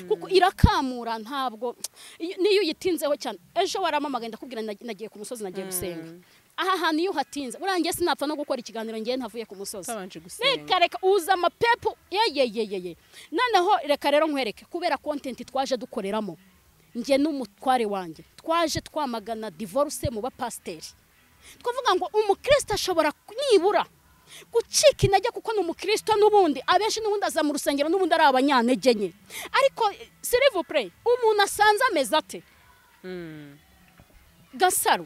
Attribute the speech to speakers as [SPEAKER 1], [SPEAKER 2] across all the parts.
[SPEAKER 1] kuko irakamura ntabwo niyo uyitinzeho cyane ejo waramamaga ndakubwira nagiye ku musozi nagiye gusenga aha hantu iyo hatinze urangiye sinapfa no gukora ikiganiro ngiye ntavuye ku musozi reka uza amapepo yeyeyeyeye noneho reka rero nkwereke kubera content twaje dukoreramo ngiye n'umutware wanjye twaje twamagana divorce mu bapasteri twavuga ngo umukristo ashobora nibura gucika intege kuko n'umukristo n'ubundi abenshi n'ubundi aza mu rusengero n'ubundi ari abanyantege nke ariko s'il vous plaît umuntu asanze ameze ate Gasaro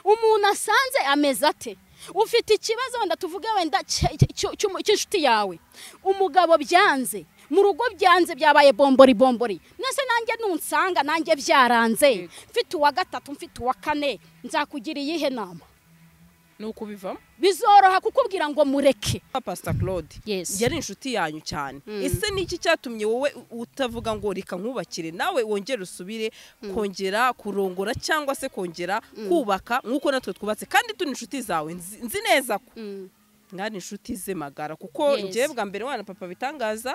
[SPEAKER 1] umuntu asanze ameze ate ufite ikibazo wenda tuvuge wenda cy'inshuti yawe umugabo byanze mu rugo byanze byabaye bombori nese nanjye nunsanga nanjye byaranze mfite uwa gatatu mfite uwa kane nzakugira iyihe nama
[SPEAKER 2] nuko bivamo
[SPEAKER 1] bizoroha kukubwira ngo mureke
[SPEAKER 2] Pastor Claude yari inshuti yanyu cyane ese niki cyatumye wowe utavuga ngo reka nkubakire nawe wongera usubire kongera kurongora cyangwa se kongera kubaka nkuko natwe twubatse kandi tuni inshuti zawe nzi neza ko ngani inshuti ze magara kuko ngiye bwa mbere wana papa bitangaza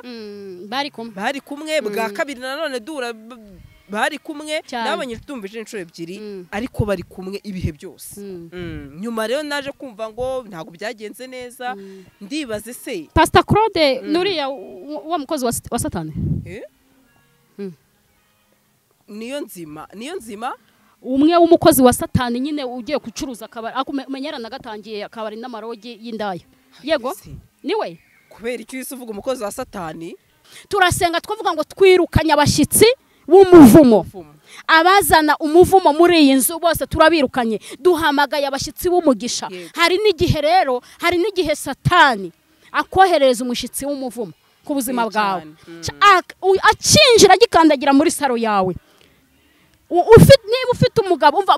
[SPEAKER 2] bari kumwe bwa kabiri nanone dura bari kumwe nabanye tumvije inshuro ebyiri ariko bari kumwe ibihe byose nyuma rero naje kumva ngo ntago byagenze neza ndibaze se
[SPEAKER 1] Pastor Claude nuriya wa mukozi wa Satani
[SPEAKER 2] niyo nzima
[SPEAKER 1] umwe w'umukozi wa Satani nyine ugiye gucuruza akabari akumenyerana gatangiye akabari n'amarogi y'indaya yego niwe
[SPEAKER 2] kubera icyo uvuga umukozi wa Satani
[SPEAKER 1] turasenga twavuga ngo twirukanye abashitsi w'umuvumo abazana umuvumo muri iyi nzu bose turabirukanye duhamagaye abashitsi b'umugisha hari n'igihe Satani akohereza umushitsi w'umuvumo ku buzima bwawe acinjira gikandagira muri saro yawe niba ufite umugabo umva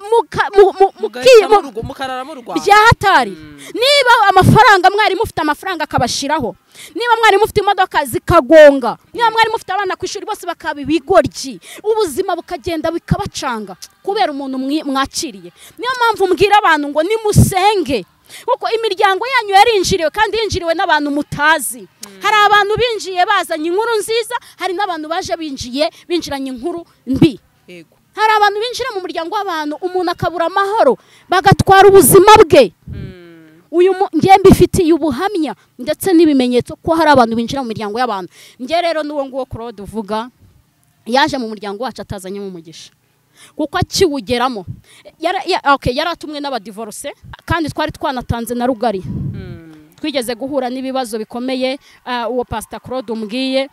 [SPEAKER 2] mukarara mu Rwanda
[SPEAKER 1] byahatari niba amafaranga mwari mufite amafaranga akabashiraho niba mwari mufite imodoka zikagonga niba mwari mufite abana ku ishuri bose bakaba ibigoryi ubuzima bukagenda bikabacanga kubera umuntu mwakiriye niyo mpamvu mbwira abantu ngo nimusenge kuko imiryango yanyu yarinjiriwe kandi yinjiriwe n'abantu mutazi hari abantu binjiye bazanye inkuru nziza hari n'abantu baje binjiranye inkuru mbi hari abantu binjira mu muryango w'abantu umuntu akabura amahoro bagatwara ubuzima bwe uyu ngembe ifitiye ubuhamya ndetse n'ibimenyetso ko hari abantu binjira mu miryango y'abantu nge rero n'uwo nguwo Claude uvuga yaje mu muryango wacu atazanye mu mugisha kuko akiwugeramo yari atumwe n'abadivorce kandi twari twanatanze na rugari twigeze guhura n'ibibazo bikomeye uwo Pastor Claude umbwiye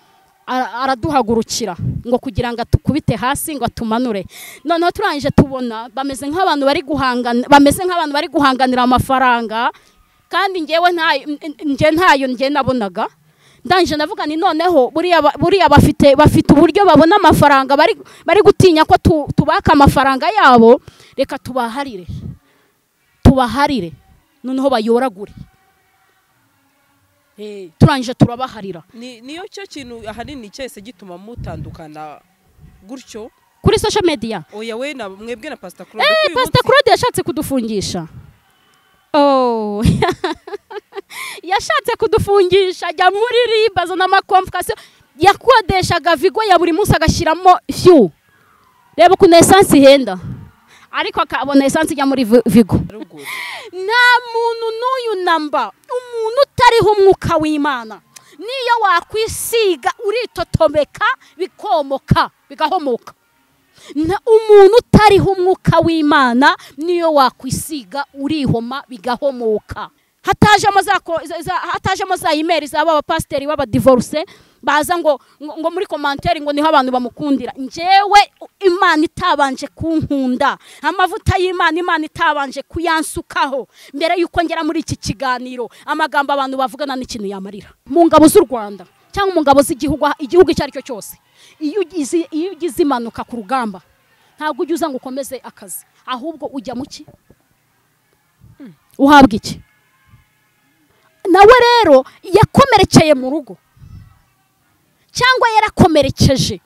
[SPEAKER 1] araduhagurukira ngo kugira ngo atukubite hasi ngo atumanure noneho turangije tubona bameze nk'abantu bari guhanganira amafaranga kandi ngewe ntayo nabonaga ndangije ndavuga ni noneho buriya bafite uburyo babona amafaranga bari gutinya ko tubaka amafaranga yabo reka tubaharire noneho bayoragure turangije turabaharira
[SPEAKER 2] niyo cyo kintu ahanini cyese gituma mutandukana gutyo
[SPEAKER 1] kuri social media
[SPEAKER 2] oya we na mwebwe na Pastor Claude
[SPEAKER 1] Pastor Claude yashatse kudufungisha yashatse kudufungisha ajya muri ribazo n'amakomfukasiyo yakodeshaga Vigo ya buri munsi agashyiramo few reba ukuntu essence ihenda ariko akabona essence ijya muri Vigo nta muntu n'uyu namba umuntu utariho umwuka w'Imana niyo wakwisiga uritotomeka bikomoka bigahomoka umuntu utariho umwuka w'Imana niyo wakwisiga urihoma bigahomoka hatajemo za email z'aba abapasteri b'abadivorce baza ngo muri commentaire ngo niho abantu bamukundira njewe Imana itabanje kunkunda amavuta y'Imana itabanje kuyansukaho mbere yuko ngera muri iki kiganiro amagambo abantu bavugana n'ikintu yamarira mu ngabo z'u Rwanda cyangwa mu ngabo z'igihugu icyo ari cyo cyose iyo ugize imanuka ku rugamba ntabwo ujya uza ngo ukomeze akazi ahubwo ujya mu ki uhabwa iki nawe rero yakomerekeye mu rugo cyangwa yarakomerekeje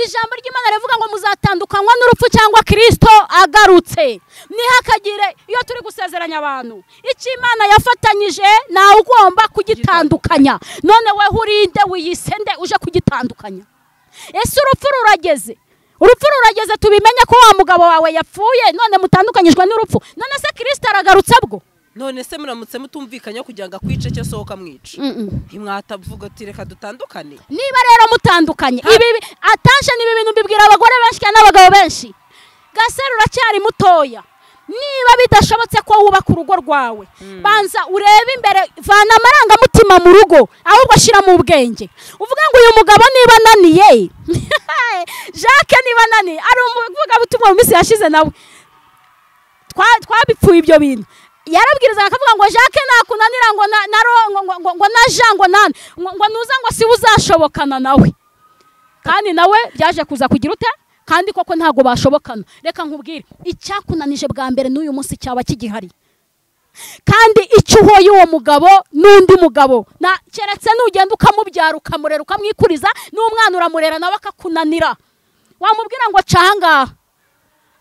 [SPEAKER 1] ijambo ry'Imana rivuga ngo muzatandukanywa n'urupfu cyangwa Kristo agarutse nihakagire iyo turi gusezeranya abantu icyo Imana yafatanyije nawe ugomba kugitandukanya none we urinde wiyisende uje kugitandukanya ese urupfu rurageze tubimenye ko wa mugabo wawe yapfuye none mutandukanyijwe n'urupfu none se Kristo aragarutse bwo
[SPEAKER 2] none se muramutse mutumvikanya kugira ngo akwice cyo sohoka mwica ntimwatavuga ati reka dutandukane
[SPEAKER 1] niba rero mutandukanye ibi attention ibi bintu bibwira abagore benshi n'abagabo benshi Gasaro uracyari mutoya niba bidashobotse ko wubaka urugo rwawe banza urebe imbere vana amarangamutima mu rugo ahubwo shira mu bwenge uvuga ngo uyu mugabo niba naniye Jacques niba naniye ari umuvuga butumwa mu misi yashize nawe twabipfuye ibyo bintu yarabwiriza akavuga ngo Jacques nakunanira ngo na Jean ngo nuza ngo si uzashobokana nawe kandi nawe byaje kuza kugira ute kandi koko ntago bashobokana reka nkubwire icyakunanije bwa mbere n'uyu munsi cyaba kigihari kandi icyo uhoye uwo mugabo n'undi mugabo na keretse n'ugenda ukamubyara ukamurera ukamwikuriza n'umwana uramurera nawe akakunanira wamubwira ngo canga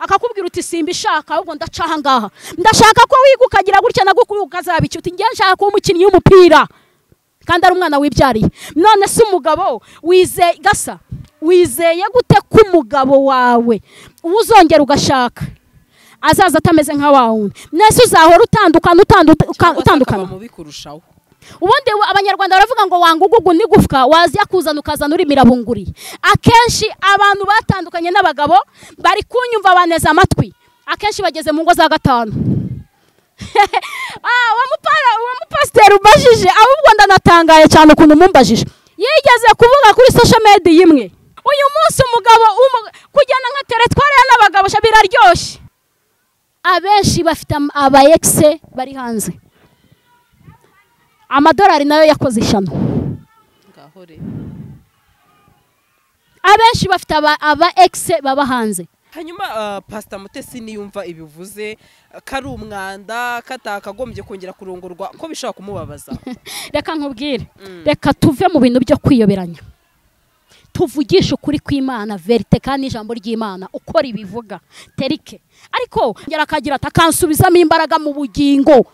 [SPEAKER 1] akakubwira uti simba ishaka ahubwo ndacaha ngaha ndashaka ko wiga ukagira gutya na gukuru ukazabica uti ngiye nshaka ko umukinnyi w'umupira kandi ari umwana wibyariye none se umugabo wizeye gute ko umugabo wawe uzongera ugashaka azaza atameze nka wawundi nese uzahora utandukana
[SPEAKER 2] mu bikurushaho
[SPEAKER 1] ubundi abanyarwanda baravuga ngo wangugugu nigufwa wazya kuzana ukazana uri mirabunguri akenshi abantu batandukanye n'abagabo bari kunyumva baneza amatwi akenshi bageze mu ngo za gatanu wa mupasiteri ubajije ahubwo ndanatangaye cyane ukuntu mumbajije yigeze kuvuga kuri social media imwe uyu munsi umugabo kujyana nka teretware n'abagabo biraryoshye abenshi bafite aba exe bari hanze amadolari nayo yakoze ishano abenshi bafite aba exe baba hanze
[SPEAKER 2] hanyuma Pastor Mutesi niyumva ibivuze kari umwanda katakagombye kongera kurongorwa ko bishaka kumubabaza
[SPEAKER 1] reka nkubwire reka tuve mu bintu byo kwiyoberanya tuvugisha ukuri kw'Imana verite kandi ijambo ry'Imana ukora ibivuga terike ariko ngera akagira atakansubizamo imbaraga mu bugingo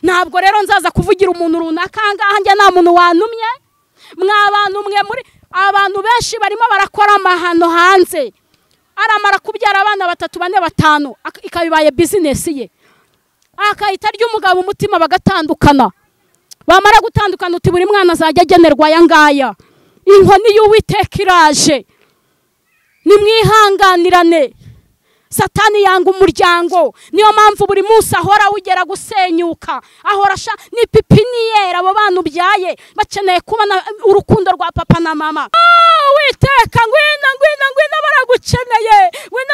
[SPEAKER 1] ntabwo rero nzaza kuvugira umuntu runaka ngaha njye nta muntu wanumye mwabantu mwe muri abantu benshi barimo barakora amahano hanze aramara kubyara abana 3 4 5 ikabibaye business ye akahita ry'umugabo umutima bagatandukana bamara gutandukana uti buri mwana azajya agenerwa yangaya inkoni y'Uwiteka iraje nimwihanganirane Satani yanga umuryango niyo mpamvu buri munsi ahora ugera gusenyuka ahora ni pipiniyera abo bantu byaye bakeneye kubona urukundo rwa papa na mama Uwiteka ngwina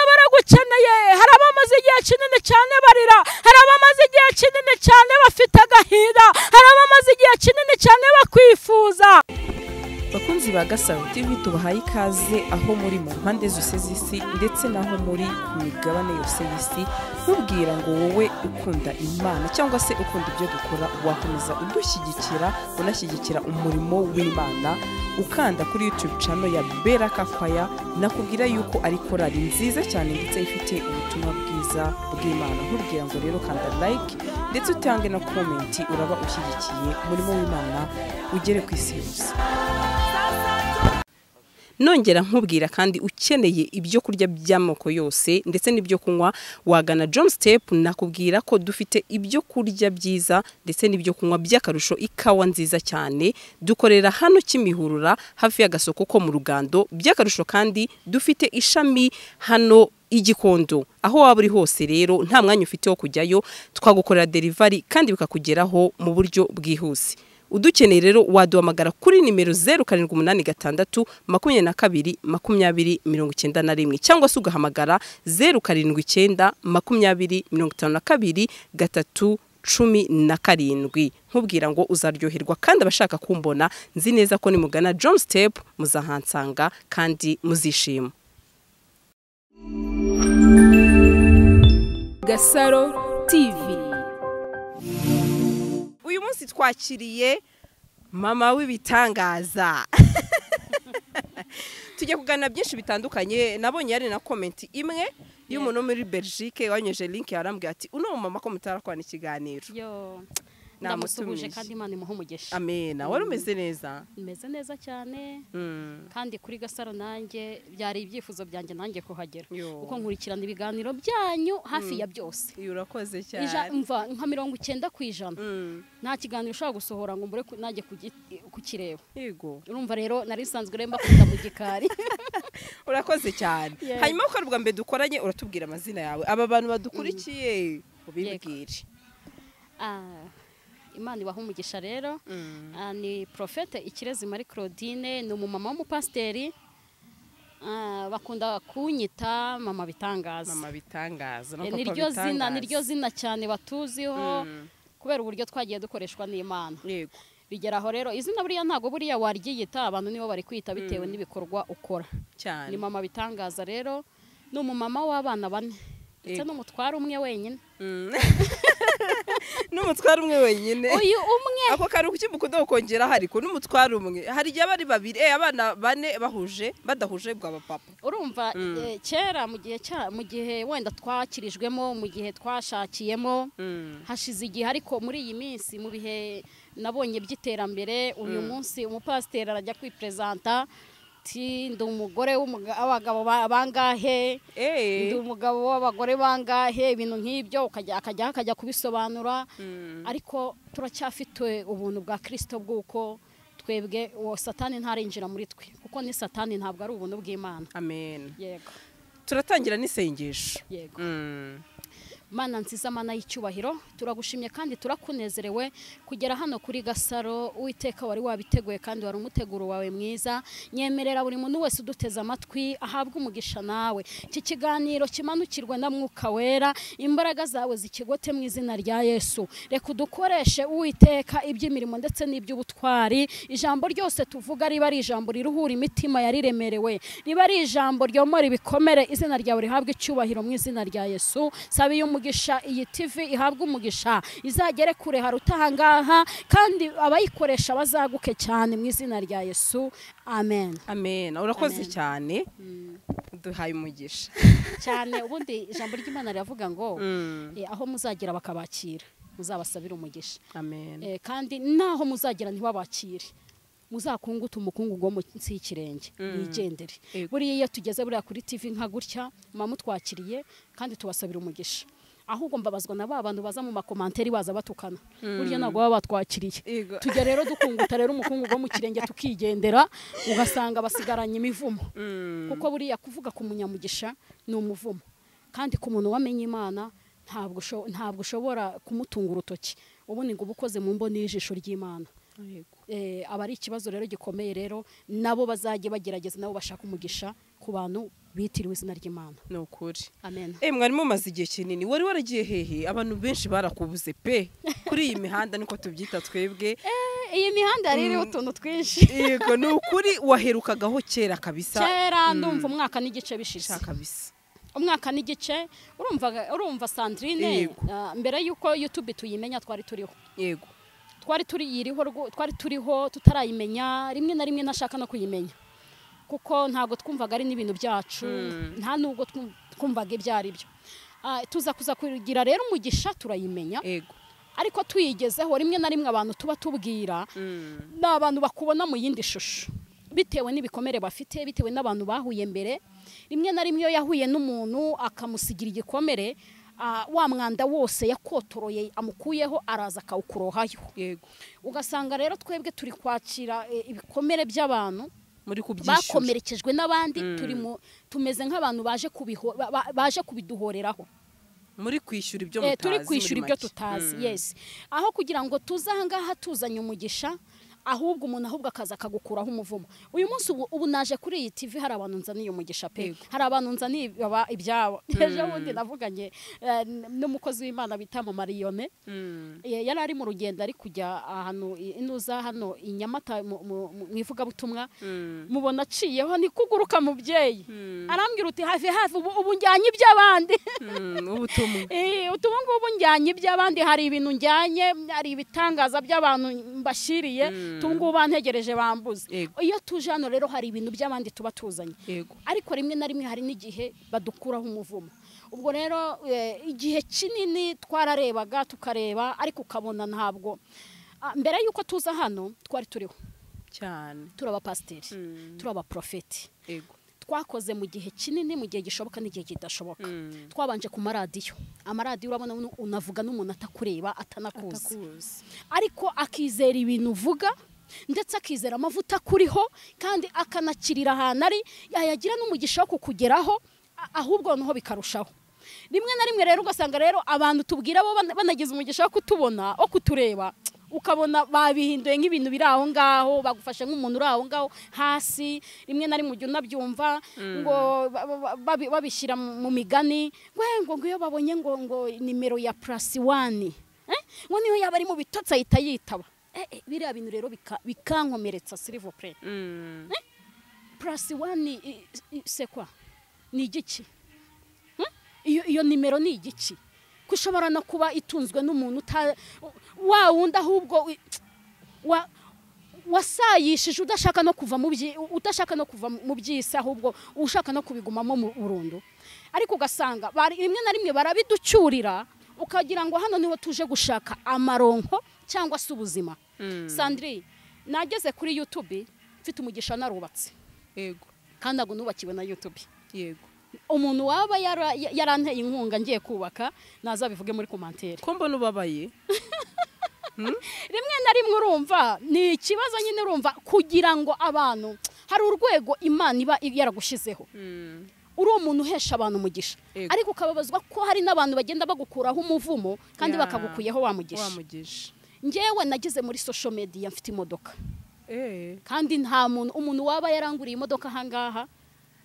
[SPEAKER 1] baragukeneye hari abamaze igihe kinini cyane barira hari abamaze igihe kinini cyane bafite agahinda hari abamaze igihe kinini cyane bakwifuza
[SPEAKER 2] bakunzi ba Gasaro TV tubahaye ikaze aho muri mu mpande zose z'isi ndetse naho muri ku migabane yose y'isi mubwira ngo wowe ukunda Imana cyangwa se ukunda ibyo dukora wakomeza udushyigikira unashyigikira umurimo w'Imana ukanda kuri YouTube channel ya Beraka Choir nakubwira yuko ari korali nziza cyane ndetse ifite ubutumwa bwiza bw'Imana nkubwira ngo rero kanda like ndetse utange na comment uraba ushyigikiye umurimo w'Imana ugere ku isi yose nongera nkubwira kandi ukeneye ibyo kurya by'amoko yose ndetse n'ibyo kunywa wagana John Step nakubwira ko dufite ibyo kurya byiza ndetse n'ibyo kunywa by'akarusho ikawa nziza cyane dukorera hano Kimihurura hafi y'agasoko ko mu Rugando by'akarusho kandi dufite ishami hano Igikondo aho waba uri hose rero nta mwanya ufite wo kujyayo twagukorera delivery kandi bikakugeraho mu buryo bwihuse udukeneye rero waduhamagara kuri nimero 0786 22 2091 cyangwa se ugahamagara 079 20 52 317 nkubwira ngo uzaryoherwa kandi abashaka kumbona nzi neza ko nimugana John Step muzahansanga kandi muzishima
[SPEAKER 3] Gasaro TV.
[SPEAKER 2] Uyu munsi twakiriye mama w'ibitangaza. Tujye kuganira byinshi bitandukanye nabonye yari na comment imwe y'umuntu muri Belgique wanyeje link yarambwiye ati uno mama ko mutarakwana ikiganiro.
[SPEAKER 1] Yo. ndamusubuje kandi Imana imuha umugisha.
[SPEAKER 2] Amen. Wari umeze neza?
[SPEAKER 1] Meze neza cyane. Kandi kuri Gasaro nanjye byari ibyifuzo byanjye nanjye kuhagera. Uko nkurikirana ibiganiro byanyu hafi ya byose.
[SPEAKER 2] Urakoze cyane.
[SPEAKER 1] Mva nka 90%. Nta kiganiro ushobora gusohora ngo mbure najye kukireba.
[SPEAKER 2] Yego.
[SPEAKER 1] Urumva rero nari nsanzwe remba kuza mu gikari.
[SPEAKER 2] Urakoze cyane. Hanyuma ko rubwa mbe dukoranye uratubwira amazina yawe. Aba bantu badukurikiye ubibwire. Imana ibaha umugisha rero. Ni Prophète Ikirezi Marie Claudine, ni umumama w'umupasiteri. Bakunda kunyita mama bitangaza. Mama bitangaza.
[SPEAKER 1] Niryo zina cyane batuziho kubera uburyo twagiye dukoreshwa n'Imana.
[SPEAKER 2] Yego.
[SPEAKER 1] Bigeraho rero izina buriya ntago buriya waryiyita, abantu nibo bari kwita bitewe n'ibikorwa ukora.
[SPEAKER 2] Cyane.
[SPEAKER 1] Ni mama bitangaza rero, ni umumama w'abana 4. Ndetse n'umutwara umwe wenyine.
[SPEAKER 2] N'umutwara umwe wenyine.
[SPEAKER 1] Uyu umwe.
[SPEAKER 2] Ako kari ukimukunda ukongera hariko n'umutwara umwe. Hari gihe bari 2 abana 4 bahuje badahuje bwa papa.
[SPEAKER 1] Urumva kera mu gihe wenda twakirijwemo, mu gihe twashakiyemo hashize igihe, ariko muri iyi minsi mu bihe nabonye by'iterambere, uyu munsi umupasiteri arajya kwipresenta ndi umugore w'abagabo bangahe, ndi umugabo w'abagore bangahe, ibintu nk'ibyo akajya kubisobanura. Ariko turacyafite ubuntu bwa Kristo bw'uko twebwe Satani ntarinjira muri twe, kuko ni Satani ntabwo ari ubuntu bw'Imana.
[SPEAKER 2] Amen.
[SPEAKER 1] Yego.
[SPEAKER 2] Turatangira n'isengesho.
[SPEAKER 1] Yego. Mana nziza, Mana y'icyubahiro, turagushimye kandi turakunezerewe kugera hano kuri Gasaro. Uwiteka wari wabiteguye kandi wari umuteguro wawe mwiza. Nyemerera buri muntu wese uduteze amatwi ahabwe umugisha nawe. Iki kiganiro kimanukirwe na Mwuka Wera, imbaraga zawe zikigote mu izina rya Yesu. Reka udukoreshe Uwiteka iby'imirimo ndetse n'iby'ubutwari. Ijambo ryose tuvuga riba ari ijambo riruhura imitima yariremerewe, riba ari ijambo ryomora ibikomere. Izina ryawe rihabwe icyubahiro mu izina rya Yesu. Sabiye umugisha iyi TV ihabwe umugisha, izagere kure haruta ahangaha, kandi abayikoresha bazaguke cyane mu izina rya Yesu. Amen.
[SPEAKER 2] Amen. Urakoze cyane. Duhaye umugisha
[SPEAKER 1] cyane. Ubundi ijambo ry'Imana riravuga ngo aho muzagira bakabakira muzabasabira umugisha.
[SPEAKER 2] Amen.
[SPEAKER 1] Kandi naho muzagira ntibabakire muzakunguta umukungu go munsi y'ikirenge yigendere. Buriya iyo tugeze buriya kuri TV nka gutya mamutwakiriye kandi tubasabira umugisha. Ahubwo mbabazwa na bantu baza mu makomanteri baza batukana, burya ntabwo baba batwakiriye. Tujya rero dukunguta rero umukungu go mu kirenge tukigendera, ugasanga basigaranye imivumo. Kuko buriya kuvuga ku munyamugisha ni umuvumo, kandi ku muntu wamenye Imana ntabwo ushobora kumutunga urutoki. Ubundi ngo ubukoze mu mboni y'ijisho ry'Imana. Aba ari ikibazo rero gikomeye. Rero nabo bazajye bagerageza nabo bashaka umugisha ku bantu bitiriwe izina ry'Imana.
[SPEAKER 2] Ni ukuri.
[SPEAKER 1] Amen.
[SPEAKER 2] Mwari mumaze igihe kinini, wari waragiye hehe? Abantu benshi barakubuze pe kuri iyi mihanda, niko tubyita twebwe.
[SPEAKER 1] Iyi mihanda ririho utuntu twinshi.
[SPEAKER 2] Yego, ni ukuri. Waherukagaho kera kabisa?
[SPEAKER 1] Kera ndumva umwaka n'igice bishize
[SPEAKER 2] kabisa.
[SPEAKER 1] Umwaka n'igice. Urumva Sandrine, mbere yuko YouTube tuyimenya twari turiho.
[SPEAKER 2] Yego.
[SPEAKER 1] Twari turiho tutarayimenya, rimwe na rimwe nashaka no kuyimenya, kuko ntago twumvaga ari n'ibintu byacu, nta nubwo twumvaga ibyari byo. Tuza kugira rero umugisha turayimenya.
[SPEAKER 2] Yego.
[SPEAKER 1] Ariko tuyigezeho rimwe na rimwe abantu tuba tubwira n'abantu bakubona mu yindi shusho, bitewe n'ibikomere bafite, bitewe n'abantu bahuye mbere. Rimwe na rimwe iyo yahuye n'umuntu akamusigira igikomere, wa mwanda wose yakotoroye amukuyeho araza akawukurohayo.
[SPEAKER 2] Yego.
[SPEAKER 1] Ugasanga rero twebwe turi kwakira ibikomere by'abantu
[SPEAKER 2] muri kubyishyura,
[SPEAKER 1] bakomerekejwe n'abandi, tumeze nk'abantu baje kubiduhoreraho,
[SPEAKER 2] muri kwishyura ibyo mutazi.
[SPEAKER 1] Turi kwishyura ibyo tutazi. Yes. Aho kugira ngo tuzahangaha tuzanye umugisha, ahubwo umuntu ahubwo akaza akagukuraho umuvumo. Uyu munsi ubu naje kuri iyi TV hari abantu nzaniye umugisha pe. Hari abantu nzaniye ibyabo. Ejo bundi navuganye n'umukozi w'Imana bita mu Mariyone. Yari ari mu rugendo ari kujya ahantu inuza hano inyamata mu ivugabutumwa. Mubona aciyeho ni kuguruka mubyeyi. Arambwira uti hafi ubu njyanye iby'abandi.
[SPEAKER 2] Ubutumwa.
[SPEAKER 1] Ubu ngubu njyanye iby'abandi, hari ibintu njyanye, hari ibitangaza by'abantu mbashiriye. tungu bantegereje bambuze.
[SPEAKER 2] Yego.
[SPEAKER 1] Iyo tuje hano rero hari ibintu by'abandi tuba tuzanye.
[SPEAKER 2] Yego.
[SPEAKER 1] Ariko rimwe na rimwe hari n'igihe badukuraho umuvumo. Ubwo rero igihe kinini twararebaga tukareba ariko ukabona ntabwo mbere yuko tuza hano twari turiho
[SPEAKER 2] cyane
[SPEAKER 1] turaba pasteri turaba profeti.
[SPEAKER 2] Yego.
[SPEAKER 1] Twakoze mu gihe kinini mu gihe gishoboka n'igihe kidashoboka. Twabanje ku maradiyo. Amaradiyo urabona unavuga n'umuntu atakureba atanakuzi. Ariko akizera ibintu uvuga ndetse akizera amavuta kuriho kandi akanakirira ahantu ari yayagira n'umugisha wo kukugeraho ahubwo noneho bikarushaho. Rimwe na rimwe rero ugasanga rero abantu tubwira bo banagize umugisha wo kutubona wo kutureba ukabona babihinduye nk'ibintu biri aho ngaho bagufashe nk'umuntu uri aho ngaho hasi. Rimwe na rimwe ujya unabyumva ngo babishyira mu migani ngo iyo babonye ngo nimero ya +1 ngo niyo yaba ari mu bitotsi ahita yitaba. Biriya bintu rero bikankomeretsa s'il vous plaît. +1 c'est quoi? Ni igiki? Iyo nimero ni igiki? Kushobora no kuba itunzwe n'umuntu wa wundi ahubwo wasayishije udashaka no kuva mu by'isi ahubwo ushaka no kubigumamo mu burundu. Ariko ugasanga rimwe na rimwe barabiducyurira ukagira ngo hano niho tuje gushaka amaronko cyangwa se ubuzima. Sandrine nageze kuri YouTube mfite umugisha narubatse.
[SPEAKER 2] Yego.
[SPEAKER 1] Kandi ago nubakiwe na YouTube.
[SPEAKER 2] Yego.
[SPEAKER 1] Umuntu waba yaranteye inkunga ngiye kubaka nazabivuge muri commentaire.
[SPEAKER 2] Ko mbona ubabaye?
[SPEAKER 1] Rimwe na rimwe urumva ni ikibazo nyine urumva kugira ngo abantu hari urwego Imana iba yaragushizeho. Uri umuntu uhesha abantu umugisha. Ariko ukababazwa ko hari n'abantu bagenda bagukuraho umuvumo kandi bakagukuyeho wamugisha. Ngewe nagize muri social media mfite imodoka. Kandi nta umuntu waba yaranguriye imodoka hangaha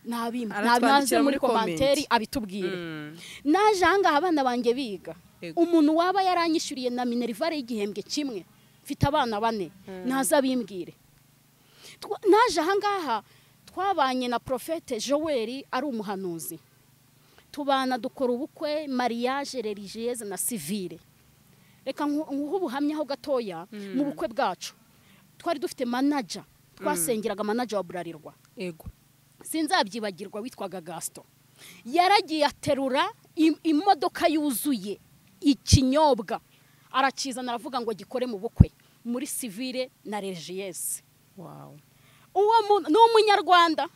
[SPEAKER 1] nabimaze muri commentaire abitubwire. Naje hangaha abana banjye biga. Umuntu waba yaranyishyuriye na minerivare y'igihembwe kimwe mfite abana 4 nazabimbwire. Naje hangaha twabanye na Prophète Joel ari umuhanuzi. Tubana dukora ubukwe mariage religieuse na civile. Reka ubuhamya ho gatoya mu bukwe bwacu. Twari dufite manager twasengeraga manager wa Burarirwa.
[SPEAKER 2] Yego.
[SPEAKER 1] Sinzabyibagirwa witwaga Gaston. Yaragiye aterura imodoka yuzuye ikinyobwa arakizana aravuga ngo gikore mu bukwe muri civile na religieuse.
[SPEAKER 2] Wow.
[SPEAKER 1] Uwo ni umunyarwanda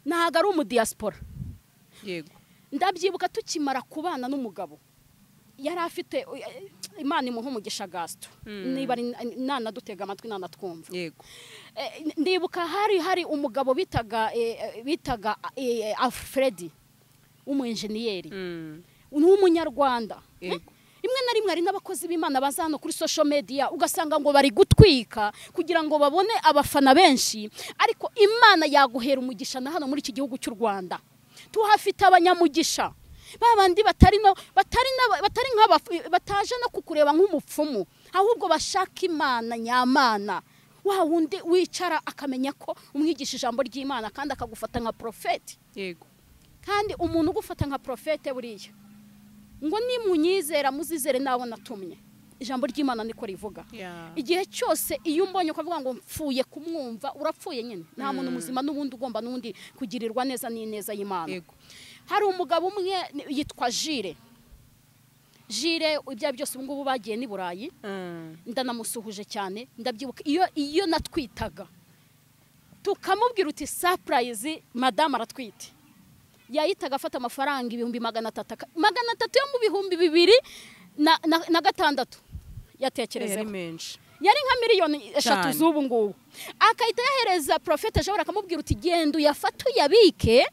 [SPEAKER 1] ntago ari umu diaspora.
[SPEAKER 2] Yego.
[SPEAKER 1] Ndabyibuka tukimara kubana n'umugabo yari afite Imana imuha umugisha Gaston. Niba nana dutega amatwi nana twumva.
[SPEAKER 2] Yego.
[SPEAKER 1] Ndibuka hari umugabo bitaga Alfred umu engineer. N'umunyarwanda.
[SPEAKER 2] Yego.
[SPEAKER 1] Rimwe na rimwe ari n'abakozi b'Imana baza hano kuri social media ugasanga ngo bari gutwika kugira ngo babone abafana benshi ariko Imana yaguhera umugisha na hano muri iki gihugu cy'u Rwanda. Tuhafite abanyamugisha. Babandi bataje no kukureba nk'umupfumu ahubwo bashaka Imana nyamana. Wa wundi wicara akamenya ko umwigisha ijambo ry'Imana kandi akagufata nka profeti.
[SPEAKER 2] Yego.
[SPEAKER 1] Kandi umuntu ugufata nka profete buriya ngo nimunyizera muzizere nawe natumye. Ijambo ry'Imana niko rivuga. Igihe cyose iyo umbonye ukavuga ngo mpfuye kumwumva urapfuye nyine. Nta muntu muzima n'ubundi ugomba n'undi kugirirwa neza n'ineza y'Imana. Yego. Hari umugabo umwe yitwa Jire ibya byose ubu ngubu bagiye ni Burayi. Ndanamusuhuje cyane. Ndabyibuka iyo natwitaga tukamubwira uti surprise madame aratwite yahitaga afata amafaranga 300 yo mu 2006 yatekerezeho yari nka miliyoni 3 z'ubu ngubu akahita yahereza Prophète Joel akamubwira uti genda uyafata uyabike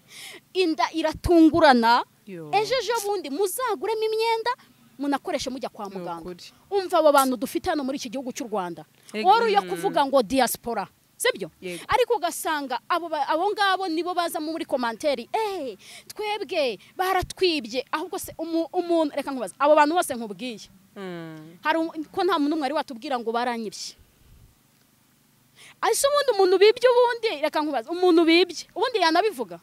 [SPEAKER 1] inda iratungurana ejeje bundi muzaguremo imyenda munakoreshe mujya kwa muganga. Umva abo bantu dufite hano muri iki gihugu cy'u Rwanda wari yo kuvuga ngo diaspora sibyo. Ariko ugasanga abo ngabo nibo baza muri commentaire twebwe baratwibye ahubwo se umuntu reka nkubaza abo bantu bose nkubwiye hari ko nta muntu umwe ari watubwira ngo baranyibye. Ase ubundi umuntu bibye ubundi reka nkubaza umuntu bibye ubundi yanabivuga.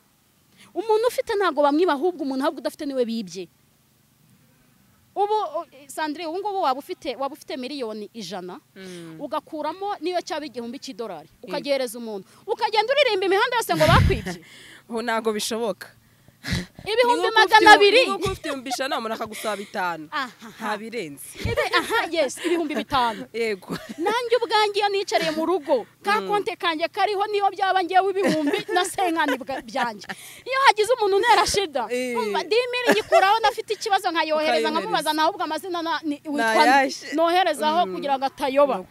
[SPEAKER 1] Umuntu ufite ntago bamwiba ahubwo umuntu ahubwo udafite niwe bibye. ubu Sandrine ubu ngubu waba ufite miliyoni 100 ugakuramo niyo cyaba igihumbi cy'idolari ukagereza umuntu ukagenda uririmba imihanda yose ngo bakwibye
[SPEAKER 2] ho nago bishoboka
[SPEAKER 1] ibihumbi 200
[SPEAKER 2] nuko ufite umbisha na umuntu akagusaba 5 habirenze
[SPEAKER 1] yes ibihumbi 5
[SPEAKER 2] yego
[SPEAKER 1] nanjye ubwangiye iyo nicariye mu rugo ka konte kanje kariho niyo byaba ngiye ibihumbi na senkani byanjye iyo hagize umuntu ntera shida umva dimiri gikuraho nafite ikibazo nkayohereza nkamubaza nahubwo amazina witwa noherezaho kugira ngo atayoba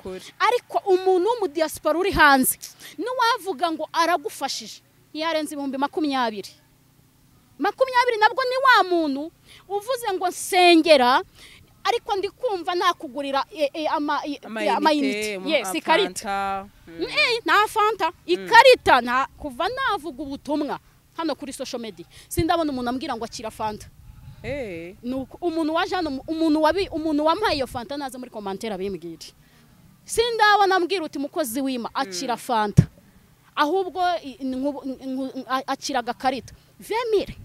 [SPEAKER 1] ariko umuntu mu diaspora uri hanze n'uwavuga ngo aragufashije yarenze ibihumbi 20 nabwo ni wa muntu uvuze ngo nsengera ariko ndi kumva nakugurira amayinite yes ikarita na fanta ikarita na kuva navuga ubutumwa hano kuri social media sindabona umuntu ambwira ngo akira fanta nuko umuntu waje hano umuntu wampaye iyo fanta naza muri commentaire abimbwira sindabona ambwira uti mukozi wima akira fanta ahubwo akira gakarita vemire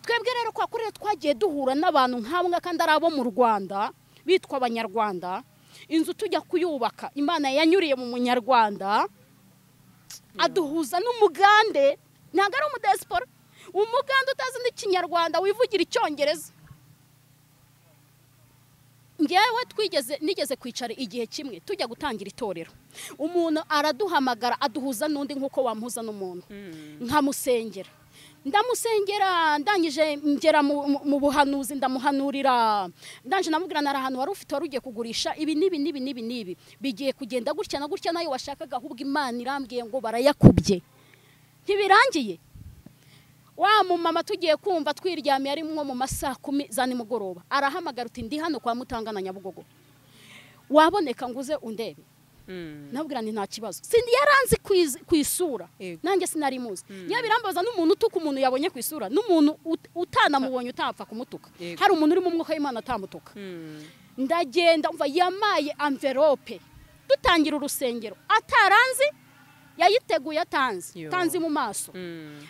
[SPEAKER 1] twebwe rero kwa kuri twagiye duhura n'abantu nk'abwe kandi ari abo mu Rwanda bitwa abanyarwanda inzu tujya kuyubaka Imana yanyuriye mu munyarwanda aduhuza n'umugande ntago ari umudespora umugande utazi n'ikinyarwanda wivugira icyongereza ngewe nigeze kwicara igihe kimwe tujya gutangira itorero umuntu araduhamagara aduhuza n'undi nk'uko wamuhuza n'umuntu nkamusengera ndamusengera ndangije ngera mu buhanuzi ndamuhanurira ndanje namubwira nari ahantu wari ufite wari ugiye kugurisha ibi nibi bigiye kugenda gutya na gutya nayo washakaga ahubwo Imana irambwiye ngo barayakubye ntibirangiye wa mama tugiye kumva twiryamiye ari mwo mu masaha 10 za nimugoroba arahamagara uti ndi hano kwa Mutangana Nyabugogo waboneka nguze undebe nabwira nti nta kibazo sindi yaranzi kwisura nanjye sinari muzi yabirambaza n'umuntu utuka umuntu yabonye kwisura n'umuntu utanamubonye utapfa kumutuka hari umuntu uri mu mwuka w'Imana atamutuka ndagenda umva yamaye envelope dutangira urusengero ataranzi yayiteguye tanzi mu maso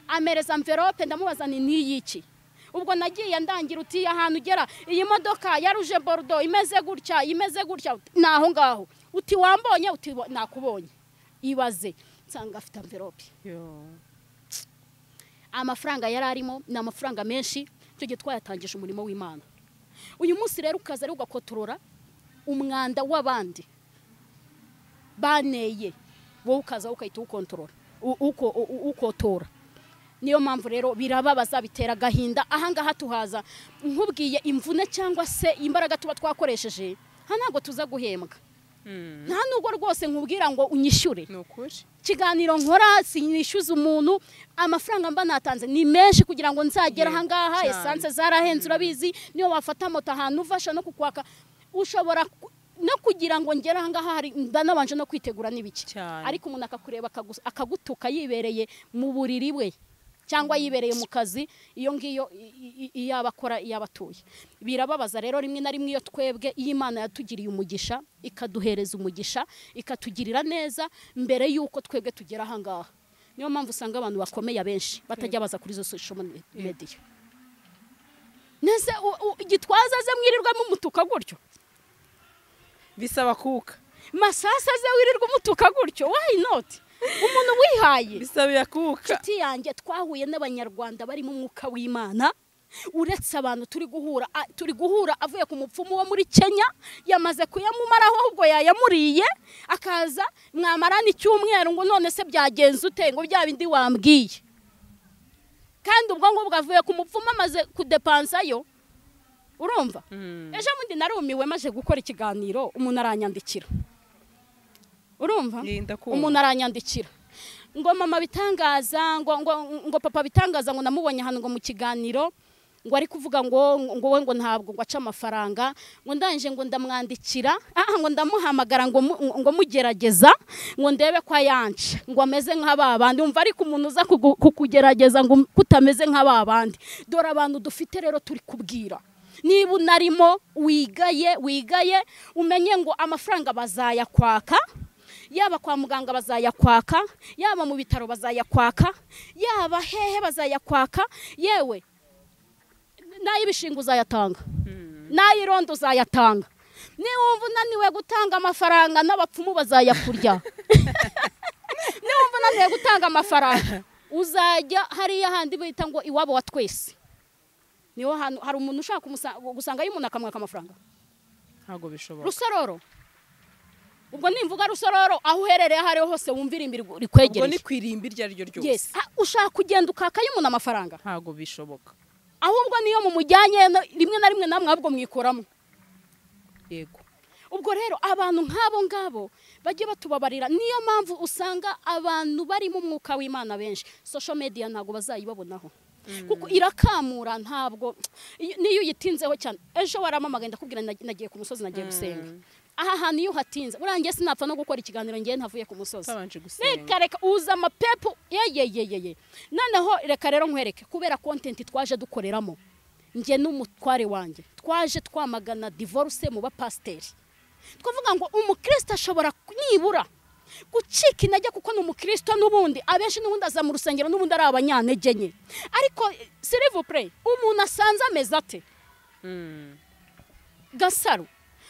[SPEAKER 1] amereza envelope ndamubaza ni niyiki ubwo nagiye ndangira uti ahantu ugera iyi modoka ya Rouge Bordeaux imeze gutya naho ngaho uti wambonye uti nakubonye ibaze nsanga afite envelope amafaranga yararimo na amafaranga menshi cyo gihe twayatangije umurimo w'Imana uyu munsi rero ukaza ari ugakotorora umwanda w'abandi baneye wowe ukaza ukahita ukontorora ukotora niyo mpamvu rero birababaza bitera gahinda ahangaha tuhaza nkubwiye imvune cyangwa se imbaraga tuba twakoresheje ntago tuza guhembwa nta nubwo rwose nkubwira ngo unyishyure kiganiro nkora sinyishyuza umuntu amafaranga mba natanze ni menshi kugira ngo nzagera ahangaha essence zarahenze urabizi niyo wafata moto ahantu ufasha no kukwaka ushobora no kugira ngo ngera ahangaha hari ndanabanje no kwitegura n'ibiki ariko umuntu akakureba akagutuka yibereye mu buriri bwe cyangwa yibereye mu kazi iyo ngiyo iyabakora iyabatuye birababaza rero rimwe na rimwe iyo twebwe Imana yatugiriye umugisha ikaduhereza umugisha ikatugirira neza mbere yuko twebwe tugera ahangaha niyo mpamvu usanga abantu bakomeye abenshi batajya baza kuri zo social media nese igitwaza ze mwirirwa mu mutuka gutyo
[SPEAKER 2] bisaba kuka
[SPEAKER 1] masasa ze wirirwa umutuka gutyo why not umuntu wihaye
[SPEAKER 2] bisabira kuka
[SPEAKER 1] nshuti yanjye twahuye n'abanyarwanda bari mu mwuka w'Imana uretse abantu turi guhura avuye ku mupfumu wo muri Kenya yamaze kuyamumaraho ahubwo yayamuriye akaza mwamarana icyumweru ngo none se byagenze ute ngo bya bindi wambwiye kandi ubwo ngubwo avuye ku mupfumu amaze kudepansayo urumva ejo mundi narumiwe maje gukora ikiganiro umuntu aranyandikira urumva umuntu aranyandikira ngo mama bitangaza ngo papa bitangaza ngo namubonye hano ngo mu kiganiro ngo ari kuvuga ngo ntabwo ngo aca amafaranga ngo ndanje ngo ndamwandikira ngo ndamuhamagara ngo mugerageza ngo ndebe kwa yanje ngo ameze nk'ababandi umva ariko umuntu uza kukugerageza ngo kutameze nk'ababandi dore abantu dufite rero turi kubwira niba unarimo wigaye umenye ngo amafaranga bazayakwaka yaba kwa muganga bazayakwaka yaba mu bitaro bazayakwaka yaba hehe bazayakwaka yewe nayo ibishinga uzayatanga nayirondo uzayatanga niwumva unaniwe gutanga amafaranga n'abapfumu bazayakurya niwumva unaniwe gutanga amafaranga uzajya hariya handi bita ngo iwabo wa twese niho hari umuntu ushaka gusanga y'umuntu akamwaka amafaranga
[SPEAKER 2] ntago bishoboka
[SPEAKER 1] Rusororo ubwo nimvuga Rusororo aho uherereye hariho hose wumvira imbiri rikwegereje
[SPEAKER 2] ubwo ni kwirimbi rya ryo ryose
[SPEAKER 1] yes ushaka kugenda ukaka y'umuntu amafaranga
[SPEAKER 2] ntago bishoboka
[SPEAKER 1] ahubwo niyo mu mujyanye rimwe na rimwe namwe ahubwo mwikoramo
[SPEAKER 2] yego
[SPEAKER 1] ubwo rero abantu nk'abo ngabo bajye batubabarira niyo mpamvu usanga abantu bari mu mwuka w'Imana benshi social media ntago bazayibabonaho kuko irakamura ntabwo niyo uyitinzeho cyane ejo waramamaga ndakubwira nagiye ku musozi nagiye gusenga aha hantu iyo hatinze burangiye sinapfa no gukora ikiganiro ngiye ntavuye ku musozi reka uza amapepo yeyeyeyeye noneho reka rero nkwereke kubera content twaje dukoreramo nge n'umutware wanjye twaje twamagana divorce mu bapasteri twavuga ngo umukristo ashobora nibura gucika intege kuko n'umukristo n'ubundi abenshi n'ubundi aza mu rusengero n'ubundi ari abanyantege nke ariko s'il vous plaît umuntu asanze ameze ate Gasaro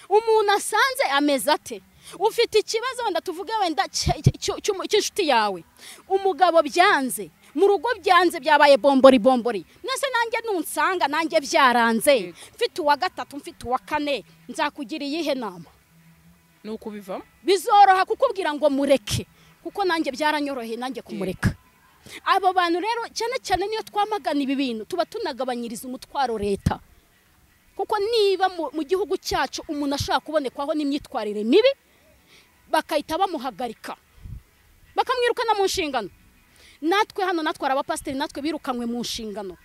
[SPEAKER 1] umuntu asanze ameze ate ufite ikibazo wenda tuvuge wenda cy'inshuti yawe umugabo byanze mu rugo byanze byabaye bombori nese nanjye nunsanga nanjye byaranze mfite uwa gatatu mfite uwa kane nzakugira iyihe nama
[SPEAKER 2] nuko bivamo
[SPEAKER 1] bizoroha kukubwira ngo mureke kuko nanjye byaranyoroheye nanjye kumureka abo bantu rero cyane niyo twamagana ibi bintu tuba tunagabanyiriza umutwaro leta kuko niba mu gihugu cyacu umuntu ashaka kubonekwaho n'imyitwarire mibi bakahita bamuhagarika bakamwirukana mu nshingano natwe hano natwara abapasteri natwe birukanwe mu nshingano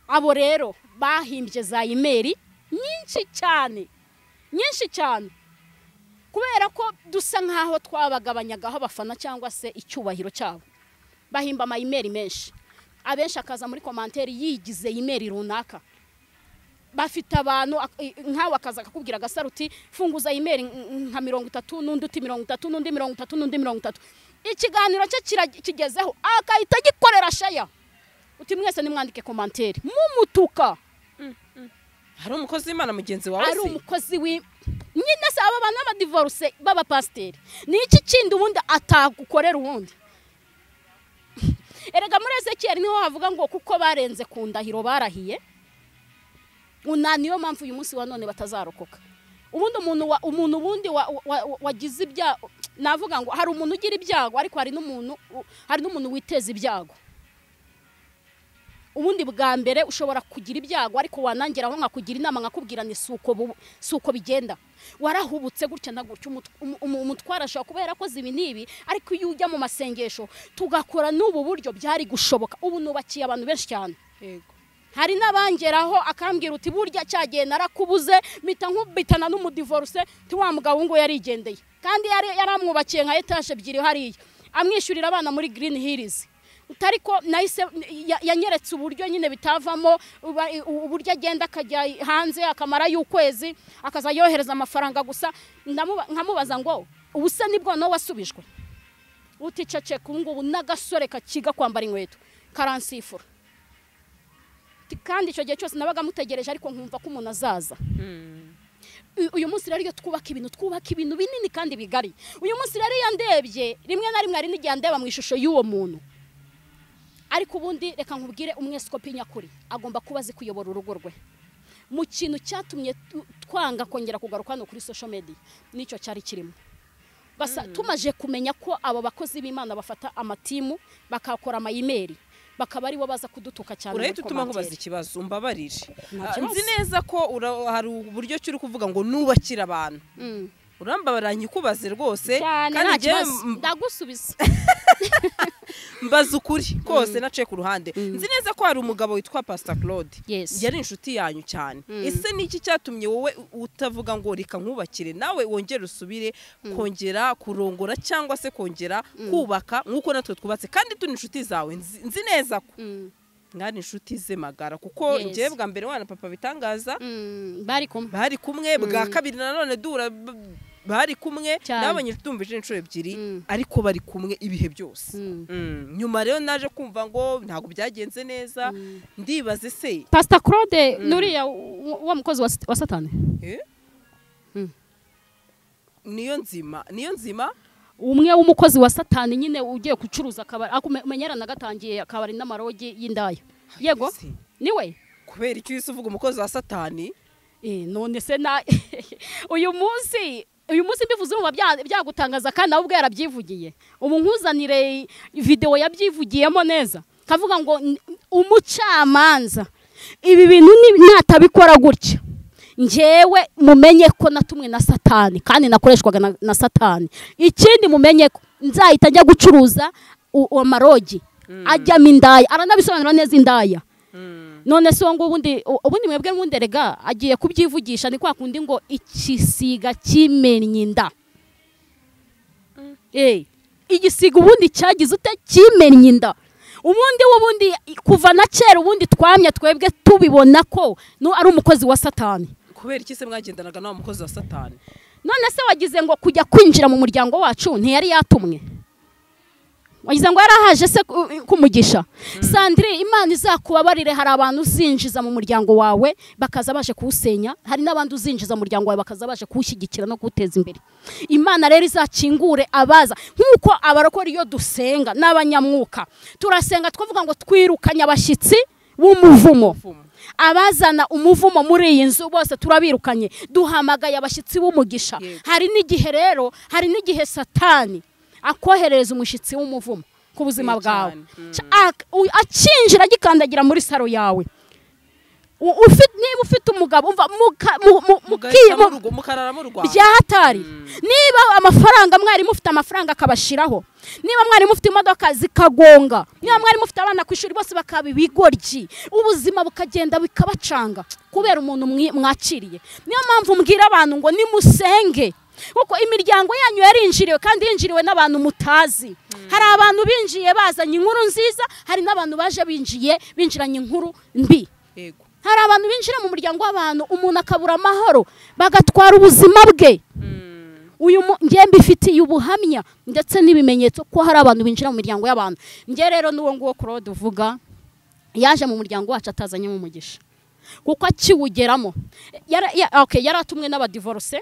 [SPEAKER 1] abo rero bahimbye za email nyinshi cyane kubera ko dusa nkaho twabagabanyagaho abafana cyangwa se icyubahiro cyabo bahimba ama email menshi abenshi akaza muri commentaire yigize email runaka bafite abantu nkawe akaza akakubwira Gasaruti funguza email nka 30 n'undi uti 30 n'undi 30 n'undi 30 ikiganiro cye kigezeho akahita gikorera shaya uti mwese nimwandike commentaire mumutuka
[SPEAKER 2] hari umukozi w'Imana mugenzi wawe
[SPEAKER 1] ari umukozi nyine se aba bana ba divorce baba pasteur ni iki kindi ubundi atagukorera ubundi erega muri Ezekiel niho havuga ngo kuko barenze ku ndahiro barahiye niyo mpamvu uyu munsi wa none batazarokoka ubundi umuntu ubundi wagize ibyago navuga ngo hari umuntu ugira ibyago ariko hari n'umuntu witeza ibyago ubundi bwa mbere ushobora kugira ibyago ariko wanangiraho nkakugira inama nkakubwira ni suko bigenda warahubutse gutya na gutya umutwara ashobora kubera ko zibi nibi ariko iyo ujya mu masengesho tugakora n'ubu buryo byari gushoboka ubu nubakiye abantu benshi cyane
[SPEAKER 2] yego
[SPEAKER 1] hari nabangeraho akambwira uti burya cyagiye narakubuze mita nkubitana n'umudivorce ti wa mugabo ngo yarigendeye kandi yaramwubakiye nka etage ebyiri hariya amwishyurira abana muri Green Hills utariko nahise yanyeretse uburyo nyine bitavamo uburyo agenda akajya hanze akamara y'ukwezi akaza yohereza amafaranga gusa nkamubaza ngo ubuse nibwo no wasubijwe uticece kungubu n'agasore kakiga kwambara inkweto karansifura kandi icyo gihe cyose nabaga mutegereje ariko nkumva ko umuntu azaza uyu munsi rero iyo twubaka ibintu binini kandi bigari uyu munsi rero yandebye rimwe na rimwe ari n'igihe ndeba mu ishusho y'uwo muntu ariko ubundi reka nkubwire umweskopi nyakuri agomba kuba azi kuyobora urugo rwe mu kintu cyatumye twanga kongera kugaruka hano kuri social media nicyo cyari kirimo basa tumaje kumenya ko abo bakozi b'Imana bafata amatimu bakakora ama email bakaba ari bo baza kudutuka cyane
[SPEAKER 2] urahita utuma nkubaza ikibazo umbabarije nzi neza ko hari uburyo cyuri kuvuga ngo nubakira abantu urambabaranye kubaze rwose
[SPEAKER 1] kandi ndagusubiza
[SPEAKER 2] mbaza ukuri kose naciye ku ruhande nzi neza ko hari umugabo witwa Pastor Claude yari inshuti yanyu cyane ese niki cyatumye wowe utavuga ngo reka nkubakire nawe wongere usubire kongera kurongora cyangwa se kongera kubaka nkuko natwe twubatse kandi tuni inshuti zawe nzi neza ko ngani inshuti ze magara kuko ngiye bwa mbere wana papa bitangaza
[SPEAKER 1] bari kumwe
[SPEAKER 2] bwa kabiri nanone dura bari kumwe nabanye tumvije inshuro ebyiri ariko bari kumwe ibihe byose nyuma rero naje kumva ngo ntago byagenze neza ndibaze se
[SPEAKER 1] Pastor Claude nuriya wa mukozi wa Satani
[SPEAKER 2] niyo nzima
[SPEAKER 1] umwe w'umukozi wa Satani nyine ugiye gucuruza akabari akumenyerana gatangiye akabari n'amarogi y'indaya yego niwe
[SPEAKER 2] kubera icyo uvuga umukozi wa Satani
[SPEAKER 1] none se na uyu munsi mbivuze mu byagutangaza kandi nawe ubwo yarabyivugiye ubu nkuzanire video yabyivugiyemo neza kavuga ngo umucamanza ibi bintu natabikora gutya njewe mumenye ko natumwe na Satani kandi nakoreshwaga na Satani ikindi mumenye ko nzahita njya gucuruza amarogi ajyamo indaya aranabisobanura neza indaya none se ngo ubundi mwebwe nkunderega agiye kubyivugisha ni kwa kundi ngo ikisiga kimennye inda igisiga ubundi cyagize ute kimennye inda ubundi kuva na kera ubundi twamye twebwe tubibona ko no ari umukozi wa Satani
[SPEAKER 2] kubera iki se mwagendanaga nawo umukozi wa Satani
[SPEAKER 1] none se wagize ngo kujya kwinjira mu muryango wacu ntiyari yatumwe wagize ngo yarahaje se kumugisha Sandrine Imana izakubabarire hari abantu uzinjiza mu muryango wawe bakaza baje kuwusenya hari n'abandi uzinjiza mu muryango wawe bakaza baje kuwushyigikira no guteza imbere Imana rero izakingure abaza nkuko abarokora iyo dusenga n'abanyamwuka turasenga twavuga ngo twirukanye abashyitsi b'umuvumo abazana umuvumo muri iyi nzu bose turabirukanye duhamagaye abashyitsi b'umugisha hari n'igihe Satani akohereza umushitsi w'umuvumo ku buzima bwawe acinjira gikandagira muri saro yawe niba ufite umugabo umva byahatari niba amafaranga mwari mufite amafaranga akabashiraho niba mwari mufite imodoka zikagonga niba mwari mufite abana ku ishuri bose bakaba ibigoryi ubuzima bukagenda bikabacanga kubera umuntu mwakiriye niyo mpamvu mbwira abantu ngo nimusenge kuko imiryango yanyu yarinjiriwe kandi yinjiriwe n'abantu mutazi hari abantu binjiye bazanye inkuru nziza hari n'abantu baje binjiranye inkuru mbi hari abantu binjira mu muryango w'abantu umuntu akabura amahoro bagatwara ubuzima bwe ngiye mbifitiye ubuhamya ndetse n'ibimenyetso ko hari abantu binjira mu miryango y'abantu ngiye rero n'uwo nguwo Claude uvuga yaje mu muryango wacu atazanye mu mugisha kuko akiwugeramo yari atumwe n'abadivorce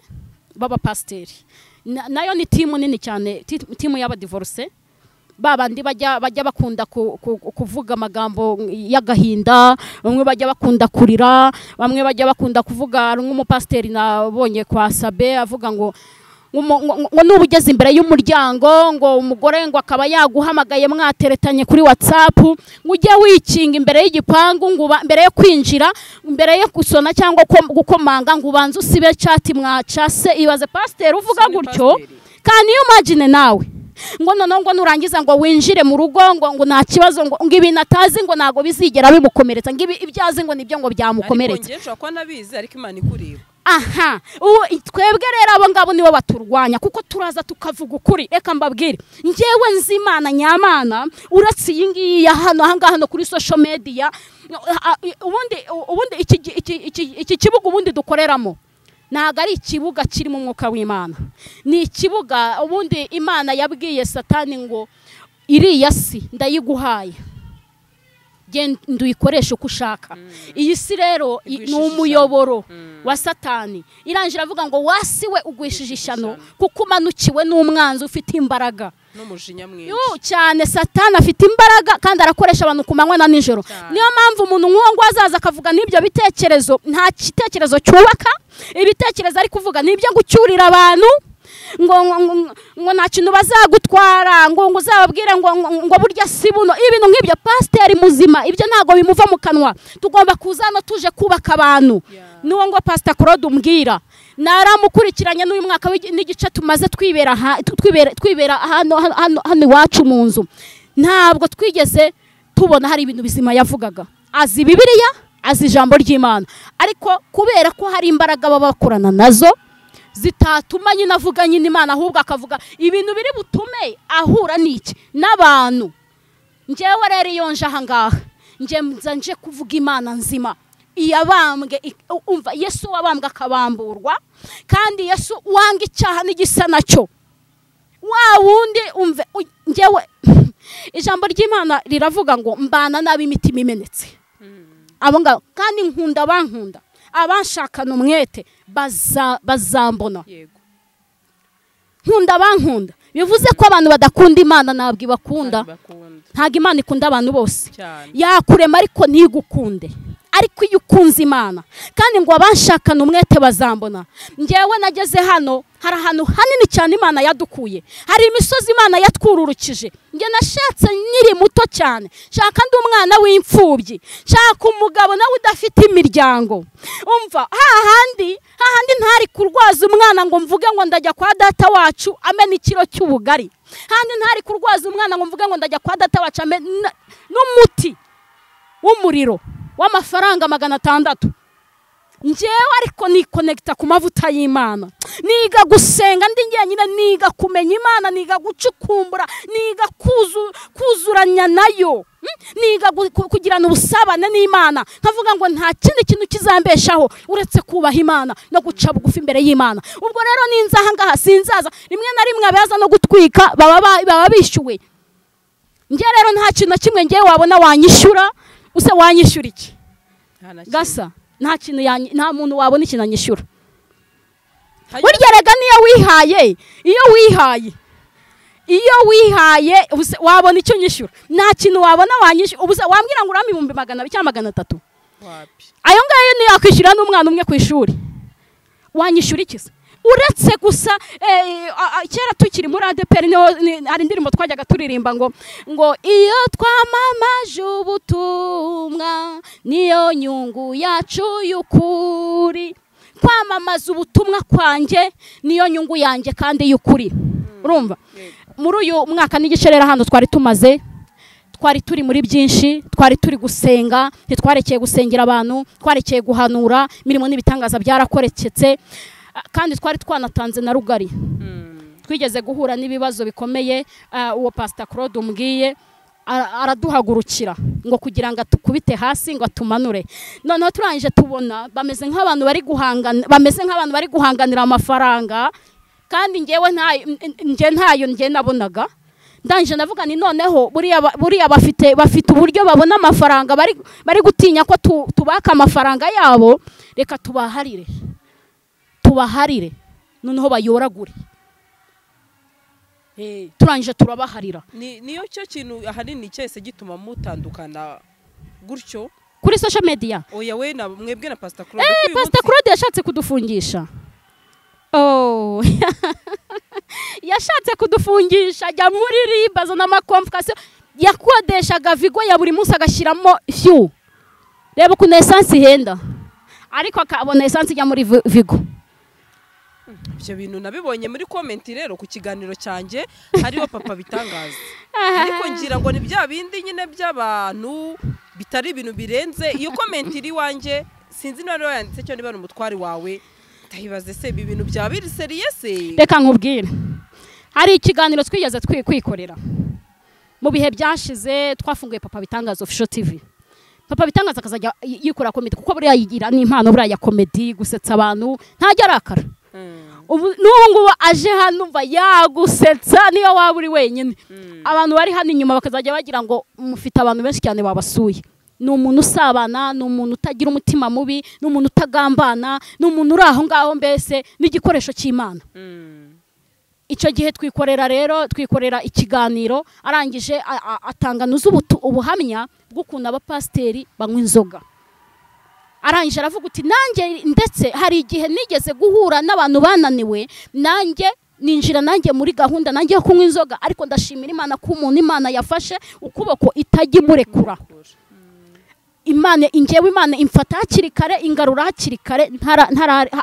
[SPEAKER 1] b'abapasiteri nayo ni timu nini cyane timu y'abadivorce babandi bajya bakunda kuvuga amagambo y'agahinda bamwe bajya bakunda kurira bamwe bajya bakunda kuvuga nk'umupasiteri nabonye kwa Sabe avuga ngo nuba ugeze imbere y'umuryango ngo umugore ngo akaba yaguhamagaye mwateretanye kuri WhatsApp ngo ujye wikinga imbere y'igipangu ngo mbere yo kwinjira mbere yo gusona cyangwa gukomanga ngo ubanze usibe chat mwacase ibaze pasiteri uvuga gutyo kandi imagine nawe ngo noneho ngo nurangiza ngo winjire mu rugo ngo nta kibazo ngo ibintu atazi ngo nago bizigera bimukomeretsa ngo ibyazi ngo nibyo ngo byamukomeretsa
[SPEAKER 2] ariko ngiye ko nabizi ariko Imana ikureba
[SPEAKER 1] aha twebwe rero abo ngabo nibo baturwanya kuko turaza tukavuga ukuri reka mbabwire ngewe nzi Imana nyamana uratse iyi ngiyi ya hano kuri social media ubundi iki kibuga ubundi dukoreramo ntago ari ikibuga kiri mu mwuka w'Imana ni ikibuga ubundi Imana yabwiye Satani ngo iriya si ndayiguhaye genda uyikoresha uko ushaka iyi si rero ni umuyoboro wa Satani irangira avuga ngo wasiwe ugwishije ishyano kuko umanukiwe n'umwanzi ufite imbaraga
[SPEAKER 2] n'umujinya mwinshi
[SPEAKER 1] cyane Satani afite imbaraga kandi arakoresha abantu ku manywa na nijoro niyo mpamvu umuntu nk'uwo ngo azaza akavuga n'ibyo bitekerezo nta gitekerezo cyubaka ibitekerezo ari kuvuga n'ibyo gucyurira abantu ngo nta kintu bazagutwara ngo uzababwire ngo burya si buno ibintu nk'ibyo pasiteri muzima ibyo ntago bimuva mu kanwa tugomba kuzana tuje kubaka abantu n'uwo ngo Pastor Claude umbwira naramukurikiranye n'uyu mwaka n'igice tumaze twibera hano iwacu mu nzu ntabwo twigeze tubona hari ibintu bizima yavugaga azi Bibiliya azi ijambo ry'Imana ariko kubera ko hari imbaraga baba bakorana nazo zitatuma nyine avuga nyine Imana ahubwo akavuga ibintu biri butume ahura n'iki n'abantu ngewe rero iyo nje aha ngaha nje kuvuga Imana nzima yabambwe umva Yesu wabambwe akabamburwa kandi Yesu wanga icyaha n'igisa nacyo wa wundi umve ngewe ijambo ry'Imana riravuga ngo mbana nabi imitima imenetse abo ngabo kandi nkunda bankunda abanshakana umwete bazambona yego nkunda bankunda bivuze ko abantu badakunda Imana ntabwo ibakunda ntabwo Imana ikunda abantu bose yakurema ariko ntigukunde ariko iyo ukunze Imana kandi ngo abanshakana umwete bazambona ngewe nageze hano hari ahantu hanini cyane Imana yadukuye hari imisozi Imana yatwururukije nge nashatse nyiri muto cyane shaka ndi umwana w'imfubyi shaka umugabo nawe udafite imiryango umva hahandi ntari kurwaza umwana ngo mvuge ngo ndajya kwa data wacu amena ikiro cy'ubugari handi ntari kurwaza umwana ngo mvuge ngo ndajya kwa data wacu amena n'umuti w'umuriro w'amafaranga 600 njyewe ariko ni connecta ku mavuta y'Imana niga gusenga ndi njyenyine niga kumenya Imana niga gucukumbura niga kuzuranya nayo niga kugirana ubusabane n'Imana nkavuga ngo nta kindi kintu kizambeshaho uretse kubaha Imana no guca bugufi imbere y'Imana ubwo rero ninza ahangaha sinzaza rimwe na rimwe abaza no gutwika baba bishyuwe njye rero nta kintu kimwe njyewe wabona wanyishyura use wanyishyura iki gasa nta kintu nta muntu wabona ikintu anyishyura burya rega iyo wihaye wabona icyo nyishyura nta kintu wabona wanyishyura ubuze wambwira ngo urame 200 cyangwa 300 wapi ayo ngayo ni akwishyura n'umwana umwe ku ishuri wanyishyura iki uretse gusa kera tukiri muri ADPR hari indirimbo twajyaga turirimba ngo iyo twamamaje ubutumwa niyo nyungu yacu y'ukuri kwamamaza ubutumwa kwanjye niyo nyungu yanjye kandi y'ukuri urumva muri uyu mwaka n'igicerera hano twari tumaze twari turi muri byinshi twari turi gusenga ntitwarekeye gusengera abantu twarekeye guhanura imirimo n'ibitangaza byarakoreketse kandi twari twanatanze na rugari twigeze guhura n'ibibazo bikomeye uwo Pastor Claude umbwiye araduhagurukira ngo kugira ngo atukubite hasi ngo atumanure noneho turangije tubona bameze nk'abantu bari guhanganira amafaranga kandi ngewe ntayo nabonaga ndangije navuga ni noneho buriya bafite uburyo babona amafaranga bari gutinya ko tubaka amafaranga yabo reka tubaharire noneho bayoragure turangije turabaharira
[SPEAKER 2] niyo cyo kintu ahanini cyese gituma mutandukana gutyo
[SPEAKER 1] kuri social media
[SPEAKER 2] oya we na mwebwe na Pastor Claude
[SPEAKER 1] Pastor Claude yashatse kudufungisha yashatse kudufungisha ajya muri ribazo n'amakomfukasiyo yakodeshaga Vigo ya buri munsi agashyiramo few reba ukuntu essence ihenda ariko akabona essence ijya muri Vigo
[SPEAKER 2] ibyo bintu nabibonye muri comment rero ku kiganiro cyanjye hariho papa bitangaza ariko ngira ngo ni bya bindi nyine by'abantu bitari ibintu birenze iyo comment iri wanje sinzi niba rero yanditse cyo niba umutwari wawe ndahibaze se ibi bintu bya biri serious
[SPEAKER 1] reka nkubwire hari ikiganiro twigeze kwikorera mu bihe byashize twafunguye papa bitangaza official TV papa bitangaza akazajya yikora comedy kuko buriya yigira n'impano buriya ya comedy gusetsa abantu ntajya arakara n'ubu aje hano umva yagusetsa niyo waba uri wenyine abantu bari hano inyuma bakazajya bagira ngo mufite abantu benshi cyane babasuye ni umuntu usabana ni umuntu utagira umutima mubi ni umuntu utagambana ni umuntu uri aho ngaho mbese n'igikoresho cy'Imana icyo gihe twikorera ikiganiro arangije atanga ubuhamya bw'ukuntu abapasiteri banywa inzoga arangije aravuga uti nanjye ndetse hari igihe nigeze guhura n'abantu bananiwe nanjye ninjira nanjye muri gahunda nanjye yo kunywa inzoga ariko ndashimira Imana ko umuntu Imana yafashe ukuboko itajya imurekura Imana imfata hakiri kare ingarura hakiri kare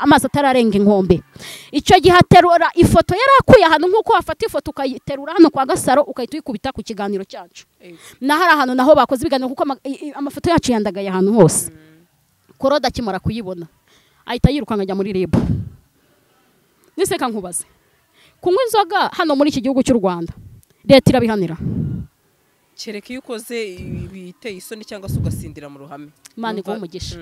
[SPEAKER 1] amazi atararenga inkombe icyo gihe aterura ifoto yarakuye ahantu nk'uko wafata ifoto ukayiterura hano kwa Gasaro ukahita uyikubita ku kiganiro cyacu na hari ahantu naho bakoze ibiganiro kuko amafoto yacu yandagaye ahantu hose Claude akimara kuyibona ahita yirukanka ajya muri RIB niseka nkubaze kunywa inzoga hano muri iki gihugu cy'u Rwanda leta irabihanira
[SPEAKER 2] kereka iyo ukoze biteye isoni cyangwa se ugasindira mu ruhame.
[SPEAKER 1] Imana iguhe umugisha.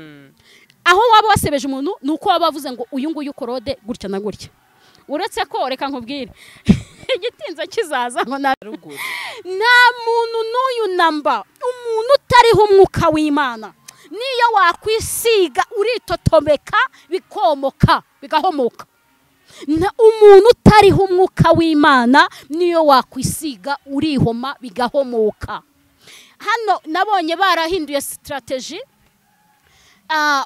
[SPEAKER 1] Aho waba wasebeje umuntu nuko waba bavuze ngo uyu nguyu Claude gutya na gutya. Uretse ko reka nkubwire igitinza kizaza ngo nta muntu n'uyu namba umuntu utariho umwuka w'Imana niyo wakwisiga uritotomeka bikomoka bigahomoka. Umuntu utariho umwuka w'Imana niyo wakwisiga urihoma bigahomoka. Hano nabonye barahinduye strategy.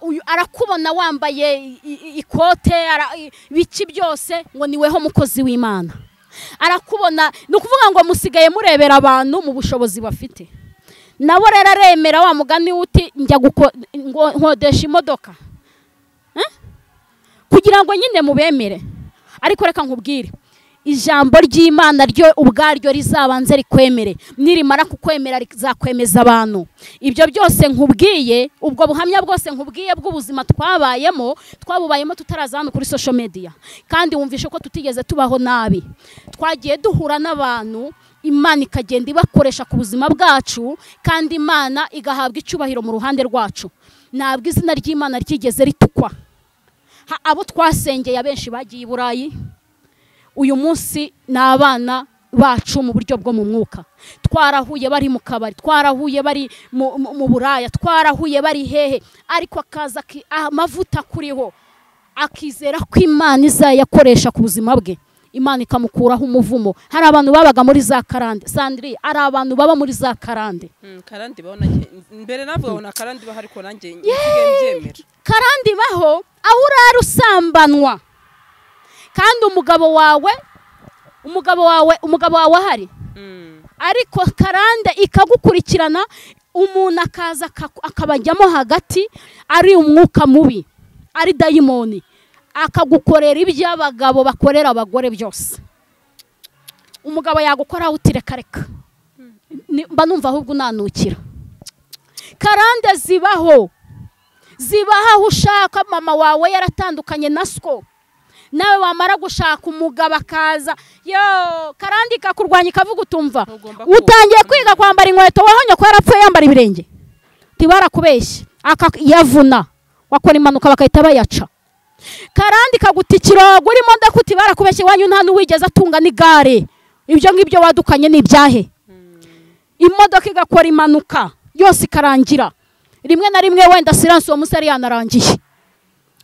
[SPEAKER 1] Uyu arakubona wambaye ikote biki byose ngo niweho mukozi w'Imana. Arakubona nukuvuga ngo musigaye murebera abantu mu bushobozi bafite. Nabo rero aremera wa mugani uti njya nkodesha imodoka kugira ngo nyine mubemere. Ariko reka nkubwire ijambo ry'Imana ryo ubwaryo rizabanze rikwemere, nirimara kukwemera rizakwemeza abantu. Ibyo byose nkubwiye, ubwo buhamya bwose nkubwiye bw'ubuzima twabubayemo tutaraza hano kuri social media, kandi wumvishe ko tutigeze tubaho nabi. Twagiye duhura n'abantu Imana ikagenda ibakoresha ku buzima bwacu, kandi Imana igahabwa icyubahiro mu ruhande rwacu. Ntabwo izina ry'Imana ryigeze ritukwa. Abo twasengeye abenshi bagiye i Burayi, uyu munsi n'abana bacu mu buryo bwo mu mwuka. Twarahuye bari mu kabari, twarahuye bari mu buraya, twarahuye bari hehe, ariko akaza amavuta kuriho akizera ko Imana izayakoresha ku buzima bwe, Imana ikamukuraho umuvumo. Hari abantu babaga muri za karande, Sandri, ari abantu baba muri za karande.
[SPEAKER 2] Karande baho nanjye mbere navuga ngo na karande baho, ariko nanjye ngiye
[SPEAKER 1] karande baho aho urara usambanwa, kandi umugabo wawe ahari. Ariko karande ikagukurikirana, umuntu akaza akabajyamo hagati, ari umwuka mubi, ari dayimoni, akagukorera iby'abagabo bakorera abagore byose. Umugabo yagukora utireka mba numva ahubwo unanukira. Karande zibaho aho ushaka. Mama wawe yaratandukanye na sko, nawe wamara gushaka umugabo akaza karande ikakurwanya ikavuga utumva utangiye kwiga kwambara inkweto, wahonye ko yarapfuye yambara ibirenge, tibarakubeshye akayavuna, wakora impanuka bakahita bayaca. Karande ikagutikira uri imodoka, tibarakubeshye wanyu nta n'uwigeze atunga n'igare. Ibyo ngibyo wadukanye ni ibyahe. Imodoka igakora impanuka yose ikarangira, rimwe na rimwe wenda silence uwo musari yanarangiye,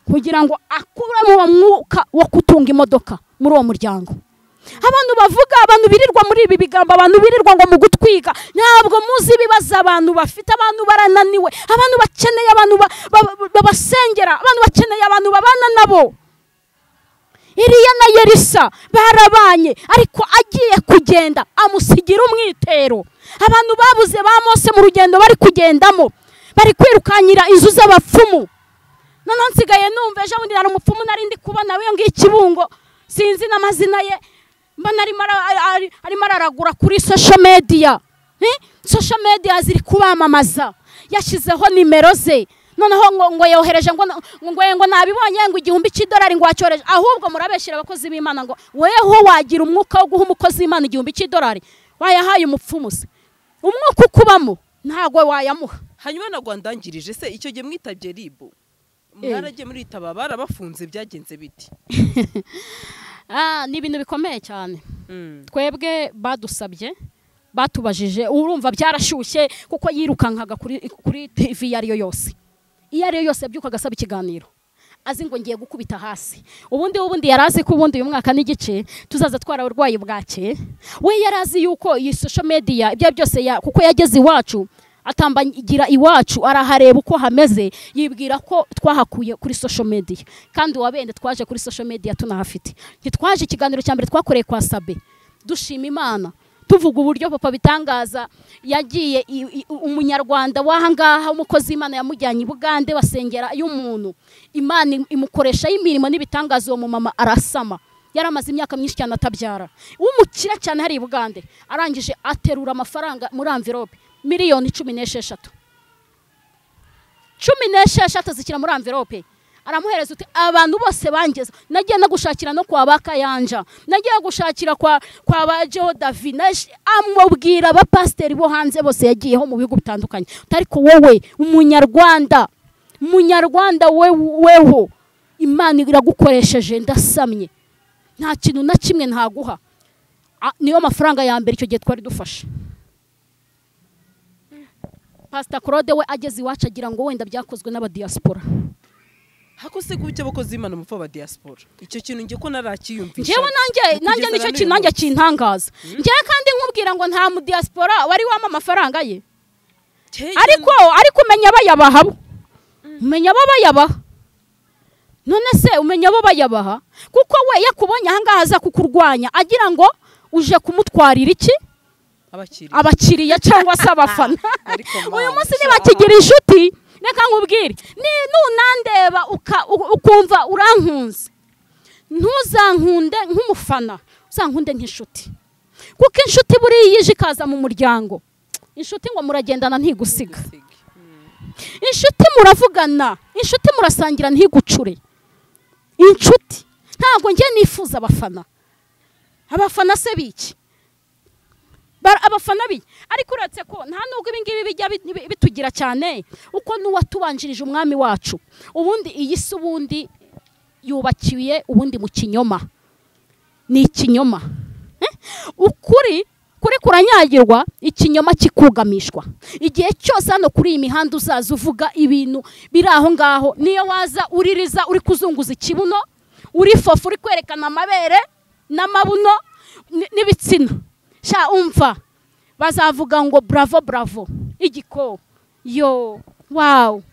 [SPEAKER 1] kugira ngo akure mu mwuka wo kutunga imodoka muri uwo muryango. Abantu bavuga, abantu birirwa muri ibi bigambo, abantu birirwa ngo mu gutwiga, ntabwo muzi ibibazo abantu bafite. Abantu barananiwe, abantu bakeneye abantu babasengera, abantu bakeneye abantu babana nabo. Iriya na Yerisa barabanye, ariko agiye kugenda amusigira umwitero. Abantu babuze ba Mose mu rugendo bari kugendamo, bari kwirukanyira inzu z'abapfumu. None nsigaye numva ejo bundi hari umupfumu nari ndi kubona we ngiye Kibungo, sinzi n'amazina ye, mbona arimo araragura kuri social media. Social media ziri kubamamaza, yashyizeho nimero ze. Noneho ngo yohereje ngo nabibonye ngo $1,000 ngo wacyoreje. Ahubwo murabeshira abakozi b'Imana ngo weho wagira umwuka wo guha umukozi w'Imana $1,000 wayahaye umupfumu se. Umwuka ukubamo ntago wayamuha.
[SPEAKER 2] Hanyuma nagwandangirije se icyo gihe mwitabye ribu, mwaragiye muri itaba barabafunze, byagenze biti?
[SPEAKER 1] Ni ibintu bikomeye cyane. Twebwe badusabye, batubajije, urumva byarashyushye kuko yirukankaga kuri TV yariyo yose. Iyo ariyo yose byukaga asaba ikiganiro, azi ngo ngiye gukubita hasi. Ubundi yarazi ko ubundi uyu mwaka n'igice tuzaza twara urwaye bwake. We yarazi yuko iyi social media ibyo byose kuko yageze iwacu, atambagira iwacu, arahareba uko hameze, yibwira ko twahakuye kuri social media. Kandi wabende twaje kuri social media tunahafite. Ntitwaje ikiganiro cya mbere twakoreye kwa Sabe, dushima Imana, tuvuga uburyo papa bitangaza yagiye umunyarwanda wahangaha, umukozi Imana yamujyanye i Bugande basengera y'umuntu, Imana imukoresha imirimo n'ibitangaza. Uwo mama arasama, yaramaze imyaka myinshi cyane atabyara, umukira cyane hari i Bugande. Arangije aterura amafaranga muri envelope $16,000 zikira muri envelope, aramuhereza uti abantu bose bangeza nagiye no gushakira no kwa bakayanja nagiye gushakira kwa ba Joe David amubwira abapasiteri bo hanze bose yagiyeho mu bihugu bitandukanye ariko wowe umunyarwanda weho Imana iragukoresheje ndasamye nta kintu na kimwe ntaguha niyo mafaranga ya mbere icyo gihe twari dufashe Pastor Claude we ageze iwacu agira ngo wenda byakozwe n'abadiaspora
[SPEAKER 2] hakose kubice bakoze Imana mupfa ba diaspora icyo kintu nge ko narakiyumvisha
[SPEAKER 1] jewe nanjye nicyo kintu nanjye kintangaza ngiye kandi nkubwira ngo nta mu diaspora wari wama amafaranga ye ariko umenya bayabaha umenya bayabaha none se umenya bayabaha kuko we yakubonye ahangaha aza kukurwanya agira ngo uje kumutwarira iki abakiriya cyangwa se abafana uyu munsi nibakigira inshuti reka nkubwire nunandeba ukumva urankunze ntuzankunde nk'umufana uzankunde nk'inshuti kuko inshuti buriya yije ikaza mu muryango inshuti ngo muragendana ntigusiga inshuti muravugana inshuti murasangira ntigucure inshuti ntago ngiye nifuza abafana se biki abafana biki ariko uretse ko nta nubwo ibingibi bijya bitugira cyane uko n'uwatubanjirije umwami wacu ubundi iyi si ubundi yubakiye ubundi mu kinyoma ni ikinyoma ukuri kuranyagirwa ikinyoma kikugamishwa igihe cyose hano kuri iyi mihanda uzaza uvuga ibintu biri aho ngaho niyo waza uririza uri kuzunguza ikibuno uri fofu uri kwerekana amabere n'amabuno n'ibitsina sha umva bazavuga ngo bravo igiko yo wow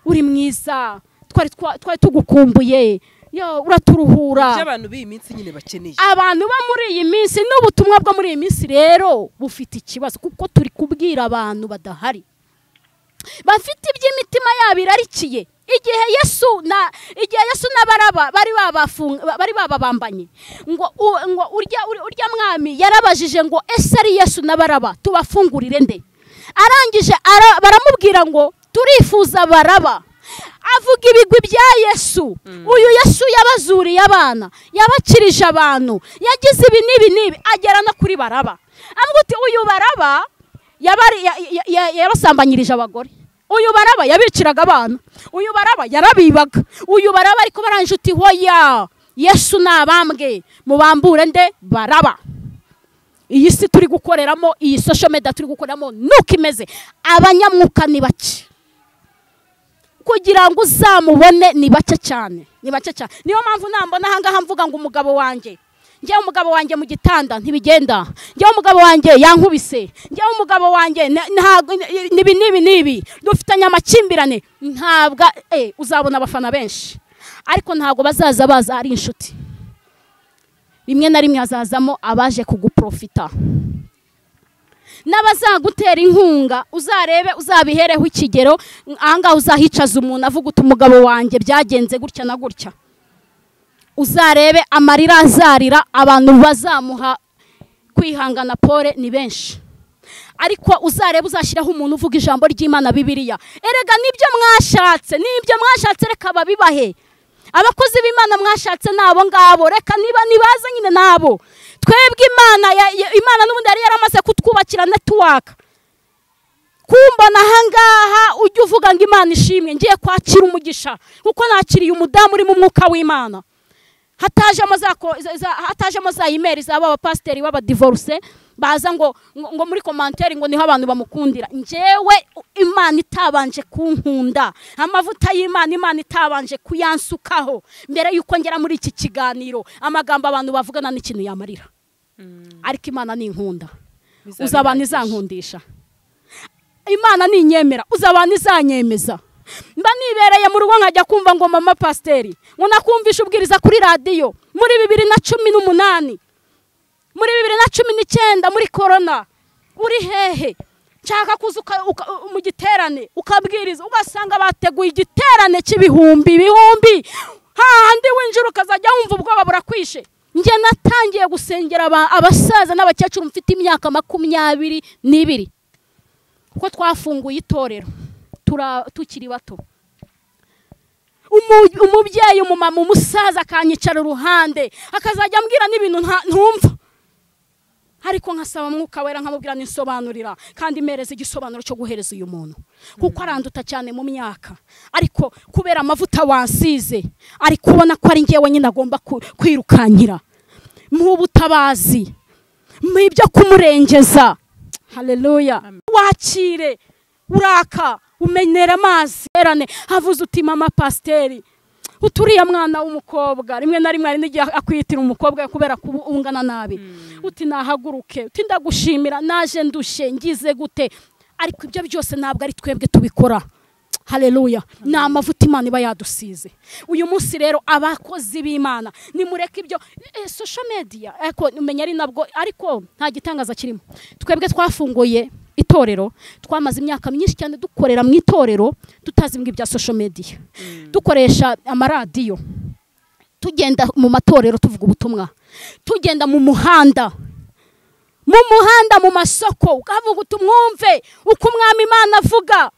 [SPEAKER 1] uri mwiza twari tugukumbuye yo uraturuhura
[SPEAKER 2] cy'abantu b'iyi minsi nyine bakeneye
[SPEAKER 1] abantu ba muri iyi minsi n'ubutumwa bwo muri iyi minsi rero bufite ikibazo kuko turi kubwira abantu badahari bafite iby'imitima yabo irarikiye igihe Yesu n'abaraba bari babambanye ngo urya mwami yarabajije ngo ese ari Yesu n'abaraba tubafungurire nde arangije baramubwira ngo turifuza baraba avuga ibigwi bya Yesu uyu Yesu yabazuriye abana yabakirije abantu yagize ibi n'ibi agera no kuri baraba avuga uti uyu baraba yabasambanyirije abagore uyu baraba yabiciraga abana uyu baraba yarabibaga uyu baraba ariko baranje uti hoya Yesu nabambwe mubambure nde baraba iyi si turi gukoreramo iyi social media turi gukoreramo nuko imeze abanyamwuka ni bake kugira ngo uzamubone ni bake cyane niyo mpamvu nambona ahangaha mvuga ngo umugabo wanjye mu gitanda ntibigenda njyewe umugabo wanjye yankubise njyewe umugabo wanjye nibi dufitanye amakimbirane ntabwo uzabona abafana benshi ariko ntabwo baza ari inshuti rimwe na rimwe hazazamo abaje kuguprofita n'abazagutera inkunga uzarebe uzabihereho ikigero ahangaha uzahicaza umuntu avuga uti umugabo wanjye byagenze gutya na gutya uzarebe amarira azarira abantu bazamuha kwihangana pole ni benshi ariko uzarebe uzashyiraho umuntu uvuga ijambo ry'Imana Bibiliya erega nibyo mwashatse reka babibahe abakozi b'Imana mwashatse nabo ngabo reka nibaza nyine nabo twebwe Imana n'ubundi yari yaramaze kutwubakira network kumbona ahangaha ujye uvuga ngo Imana ishimwe ngiye kwakira umugisha kuko nakiriye umudamu uri mu mwuka w'Imana hatajemo za email z'aba abapasiteri b'abadivorce baza ngo muri commentaire ngo niho abantu bamukundira njyewe Imana itabanje kunkunda amavuta y'Imana itabanje kuyansukaho mbere yuko ngera muri iki kiganiro amagambo abantu bavugana n'ikintu yamarira ariko Imana ni inkunda uzabana izankundisha Imana ni inyemera uzabana izanyemeza mba nibereye mu rugo nkajya kumva ngo mama pasiteri ngo nakumvisha ubwiriza kuri radio muri 2018 muri 2019 muri corona uri hehe nshaka kuza mu giterane ukabwiriza ugasanga bateguye igiterane cy'ibihumbi hahandi winjira ukazajya wumva ubwoba burakwishe nge natangiye gusengera abasaza n'abakecuru mfite imyaka 22 kuko twafunguye itorero tukiri bato umubyeyi umumama umusaza akanyicara uruhande akazajya ambwira n'ibintu ntumva ariko nkasaba mwuka wera nkamubwira nisobanurira kandi mereza igisobanuro cyo guhereza uyu muntu kuko aranduta cyane mu myaka ariko kubera amavuta wansize ari kubona ko ari ngewe nyine agomba kwirukankira mu butabazi mu ibyo kumurengeza. Haleluya. Wakire uraka umenera amazi erane havuze uti mama pasiteri uturiya mwana w'umukobwa rimwe na rimwe ari n'igihe akwitira umukobwa kubera ungana nabi uti nahaguruke uti ndagushimira naje ndushe ngize gute ariko ibyo byose ntabwo ari twebwe tubikora. Haleluya. Ni amavuta Imana iba yadusize. Uyu munsi rero abakozi b'Imana nimureke ibyo social media ariko umenya ari nabwo ariko nta gitangaza kirimo. Twebwe twafunguye itorero twamaze imyaka myinshi cyane dukorera mu itorero tutazi ngo ibya social media. Dukoresha amaradiyo tugenda mu matorero tuvuga ubutumwa tugenda mu muhanda mu masoko ukavuga utumwumve uko umwami Imana avuga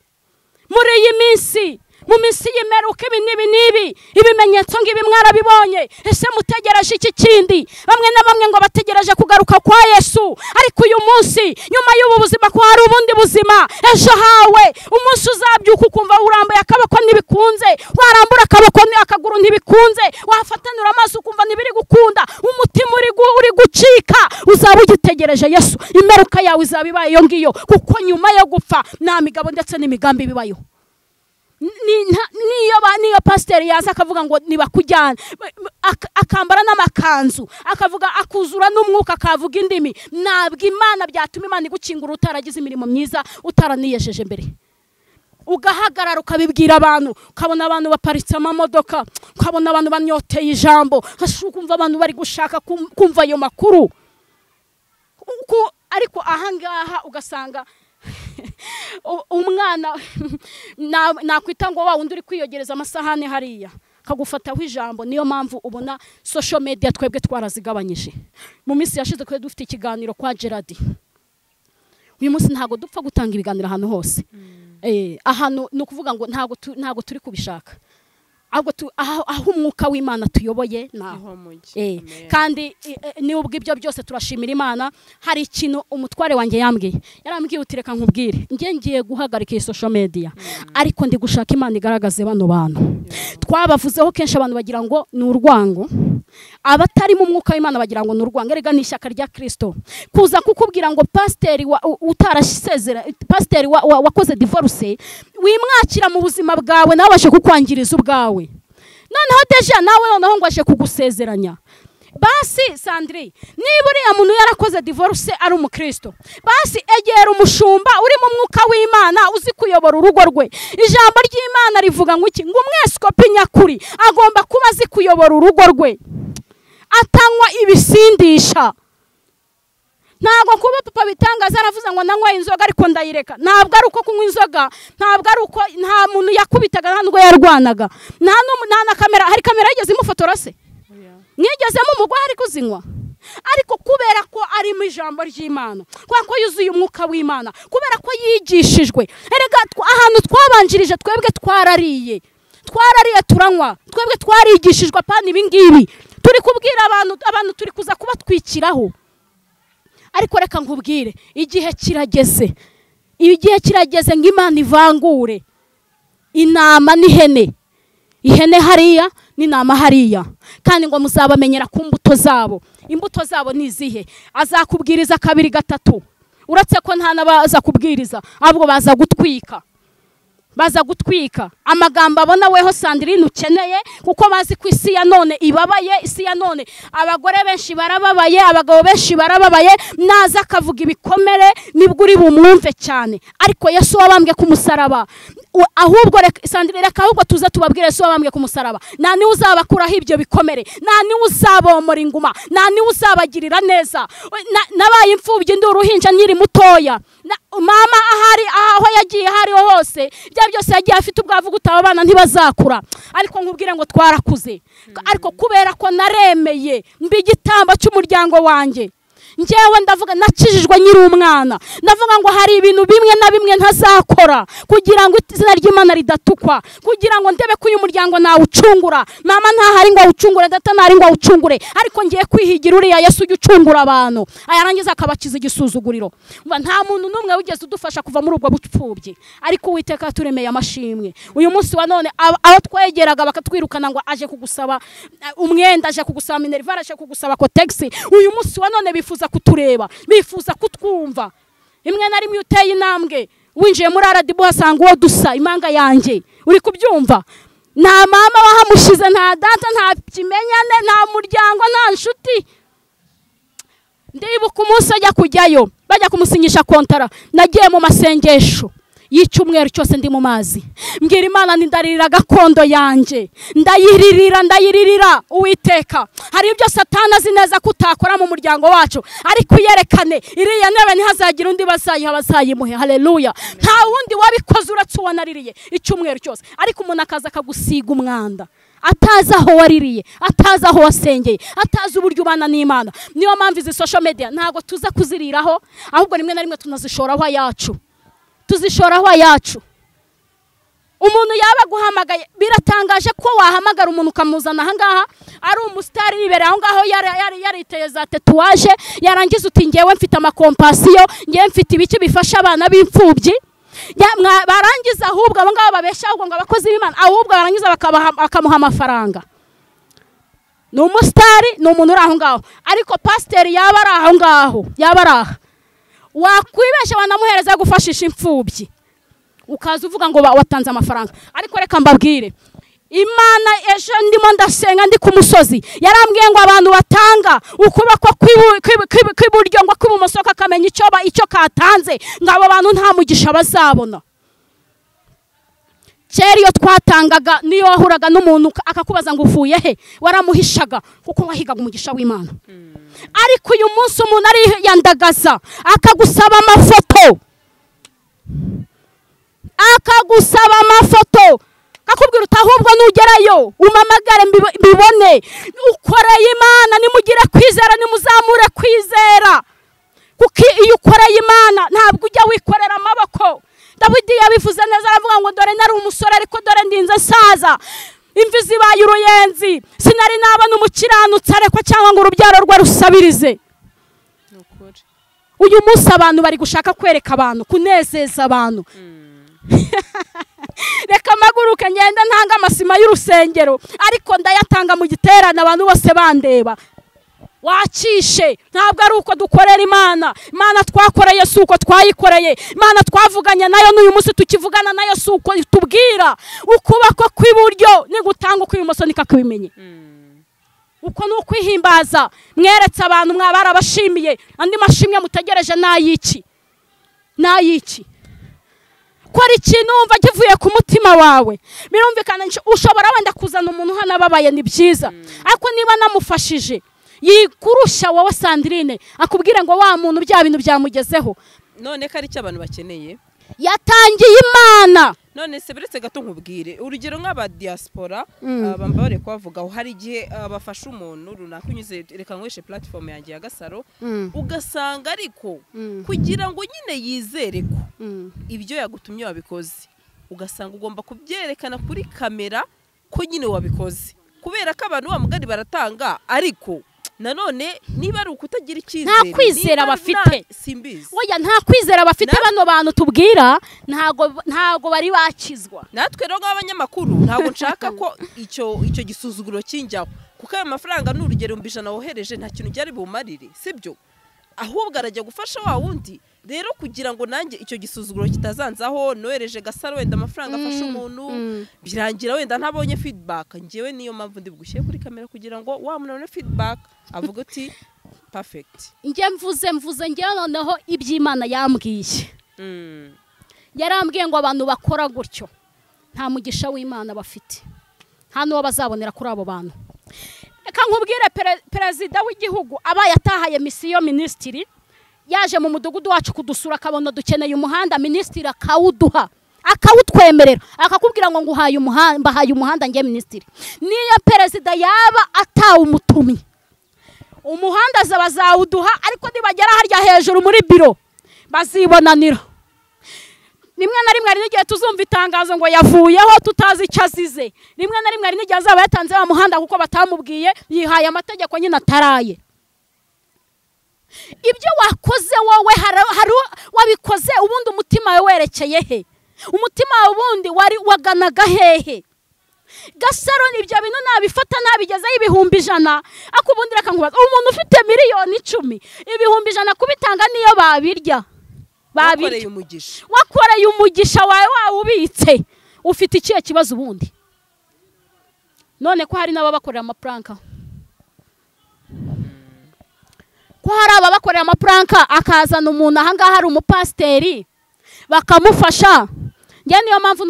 [SPEAKER 1] muri iyi minsi mu minsi y'imperuka ibi ibimenyetso ngibi mwarabibonye ese mutegereje iki kindi bamwe na bamwe ngo bategereje kugaruka kwa Yesu ariko uyu munsi nyuma y'ubu buzima ko hari ubundi buzima ejo hawe umunsi uzabyuka ukumva urambuye akaboko ntibikunze warambura akaboko akaguru ntibikunze wafatanura amaso ukumva ntibiri gukunda umutima uri gucika uzaba ugitegereje Yesu imperuka yawe izaba ibaye iyo ngiyo kuko nyuma yo gupfa nta migabo ndetse n'imigambi bibayo. Niyo pasiteri yaza akavuga ngo nibakujyana akambara n'amakanzu akavuga akuzura n'umwuka akavuga indimi ntabwo Imana byatuma Imana igukingura utaragize imirimo myiza utaraniyejeje mbere ugahagarara ukabibwira abantu ukabona abantu baparitse amamodoka ukabona abantu banyoteye ijambo ukumva abantu bari gushaka kumva ayo makuru ariko ahangaha ugasanga umwana nakwita ngo wa wundi uri kwiyogereza amasahane hariya kagufataho ijambo. Niyo mpamvu ubona social media twebwe twarazigabanyije. Mu minsi yashize twe dufite ikiganiro kwa Gerard. Uyu munsi ntago dupfa gutanga ibiganiro ahantu hose ahantu no kuvuga ngo ntago turi kubishaka ahubwo aho umwuka w'Imana tuyoboye naho kandi ni ubwo ibyo byose turashimira Imana. Hari ikintu umutware wanjye yarambwiye utireka nkubwire ngiye guhagarika iyi social media ariko ndi gushaka Imana igaragaze bano bantu twabavuzeho kenshi abantu bagira ngo ni urwango abatari mu mwuka w'Imana bagira ngo ni urwango erega ni ishyaka rya Kristo kuza kukubwira ngo pasiteri utarasezera pasiteri wakoze divorce wimwakira mu buzima bwawe nawe washe kukwangiriza ubwawe noneho deja nawe noneho ngo ashe kugusezeranya. Basi Sandri niba uriya muntu yarakoze divorce ari umukristo basi egera umushumba uri mu mwuka w'Imana uzi kuyobora urugo rwe. Ijambo ry'Imana rivuga ngo iki ngo umweskopi nyakuri agomba kuba azi kuyobora urugo rwe atanywa ibisindisha. Ntabwo kuba papa bitangaza aravuze ngo nanywa inzoga ariko ndayireka ntabwo ari uko kunywa inzoga ntabwo ari uko nta muntu yakubitaga ntabwo yarwanaga nta na kamera hari kamera yigeze imufotora se mwigezemo umugore ari kuzinywa ariko kubera ko ari mu ijambo ry'Imana kubera ko yuzuye umwuka w'Imana kubera ko yigishijwe erega ahantu twabanjirije twebwe twarariye turanywa twebwe twarigishijwe apana ibi ngibi turi kubwira abantu turi kuza kubatwikiraho. Ariko reka nkubwire igihe kirageze ngo Imana ivangure inama n'ihene ihene hariya n'inama hariya kandi ngo muzabamenyera ku mbuto zabo. Imbuto zabo ni izihe? Azakubwiriza kabiri gatatu uretse ko nta nabaza kubwiriza ahubwo baza gutwika amagambo abona weho Sandrine ukeneye kuko bazi ko isi ya none ibabaye. Isi ya none abagore benshi barababaye abagabo benshi barababaye naza akavuga ibikomere nibwo uri bumwumve cyane ariko Yesu wabambwe ku musaraba ahubwo Sandrine reka ahubwo tuza tubabwire Yesu wabambwe ku musaraba nta ni uzabakuraho ibyo bikomere nta ni uzabomora inguma nta ni uzabagirira neza. Nabaye imfubyi ndi uruhinja nkiri mutoya mama ahari aho yagiye hari hose bya byose yagiye afite ubwavu gutaba abana ntibazakura ariko nkubwire ngo twarakuze ariko kubera ko naremeye mbi igitambo cy'umuryango wanjye njyewe ndavuga nakijijwe nyiri umwana, ndavuga ngo hari ibintu bimwe na bimwe ntazakora kugira ngo izina ry'Imana ridatukwa, kugira ngo ndebe ko uyu muryango nawucungura. Mama ntahari ngo awucungure, data ntahari ngo awucungure, ariko ngiye kwihigira uriya Yesu ujya ucungura abantu, ayarangiza akabakiza igisuzuguriro. Nta muntu n'umwe wigeze udufasha kuva muri ubwo bupfubyi, ariko Uwiteka turemeye amashimwe. Uyu munsi wa none abo twegeraga bakatwirukana ngo aje kugusaba umwenda, aje kugusaba minerva, aje kugusaba kotegisi, uyu munsi wa none bifuza kutureba, bifuza kutwumva. Rimwe na rimwe uteye intambwe winjiye muri aradibu hasanga uwo dusa imanga yanjye, uri kubyumva? Nta mama wahamushize, nta data, nta kimenyane, nta muryango, nta nshuti. Ndibuka umunsi ajya kujyayo bajya kumusinyisha kontara, nagiye mu masengesho y'icyumweru cyose ndi mu mazi, mbwira Imana nindaririra gakondo yanjye, ndayiririra Uwiteka. Hari ibyo Satani azi neza kutakora mu muryango wacu, ariko yerekane iriya ntebe ntihazagira undi bazayiha, bazayimuhe. Haleluya. Nta wundi wabikoze uretse uwo naririye icyumweru cyose, ariko umuntu akaza akagusiga umwanda, atazi aho waririye, atazi aho wasengeye, atazi uburyo ubana n'Imana. Niyo mpamvu izi social media ntago tuza kuziriraho, ahubwo rimwe na rimwe tunazishoraho ayacu, tuzishoraho ayacu. Umuntu yaba guhamagaye, biratangaje ko wahamagara umuntu ukamuzana aha ngaha ari umusitari yibere aho ngaho yariteye za tatuwaje, yarangiza uti ngewe mfite amakompasiyo, ngewe mfite ibiki bifasha abana b'imfubyi, barangiza ahubwo abo ngabo babesha ahubwo ngo abakozi b'Imana, ahubwo barangiza bakamuha amafaranga. Ni umusitari, ni umuntu uri aho ngaho, ariko pasiteri yaba ari aho ngaho, yaba ari aha, wakwibesha wanamuhereza gufashisha imfubyi, ukaza uvuga ngo watanze amafaranga. Ariko reka mbabwire, Imana ejo ndimo ndasenga ndi ku musozi, yarambwiye ngo abantu batanga ukuboko kw'iburyo ngo kw'ibumoso kakamenya icyo katanze, ngo abo bantu nta mugisha bazabona. Kera iyo twatangaga, niyo wahuraga n'umuntu akakubaza ngo uvuye he, waramuhishaga kuko wahigaga umugisha w'Imana. Ariko uyu munsi umuntu ari yandagaza akagusaba amafoto, akakubwira utahubwo nugerayo umamagare mbibone. Ukoreye Imana nimugire kwizera, nimuzamure kwizera, kuko iyo ukoreye Imana ntabwo ujya wikorera amaboko. Dawidi yabivuze neza, aravuga ngo dore nari umusore ariko dore ndinze saza, imvi zibaye uruyenzi, sinari nabona umukiranutsi arekwa cyangwa ngo urubyaro rwe rusabirize. Uyu munsi abantu bari gushaka kwereka abantu, kunezeza abantu. Reka maguruke ngenda ntanga amasima y'urusengero, ariko ndayatanga mu giterane abantu bose bandeba. Wacishe, ntabwo ari uko dukorera Imana. Imana twakoreye si uko twayikoreye, Imana twavuganye nayo n'uyu munsi tukivugana nayo si uko tubwira. Ukuboko kw'iburyo ni gutanga, ukw'ibumoso nikakubimenye. Uko ni ukwihimbaza. Mweretse abantu mwabara abashimiye, andi mashimwe mutegereje nayiki, kora ikintu wumva kivuye ku mutima wawe. Birumvikana ushobora wenda kuzana umuntu hano ababaye, ni byiza, ariko niba namufashije yikurusha wowe Sandrine, akubwire ngo wa muntu bya bintu byamugezeho,
[SPEAKER 2] none ko ari cyo abantu bakeneye,
[SPEAKER 1] yatangiye Imana.
[SPEAKER 2] None se biretse gato nkubwire urugero nk'aba diaspora, bambare kwavuga hari igihe bafasha umuntu runaka unyuze, reka nkweshe platform yanjye ya Gasaro, ugasanga ariko kugira ngo nyine yizere ko ibyo yagutumye wabikoze, ugasanga ugomba kubyerekana kuri kamera ko nyine wabikoze, kubera ko abantu bamugari baratanga, ariko nanone niba ari ukutagira icyizere,
[SPEAKER 1] nta kwizera bafite.
[SPEAKER 2] Simbizi,
[SPEAKER 1] oya, nta kwizera bafite bano bantu tubwira, ntago bari bakizwa.
[SPEAKER 2] Natwe rero nk'abanyamakuru ntago nshaka ko icyo gisuzuguro kinjyaho, kuko ayo mafaranga n'urugero mbijana wohereje nta kintu cyari bumarire, sibyo? Ahubwo arajya gufasha wa wundi. Rero kugira ngo nanjye icyo gisuzuguro kitazanzaho, nohereje Gasaro wenda amafaranga afasha umuntu, birangira wenda ntabonye feedback, ngewe niyo mpamvu ndi bugushyire kuri kamera kugira ngo wa muntu abone feedback, avuga uti perfect.
[SPEAKER 1] Nge mvuze ngewe noneho iby'Imana yambwiye. Yarambwiye ngo abantu bakora gutyo nta mugisha w'Imana bafite, nta n'uwo bazabonera kuri abo bantu. Reka nkubwire, perezida w'igihugu abaye atahaye misiyo minisitiri, yaje mu mudugudu wacu kudusura, akabona dukeneye umuhanda, minisitiri akawuduha, akawutwemerera, akakubwira ngo nguhaye umuhanda, mbahaye umuhanda nge minisitiri. Niyo perezida yaba atawe umutumye, umuhanda bazawuduha ariko nibagera harya hejuru muri biro bazibonanira. Rimwe na rimwe hari n'igihe tuzumva itangazo ngo yavuyeho tutazi icyo azize. Rimwe na rimwe hari n'igihe azaba yatanze wa muhanda kuko batamubwiye yihaye amategeko nyine ataraye. Ibyo wakoze wowe wabikoze ubundi umutima wawe werekeye he? Umutima wawe ubundi waganaga hehe? Gasaro ibyo bintu nabifata nabigezeho 100,000 ako ubundi reka nkubaza umuntu ufite miliyoni 10 100,000 kubitanga niyo babirya wakoreye umugisha wawe wawubitse ufite ikihe kibazo ubundi? None ko hari n'ababakorera amapranka, ko hari ababakorera amapranka akazana umuntu ahangaha hari umupasteri bakamufasha. Nge niyo mpamvu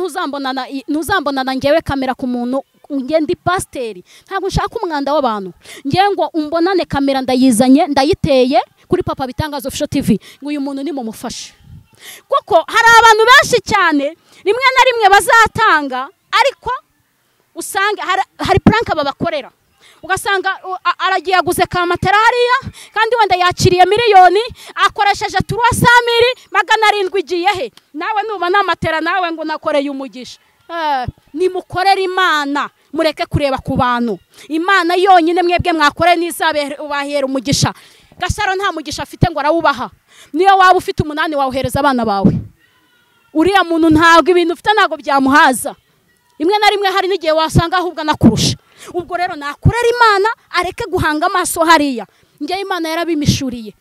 [SPEAKER 1] ntuzambonana ngewe kamera ku muntu nge ndi pasteri, ntabwo nshaka umwanda w'abantu. Nge ngo umbonane kamera ndayizanye ndayiteye kuri Papa Bitangaza Official TV ngo uyu muntu ni mumufashe. Kuko hari abantu benshi cyane rimwe na rimwe bazatanga ariko usanga hari prank babakorera. Ugasanga aragiye aguze ka matera hariya kandi wenda yakiriye miliyoni akoresheje 300,700 igiye he? Nawe nuba na matera nawe ngo nakoreye umugisha. Ni mukorera Imana, mureke kureba ku bantu. Imana yonyine mwebwe mwakore nizabe ubahera umugisha. Gasaro nta mugisha afite ngo arawubaha. Niyo waba ufite 8 wawuhereza abana bawe. Uriya muntu ntabwo ibintu ufite ntabwo byamuhaza. Rimwe na rimwe hari n'igihe wasanga ahubwo nakurusha. Ubwo rero nakorera Imana areke guhanga amaso hariya. Nge Imana yarabimishuriye.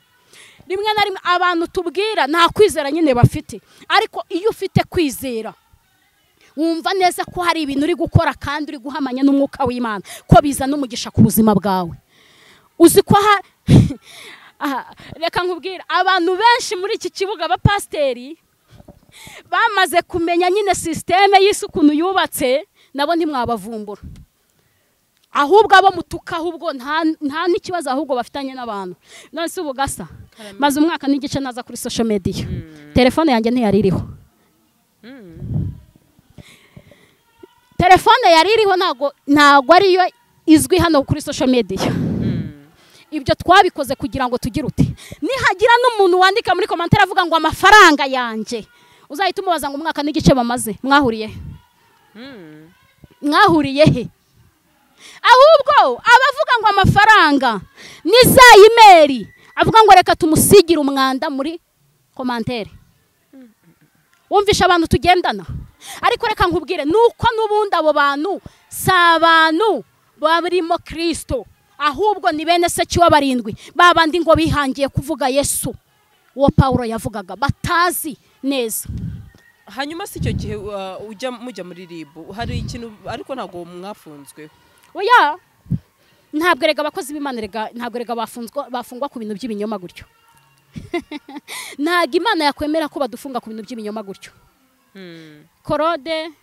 [SPEAKER 1] Rimwe na rimwe abantu tubwira nta kwizera nyine bafite, ariko iyo ufite kwizera wumva neza ko hari ibintu uri gukora kandi uri guhamanya n'umwuka w'Imana ko bizana umugisha ku buzima bwawe. Uzi ko reka nkubwira abantu benshi muri iki kibuga abapasteri bamaze kumenya nyine systeme y'isukuntu yubatse, nabo ntimwabavumbura. Ahubwo abo mutuka ahubwo nta n'ikibazo ahubwo bafitanye n'abantu. None se ubugasa maze umwaka n'igice naza kuri social media, telefone yanjye ntiyaririho. Telefone yaririho ntago ariyo izwi hano kuri social media. Ibyo twabikoze kugira ngo tugire ute, nihagira n'umuntu wandika muri commentaire avuga ngo amafaranga yanjye, uzahita umubaza ngo umwaka n'igice bamaze mwahuriye he? Ahubwo abavuga ngo amafaranga ni za email avuga ngo reka tumusigire umwanda muri commentaire. Wumvisha abantu tugendana, ariko reka nkubwire nuko nubundi abo bantu sabantu barimo Kristo, ahubwo ni bene se kiwa 7 babandi ngo bihangiye kuvuga Yesu uwo Paulo yavugaga batazi neza.
[SPEAKER 2] Hanyuma si cyo gihe mujya muri ribu hari ikintu ariko ntago mwafunzwe.
[SPEAKER 1] Oya, ntabwo rega abakozi b'Imana ntabwo rega bafungwa ku bintu by'ibinyoma gutyo. Ntabwo Imana yakwemera ko badufunga ku bintu by'ibinyoma gutyo. Korode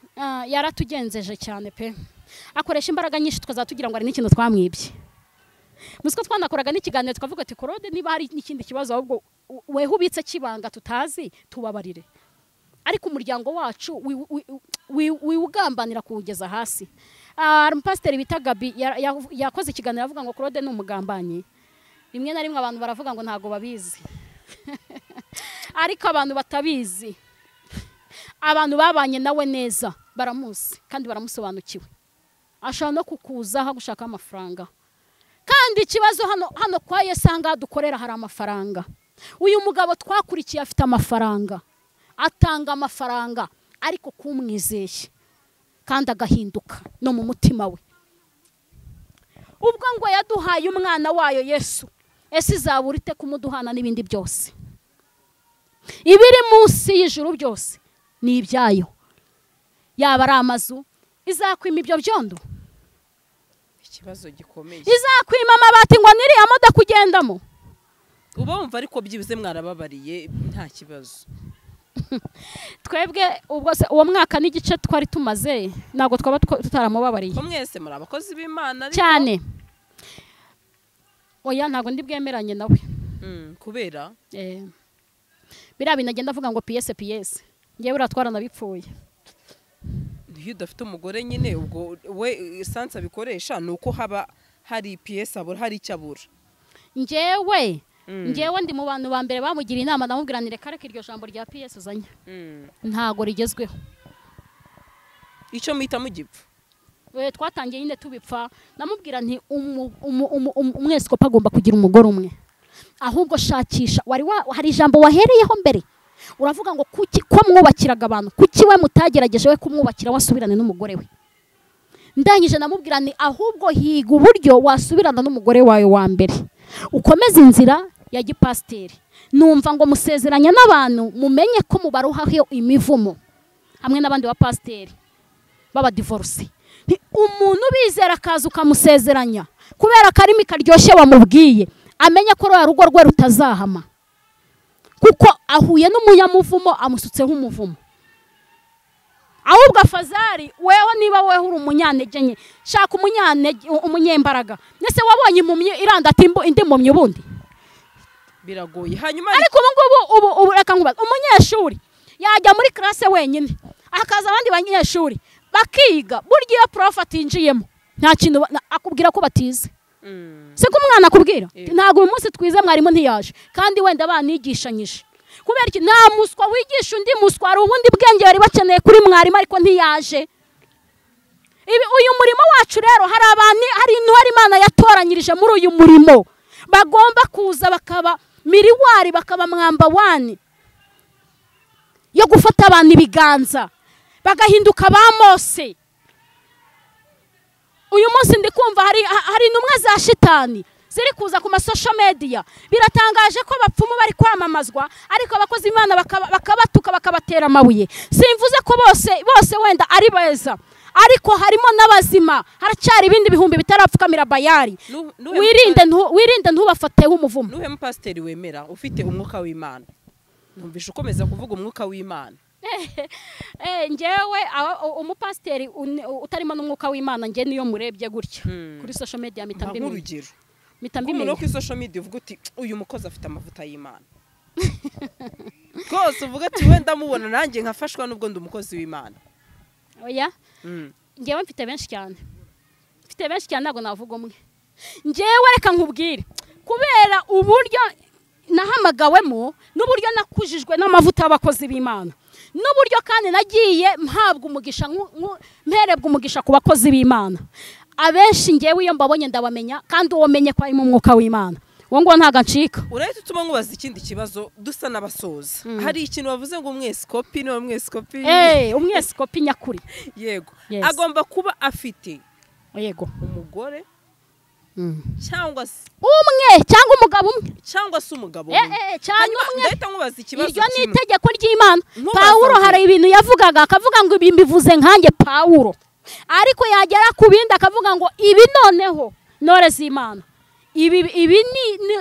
[SPEAKER 1] yaratugenzeje cyane pe, akoresha imbaraga nyinshi tukazatugira ngo ari n'ikintu twamwibye. Musiko twanakoraga n'ikiganiro tukavuga ati Korode niba hari n'ikindi kibazo ahubwo weho ubitse kibanga tutazi tubabarire. Ariko umuryango wacu wiugambanira kuugeza hasi. Pasiteri bita Gabi yakoze ikiganiro avuga ngo Claude ni umugambanyi. Rimwe na rimwe abantu baravuga ngo ntago babizi. Ariko abantu batabizi, abantu babanye nawe neza baramuzi kandi baramusobanukiwe. Ashaka no kukuzaho gushaka amafaranga. Kandi ikibazo hano kwa Yesanga dukorera hari amafaranga. Uyu mugabo twakurikiye afite amafaranga, atanga amafaranga ariko kumwizeye kandi agahinduka no mu mutima we. Ubwo ngo yaduhaye umwana wayo Yesu, ese izabura ite kumuduhana n'ibindi byose? Ibiri munsi y'ijuru byose ni ibyayo. Yaba ari amazu izakwima ibyo byondo,
[SPEAKER 2] ikibazo gikomeye.
[SPEAKER 1] Izakwima amabati ngo niriya moda kugendamo.
[SPEAKER 2] Uba wumva ariko byibuze mwarababariye nta kibazo.
[SPEAKER 1] Twebwe ubwo se uwo mwaka n'igice twari tumaze nago twaba tutaramubabariye.
[SPEAKER 2] Ko mwese muri abakozi b'Imana ariko
[SPEAKER 1] cyane. Oya ntago ndi bwemeranye nawe.
[SPEAKER 2] Kubera
[SPEAKER 1] bira binagenda avuga ngo PS ngiye buratwarana bipfuye.
[SPEAKER 2] Iyo udafite umugore nyine ubwo we esanse bikoresha nuko haba hari PS abura hari icyabura.
[SPEAKER 1] njyewe ndi mu bantu ba mbere bamugira inama ndamubwira ni reka iryo jambo rya PS uzanye ntago rigezweho
[SPEAKER 2] icyo mwita mugipfa
[SPEAKER 1] twatangiye nyine tubipfa namubwira nti umweskopa agomba kugira umugore umwe ahubwo shakisha hari ijambo wahereyeho mbere uravuga ngo kuki ko mwubakiraga abantu kuki we mutagerageje we kumwubakira wasubirane n'umugore we ndangije namubwira ni ahubwo higa uburyo wasubirana n'umugore wawe wa mbere ukomeza inzira ya gipasteri numva ngo musezeranya n'abantu mumenye ko mubaruhaho imivumo hamwe n'abandi ba pasteri baba divorce umuntu bizera akaza ukamusezeranya kubera karimi karyoshye wamubwiye amenye ko rugo rwe rutazahama kuko ahuye n'umunyamuvumo amusutseho umuvumo ahubwo afazari weho niba weho uri umunyantege nke shaka umunyembaraga nese wabonye impumyi iranda indi mpumyi ubundi
[SPEAKER 2] biragoye hanyuma
[SPEAKER 1] ariko ubu reka nkubaza umunyeshuri yajya muri classe wenyine akaza abandi banyeshuri bakiga burya iyo prof atinjiyemo nta kintu akubwira ko batize siko umwana akubwira ntago uyu munsi twize mwarimu ntiyaje kandi wenda banigishanyije kubera iki nta muswa wigisha undi muswa ari ubundi bwenge bari bakeneye kuri mwarimu ariko ntiyaje uyu murimo wacu rero hari intwari Imana yatoranyirije muri uyu murimo bagomba kuza bakaba miriwari bakaba mwamba wani yo gufata abantu ibiganza bagahinduka ba Mose uyu munsi ndi kumva hari intumwa za shitani ziri kuza ku masosho media biratangaje ko bapfumu bari kwamamazwa ariko abakozi Imana bakabatuka bakabatera amabuye simvuze ko bose wenda ari beza ariko harimo n'abazima haracyari ibindi bihumbi bitarapfukamira Bayali wirinde ntubafateho umuvumo
[SPEAKER 2] nuhe mupasteri wemera ufite umwuka w'Imana numvisha ukomeza kuvuga umwuka w'Imana njyewe umupasteri utarimo n'umwuka w'Imana njye niyo murebye gutya kuri social media mitambimenya umuntu kuri social media uvuga uti uyu mukozi afite amavuta y'Imana rwose uvuga ati wenda mubona nanjye nkafashwa n'ubwo ndi umukozi w'Imana
[SPEAKER 1] oya njyewe mfite benshi cyane ntabwo navuga umwe njyewe reka nkubwire kubera uburyo nahamagawemo n'uburyo nakujijwe n'amavuta y'abakozi b'Imana n'uburyo kandi nagiye mpabwa umugisha mperebwa umugisha ku bakozi b'Imana abenshi njyewe iyo mbabonye ndabamenya kandi uwomenye ko ari mu mwuka w'Imana uwo ngo ntaga ncika
[SPEAKER 2] urahita utuma nkubaza ikindi kibazo dusa n'abasoza hari ikintu wavuze ngo umweskopi ni umweskopi
[SPEAKER 1] umweskopi nyakuri
[SPEAKER 2] yego agomba kuba afite
[SPEAKER 1] yego
[SPEAKER 2] umugore cyangwa se
[SPEAKER 1] umwe cyangwa umugabo umwe
[SPEAKER 2] cyangwa se umugabo
[SPEAKER 1] cyangwa umwe
[SPEAKER 2] ndahita nkubaza ikibazo
[SPEAKER 1] iryo ni itegeko ry'Imana Pawulo hari ibintu yavugaga akavuga ngo ibi mbivuze nkanjye Pawulo ariko yagera ku bindi akavuga ngo ibi noneho nore z'Imana ibi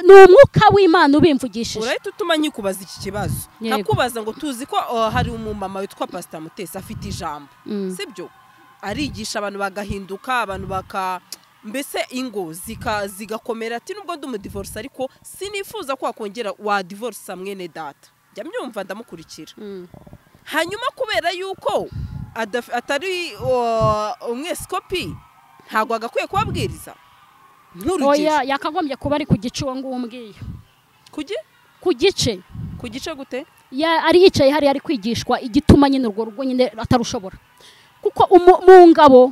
[SPEAKER 1] ni umwuka w'Imana ubimvugishije
[SPEAKER 2] urahita utuma nyikubaza iki kibazo nkakubaza ngo tuzi ko hari umumama witwa Pastor Mutesi afite ijambo sibyo arigisha abantu bagahinduka abantu mbese ingo zigakomera ati nubwo ndi umudivorce ariko sinifuza ko wakongera wa divorce mwene data jya myumva ndamukurikira hanyuma kubera yuko atari umweskopi ntago agakwiye kubabwiriza
[SPEAKER 1] oya yakagombye kuba ari ku gice uwo nguwo umbwiye ku gice gute ari yicaye hari ari kwigishwa igituma nyine urwo rugo nyine atarushobora kuko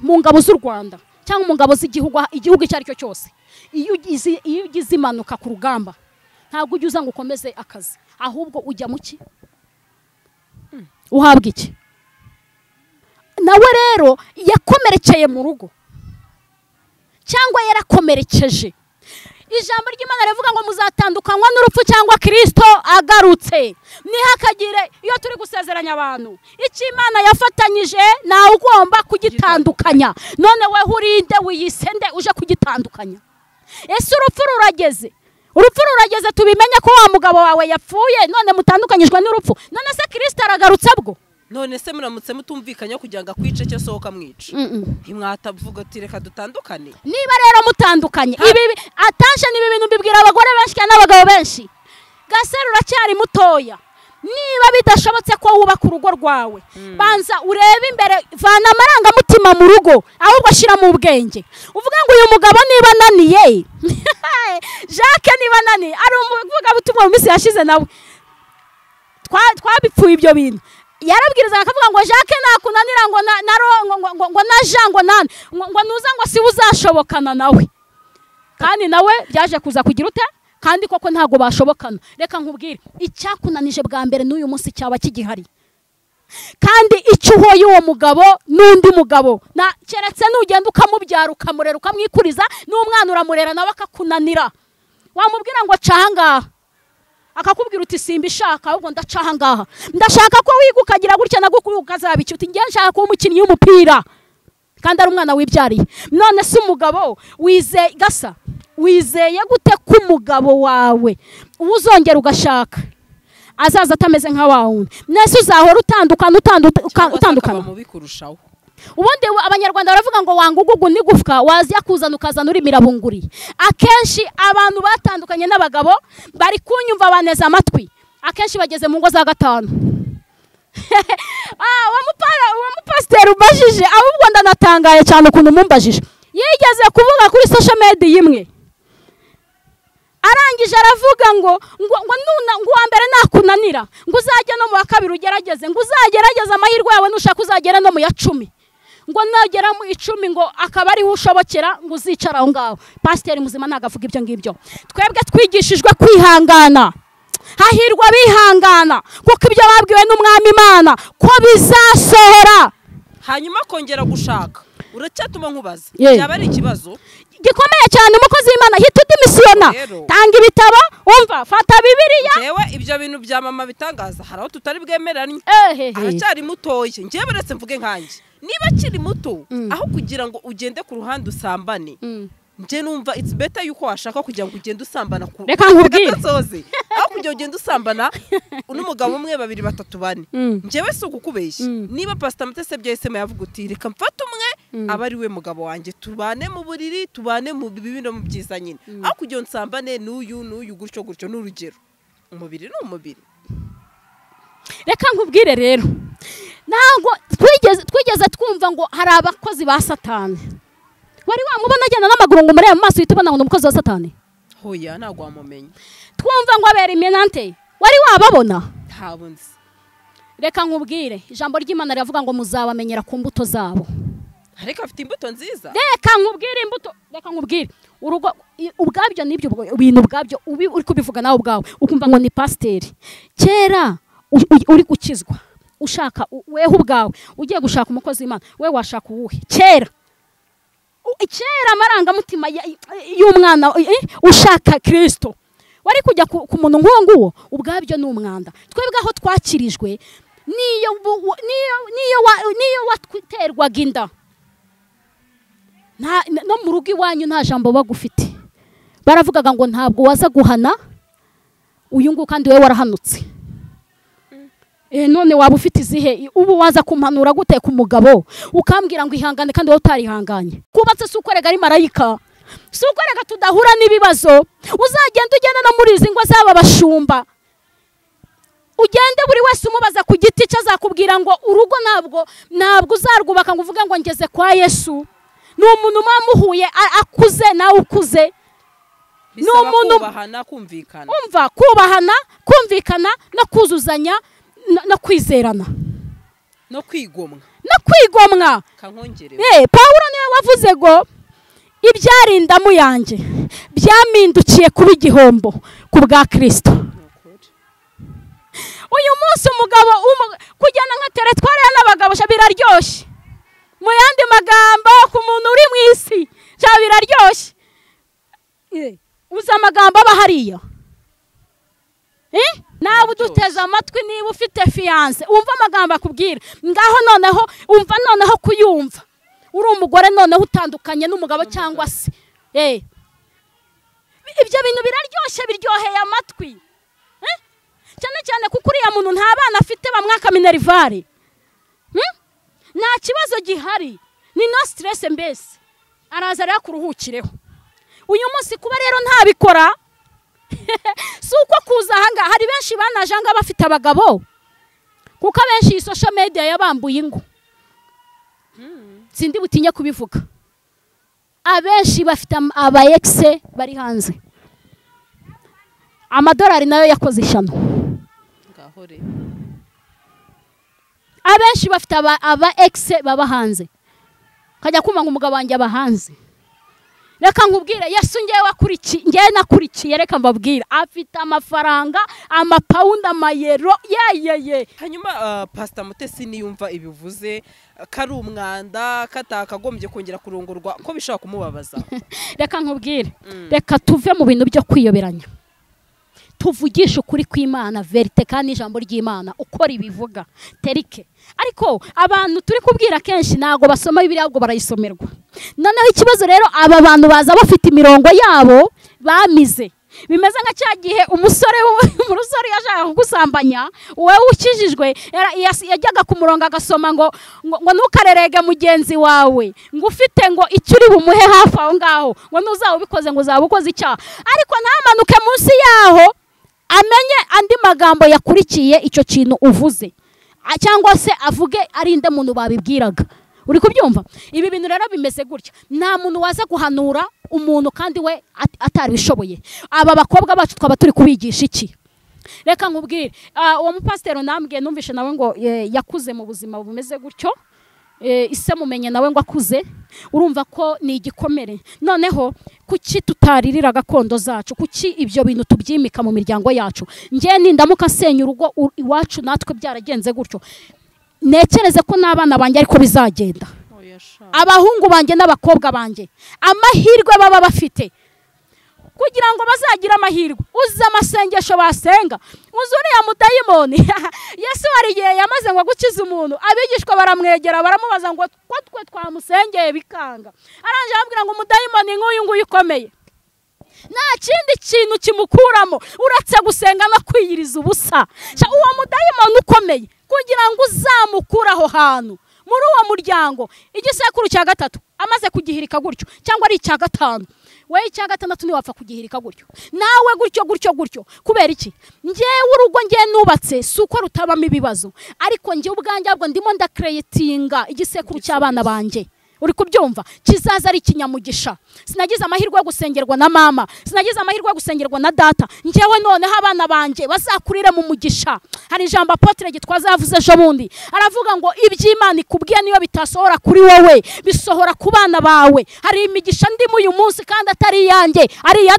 [SPEAKER 1] mu ngabo z'u Rwanda cyangwa mu ngabo z'igihugu icyo ari cyo cyose iyo ugize imanuka ku rugamba ntabwo ujya uza ngo ukomeze akazi ahubwo ujya mu ki uhabwa iki nawe rero yakomerekeye mu rugo cyangwa yarakomerekeje ijambo ry'Imana rivuga ngo muzatandukanywa n'urupfu cyangwa Kristo agarutse ntihakagire iyo turi gusezeranya abantu icyo Imana yafatanyije nawe ugomba kugitandukanya none we urinde wiyisende uje kugitandukanya ese urupfu rurageze tubimenye ko wa mugabo wawe yapfuye none mutandukanyijwe n'urupfu none se Kristo aragarutse bwo
[SPEAKER 2] none se muramutse mutumvikanya kugira ngo akwice cyo sohoka mwica ntimwatavuga ati reka dutandukane
[SPEAKER 1] niba rero mutandukanye ibi atashe nibi bintu bibwira abagore benshi cyane n'abagabo benshi Gasero uracyari mutoya niba bidashobotse ko wubaka urugo rwawe banza urebe imbere, vana amarangamutima mu rugo ahubwo ashyira mu bwenge, uvuga ngo uyu mugabo niba ananiye Jacques niba ananiye, ari umuvugabutumwa mu minsi yashize nawe twabipfuye ibyo bintu, yarabwirizaga akavuga ngo Jacques nakunanira ngo na Jean ngo nuza ngo si uzashobokana nawe, kandi nawe byaje kuza kugira ute, kandi koko ntago bashobokana. Reka nkubwire, icyakunanije bwa mbere n'uyu munsi cyaba kigihari, kandi icyo uhoye uwo mugabo n'undi mugabo keretse nugenda ukamubyara ukamurera ukamwikuriza, n'umwana uramurera nawe akakunanira, wamubwira ngo cahangaha akakubwira uti simba ishaka ahubwo ndacahangaha, ndashaka ko wiga ukagira gutya na gutya ukazabica uti ngiye nshaka kuba umukinnyi w'umupira, kandi ari umwana wibyariye. None se umugabo wizeye gute ko umugabo wawe uzongera ugashaka azaza atameze nka wa wundi? Nese uzahora utandukana
[SPEAKER 2] mubi kurushaho.
[SPEAKER 1] Ubundi abanyarwanda baravuga ngo wangugugu nigufwa wazya kuzana ukazana uri mirabunguri. Akenshi abantu batandukanye n'abagabo bari kunyumva baneza amatwi, akenshi bageze mu ngo za gatanu. Wa mupasiteri ubajije, ahubwo ndanatangaye cyane ukuntu mumbajije, yigeze kuvuga kuri social media imwe, arangije aravuga ngo wa mbere nakunanira ngo uzajya no mu wa kabiri ugerageze, ngo uzagerageze amahirwe yawe nushaka uzagera no mu ya 10, ngo nagera mu 10 ngo akaba ari ushobokera ngo uzicara aho ngaho. Pasiteri muzima nagavuga ibyo ngibyo. Twebwe twigishijwe kwihangana, hahirwa bihangana kuko ibyo babwiwe n'umwami Imana ko bizasohora,
[SPEAKER 2] hanyuma kongera gushaka. Uracyatuma nkubaza, cyaba ari ikibazo
[SPEAKER 1] gikomeye cyane umukozi w'Imana hita udimisiyona, tanga ibitabo, umva fata Bibiliya.
[SPEAKER 2] Jewe ibyo bintu bya mama bitangaza hari aho tutari bwemeranye, aracyari mutoye. Ngiye beretse mvuge nkanjye, niba kiri muto aho kugira ngo ugende ku ruhande usambane, nje numva it's better yuko washaka kugira ngo ugende usambana ku
[SPEAKER 1] reka nkubwire
[SPEAKER 2] aho kugira ugende usambana n'umugabo umwe 2 3 4. Njewe si ukukubeshya, niba Pastor Mutese byesema yavuga uti reka mfata umwe aba ari we mugabo wanjye, tubane mu buriri, tubane mu bibi no mu byiza nyine, aho kugira nsambane n'uyu gutyo n'urugero. Umubiri ni umubiri.
[SPEAKER 1] Reka nkubwire rero, ntago twigeze twumva ngo hari abakozi ba Satani. Wari wamubona agenda n'amaguru ngo umurebe mu maso yitubona ngo umukozi wa Satani?
[SPEAKER 2] Hoya ntago wamumenye.
[SPEAKER 1] Twumva ngo abera imenante, wari wababona?
[SPEAKER 2] Ntabunzi.
[SPEAKER 1] Reka nkubwire, ijambo ry'Imana riravuga ngo muzabamenyera ku mbuto zabo.
[SPEAKER 2] Ariko afite imbuto nziza.
[SPEAKER 1] Reka nkubwire imbuto, reka nkubwire urugo ubwabyo nibyo bintu ubwabyo uri kubivuga nawe ubwawe ukumva ngo ni pasiteri. Kera uri gukizwa ushaka weho ubwawe ugiye gushaka umukozi w'Imana, we washaka uwuhe? Kera amarangamutima y'umwana ushaka Kristo wari kujya ku muntu nk'uwo nguwo, ubwabyo ni umwanda. Twebwe aho twakirijwe niyo watwiterwaga inda no mu rugo iwanyu nta jambo bagufite, baravugaga ngo ntabwo waza guhana uyu nguyu kandi we warahanutse. None waba ufite izihe? Ubu waza kumpanura gute ku mugabo ukambwira ngo ihangane kandi wowe utarihanganye? Kubatse si ukorega ari marayika, si ukorega tudahura n'ibibazo. Uzagenda ugenda no muri izi ngo zaba bashumba, ugende buri wese umubaza ku giti cye, azakubwira ngo urugo ntabwo uzarwubaka ngo uvuge ngo ngeze kwa Yesu. Ni umuntu muhuye akuze nawe ukuze,
[SPEAKER 2] ni umuntu kubahana kumvikana,
[SPEAKER 1] umva kubahana kumvikana no kuzuzanya no kwizerana
[SPEAKER 2] no kwigomwa
[SPEAKER 1] kankongere. Pawulo niwe wavuze ngo ibyarindamu yanjye byamindukiye kuba igihombo ku bwa Kristo. Uyu munsi umugabo kujyana nka teretware n'abagabo biraryoshye, mu yandi magambo ku muntu uri mu isi biraryoshye. Uza amagambo aba hariya, nawe uduteze amatwi niba ufite fiance umva amagambo akubwira ngaho, noneho umva noneho kuyumva uri umugore noneho utandukanye n'umugabo cyangwa se ibyo bintu biraryoshye, biryoheye amatwi cyane cyane kuko uriya muntu nta bana afite bamwaka minerivare, nta kibazo gihari, ni no stress mbese araza rero kuruhukireho. Uyu munsi kuba rero ntabikora si uko kuza ahangaha hari benshi banaje ahangaha bafite abagabo kuko abenshi iyi social media yabambuye ingo sindi butinye kubivuga abenshi bafite aba ex bari hanze amadolari nayo yakoze ishano
[SPEAKER 2] ngahore
[SPEAKER 1] abenshi bafite aba ex baba hanze kajya kumanga umugabo wanjye aba hanze reka nkubwire Yesu ngewe nakurikiye reka mbabwira afite amafaranga amapawundi amayero yeyeye
[SPEAKER 2] hanyuma Pastor Mutesi niyumva ibivuze kari umwanda katakagombye kongera kurongorwa ko bishaka kumubabaza
[SPEAKER 1] reka nkubwire reka tuve mu bintu byo kwiyoberanya tuvugisha ukuri kw'Imana verite kandi ijambo ry'Imana ukora ibivuga terike ariko abantu turi kubwira kenshi nago basoma Bibiliya ahubwo barayisomerwa noneho ikibazo rero aba bantu baza bafite imirongo yabo bamize bimeze nka cya gihe umusore yashaka kugusambanya wowe ukijijwe yajyaga ku murongo agasoma ngo ntukarerege mugenzi wawe ngo ufite ngo icyo uri bumuhe hafi aho ngaho ngo nuzawe ubikoze ngo uzaba ukoze icyaha ariko ntamanuke munsi yaho amenye andi magambo yakurikiye icyo kintu uvuze cyangwa se avuge arinde muntu babibwiraga uri kubyumva ibi bintu rero bimeze gutya nta muntu waza guhanura umuntu kandi we atari bishoboye aba bakobwa bacu twaba turi kubigisha iki reka nkubwire uwo mupasiteri nambwiye numvishe nawe ngo yakuze mu buzima bumeze gutyo ise mumenye nawe ngo akuze urumva ko ni igikomere noneho kuki tutaririra gakondo zacu kuki ibyo bintu tubyimika mu miryango yacu ngiye nindamuka senya urugo iwacu natwe byaragenze gutyo nekereze ko n'abana banjye ariko bizagenda abahungu banjye n'abakobwa banjye amahirwe baba bafite kugira ngo bazagira amahirwe uza amasengesho basenga uzuriya mudayimoni Yesu hari igihe yamaze ngo gukiza umuntu abigishwa baramwegera baramubaza ngo ko twe twamusengeye bikanga aranje ababwira ngo umudayimoni nk'uyu nguyu ukomeye nta kindi kintu kimukuramo uretse gusenga no kwiyiriza ubusa uwo mudayimoni ukomeye kugira ngo uzamukure aho hantu muri uwo muryango igisekuru cya gatatu amaze kugihirika gutyo cyangwa ari icya gatanu we icya gatandatu niwapfa kugihirika gutyo nawe gutyo kubera iki ngewe urugo ngewe nubatse si uko rutabamo ibibazo ariko ngewe ubwanjye ahubwo ndimo ndakreatinga igisekuru cy'abana banjye uri kubyumva kizaza ari kinyamugisha sinagize amahirwe yo gusengerwa na mama sinagize amahirwe yo gusengerwa na data ngewe noneho abana banjye bazakurire mu mugisha hari ijambo Apotre Gitwaza yavuze ejo bundi aravuga ngo iby'Imana ikubwiye niyo bitasohora kuri wowe bisohora ku bana bawe hari imigisha ndimo uyu munsi kandi atari yanjye ari ya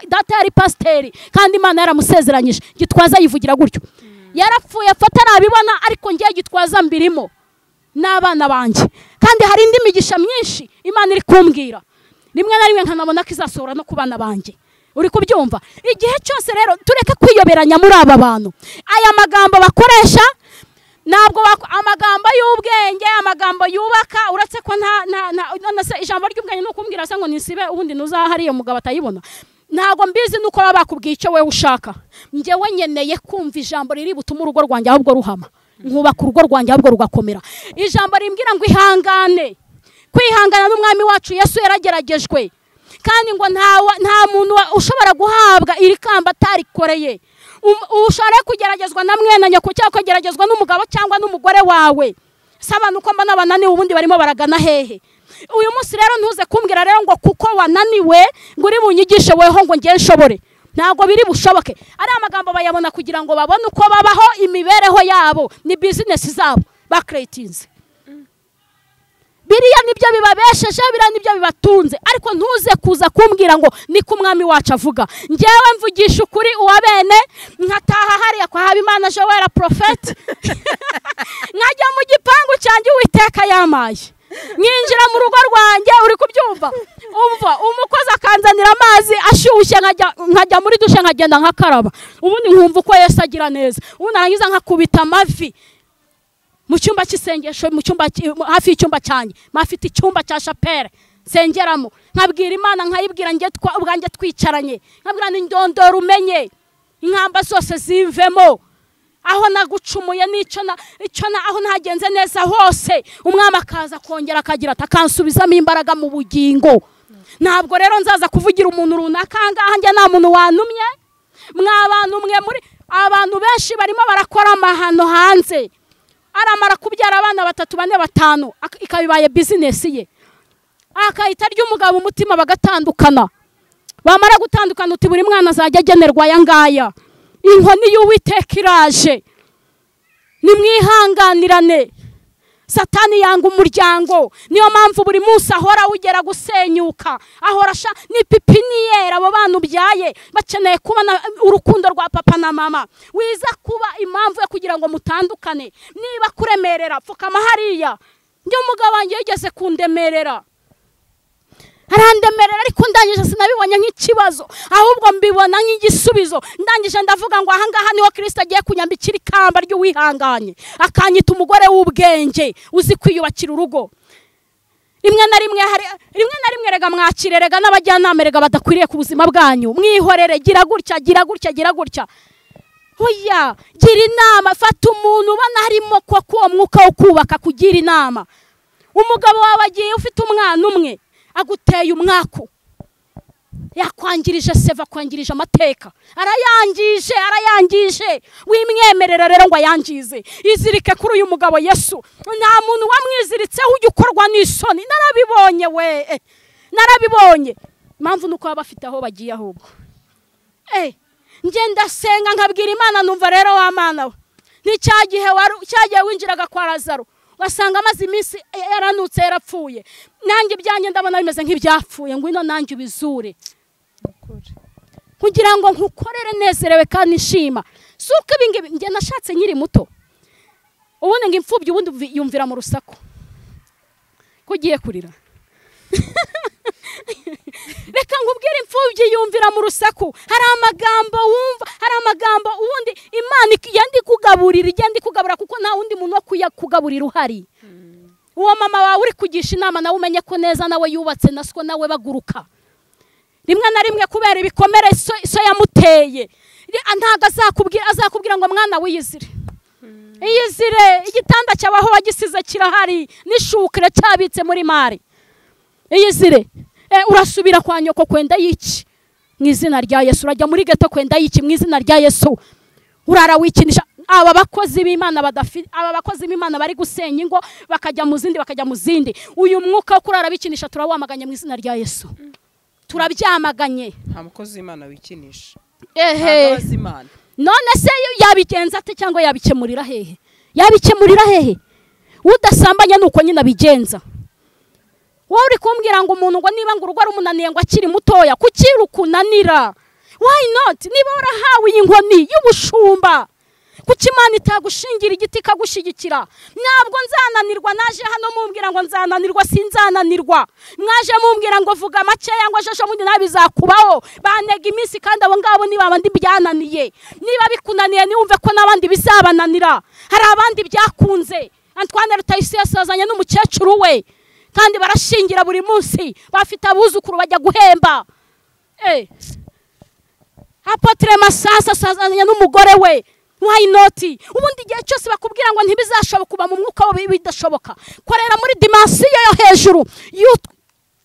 [SPEAKER 1] data yari pasiteri kandi Imana yaramusezeranyije Gitwaza yivugira gutyo yarapfuye afata arabibona ariko ngiye Gitwaza mbirimo n'abana banjye kandi hari indi migisha myinshi Imana iri kumbwira rimwe na rimwe nkanabona ko izasohora no ku bana banjye uri kubyumva igihe cyose rero tureke kwiyoberanya muri aba bantu aya magambo bakoresha ntabwo amagambo y'ubwenge amagambo yubaka uretse ko nta ijambo ry'ubwenge no kumbwira se ngo nisibe ubundi nuzahariye umugabo atayibona ntago mbizi nuko baba bakubwiye icyo wewe ushaka njyewe nyeneye kumva ijambo riri butuma urugo rwanjye ahubwo ruhama nkubaka urugo rwanjye ahubwo rugakomera ijambo rimbwira ngo ihangane kwihangana n'umwami wacu Yesu yarageragejwe kandi ngo nta muntu ushobora guhabwa iri kamba atarikoreye ushobora kugeragezwa na mwene nyako cyangwa kugeragezwa n'umugabo cyangwa n'umugore wawe saba nuko mbana bananiwe ubundi barimo baragana hehe uyu munsi rero ntuze kumbwira rero ngo kuko wananiwe ngo uri bunyigishe weho ngo ngiye nshobore ntago biri bushoboke ari amagambo bayabona kugira ngo babone uko babaho imibereho yabo ni business zabo bakreatinze biriya nibyo bibabesheje biriya nibyo bibatunze ariko ntuze kuza kumbwira ngo ni ku mwami wacu avuga ngewe mvugisha ukuri uwabene nkataha hariya kwa Habimana Joel Prophet nkajya mu gipangu cyanjye Uwiteka yamaye nyinjira mu rugo rwanjye uri kubyumva umva umukozi akanzanira amazi ashyushye nkajya muri dushe nkagenda nkakaraba ubundi nkumva uko Yesu agira neza ubundi nangiza nkakubita amavi mu cyumba cy'isengesho mu cyumba hafi y'icyumba cyanjye mafite icyumba cya chapelle sengeramo nkabwira Imana nkayibwira nge ubwanjye twicaranye nkabwira ni ndondora umenye inkamba zose zivemo aho nagucumuye nicyo aho ntagenze neza hose umwami akaza kongera akagira atakansubizamo imbaraga mu bugingo ntabwo rero nzaza kuvugira umuntu runaka ngaha njye nta muntu wanumye abantu mwe muri abantu benshi barimo barakora amahano hanze, aramara kubyara abana 3, 4, 5 ikabibaye business ye, akahita arya umugabo umutima bagatandukana. Bamara gutandukana uti buri mwana azajya agenerwa aya ngaya, inkoni y'Uwiteka iraje. Nimwihanganirane, Satani yanga umuryango, niyo mpamvu buri munsi ahora ugera gusenyuka, ahora ni pipiniyera. Abo bana ubyaye bakeneye kubona urukundo rwa papa na mama, wiza kuba impamvu yo kugira ngo mutandukane. Niba kuremerera pfukama hariya, njye umugabo wanjye yigeze kundemerera, arandemerera ariko ndangije sinabibonye nk'ikibazo, ahubwo mbibona nk'igisubizo. Ndangije ndavuga ngo ahangaha niho Kristo agiye kunyambikira ikamba ry'uwihanganye, akanyita umugore w'ubwenge uzi kwiyubakira urugo. Rimwe na rimwe rega mwakire, rega n'abajyanama rega badakwiriye ku buzima bwanyu, mwihorere, gira gutya. Oya, gira inama, fata umuntu ubona harimo ko mwuka wo kubaka, kugira inama. Umugabo wawe agiye ufite umwana umwe, aguteye umwaku, yakwangirije seva, kwangirije amateka, arayangije. Wimwemerera rero ngo ayangize. Izirike kuri uyu mugabo Yesu, nta muntu wamwiziritseho ujya ukorwa n'isoni. Narabibonye we, narabibonye. Impamvu nuko baba bafite aho bagiye ahubwo. Ngenda senga nkabwira Imana, numva rero wa Mana we, ni cyagihe winjiraga kwa Lazaro wasanga amaze iminsi yaranutse yarapfuye, nanjye byanye ndabona bimeze nk'ibyapfuye, ngwino nanjye ubizure kugira ngo nkukorere nezerewe kandi nshima. Suko ibingibi nge nashatse nkiri muto, ubundi ngo imfubyi ubundi yumvira mu rusaku, kugiye kurira reka nkubwire, imfubyi yumvira mu rusaku. Hari amagambo wumva, hari amagambo ubundi Imana igenda ikugaburira kuko nta wundi muntu wo kugaburira uhari. Uwo mama wawe uri kugisha inama nawe umenye ko neza nawe yubatse na siko nawe baguruka. Rimwe na rimwe kubera ibikomere so yamuteye, ntago azakubwira ngo mwana wiyizire. Iyizire, igitanda cyabaho wagisize kirahari, n'ishukire cyabitse muri mari. Iyizire, urasubira kwa nyoko kwenda yiki mu izina rya Yesu, urajya muri geto kwenda yiki mu izina rya Yesu. Urara wikinisha aba bakozi b'Imana bari gusenya ingo, bakajya mu zindi. Uyu mwuka wo kurara bikinisha turawamaganye mu izina rya Yesu, turabyamaganye.
[SPEAKER 2] Nta mukozi w'Imana wikinisha.
[SPEAKER 1] None se yabigenza ate cyangwa yabikemurira hehe? Udasambanya nuko nyina bigenza. Wowe uri kumbwira ngo umuntu ngo niba ngo urugo rumunaniye ngo akiri mutoya, kuki rukunanira? Why not? Niba warahawe inkoni y'ubushumba, kuki Imana itagushingira igiti ikagushigikira? Ntabwo nzananirwa, naje hano mumbwira ngo nzananirwa, sinzananirwa. Mwaje mumbwira ngo vuga makeya ngo shasho mundi nabizakubaho, banega iminsi kandi abo ngabo niba abandi byananiye. Niba bikunaniye niwumve ko nabandi bizabananira. Hari abandi byakunze. Antoine Rutayisire yasazanye n'umukecuru we, kandi barashingira buri munsi, bafite abuzukuru bajya guhemba. Apotre Masasa asazanye n'umugore we. Why not? Ubundi igihe cyose bakubwira ngo ntibizashoboka kuba mu mwuka wo bidashoboka, korera muri dimensiyo yo hejuru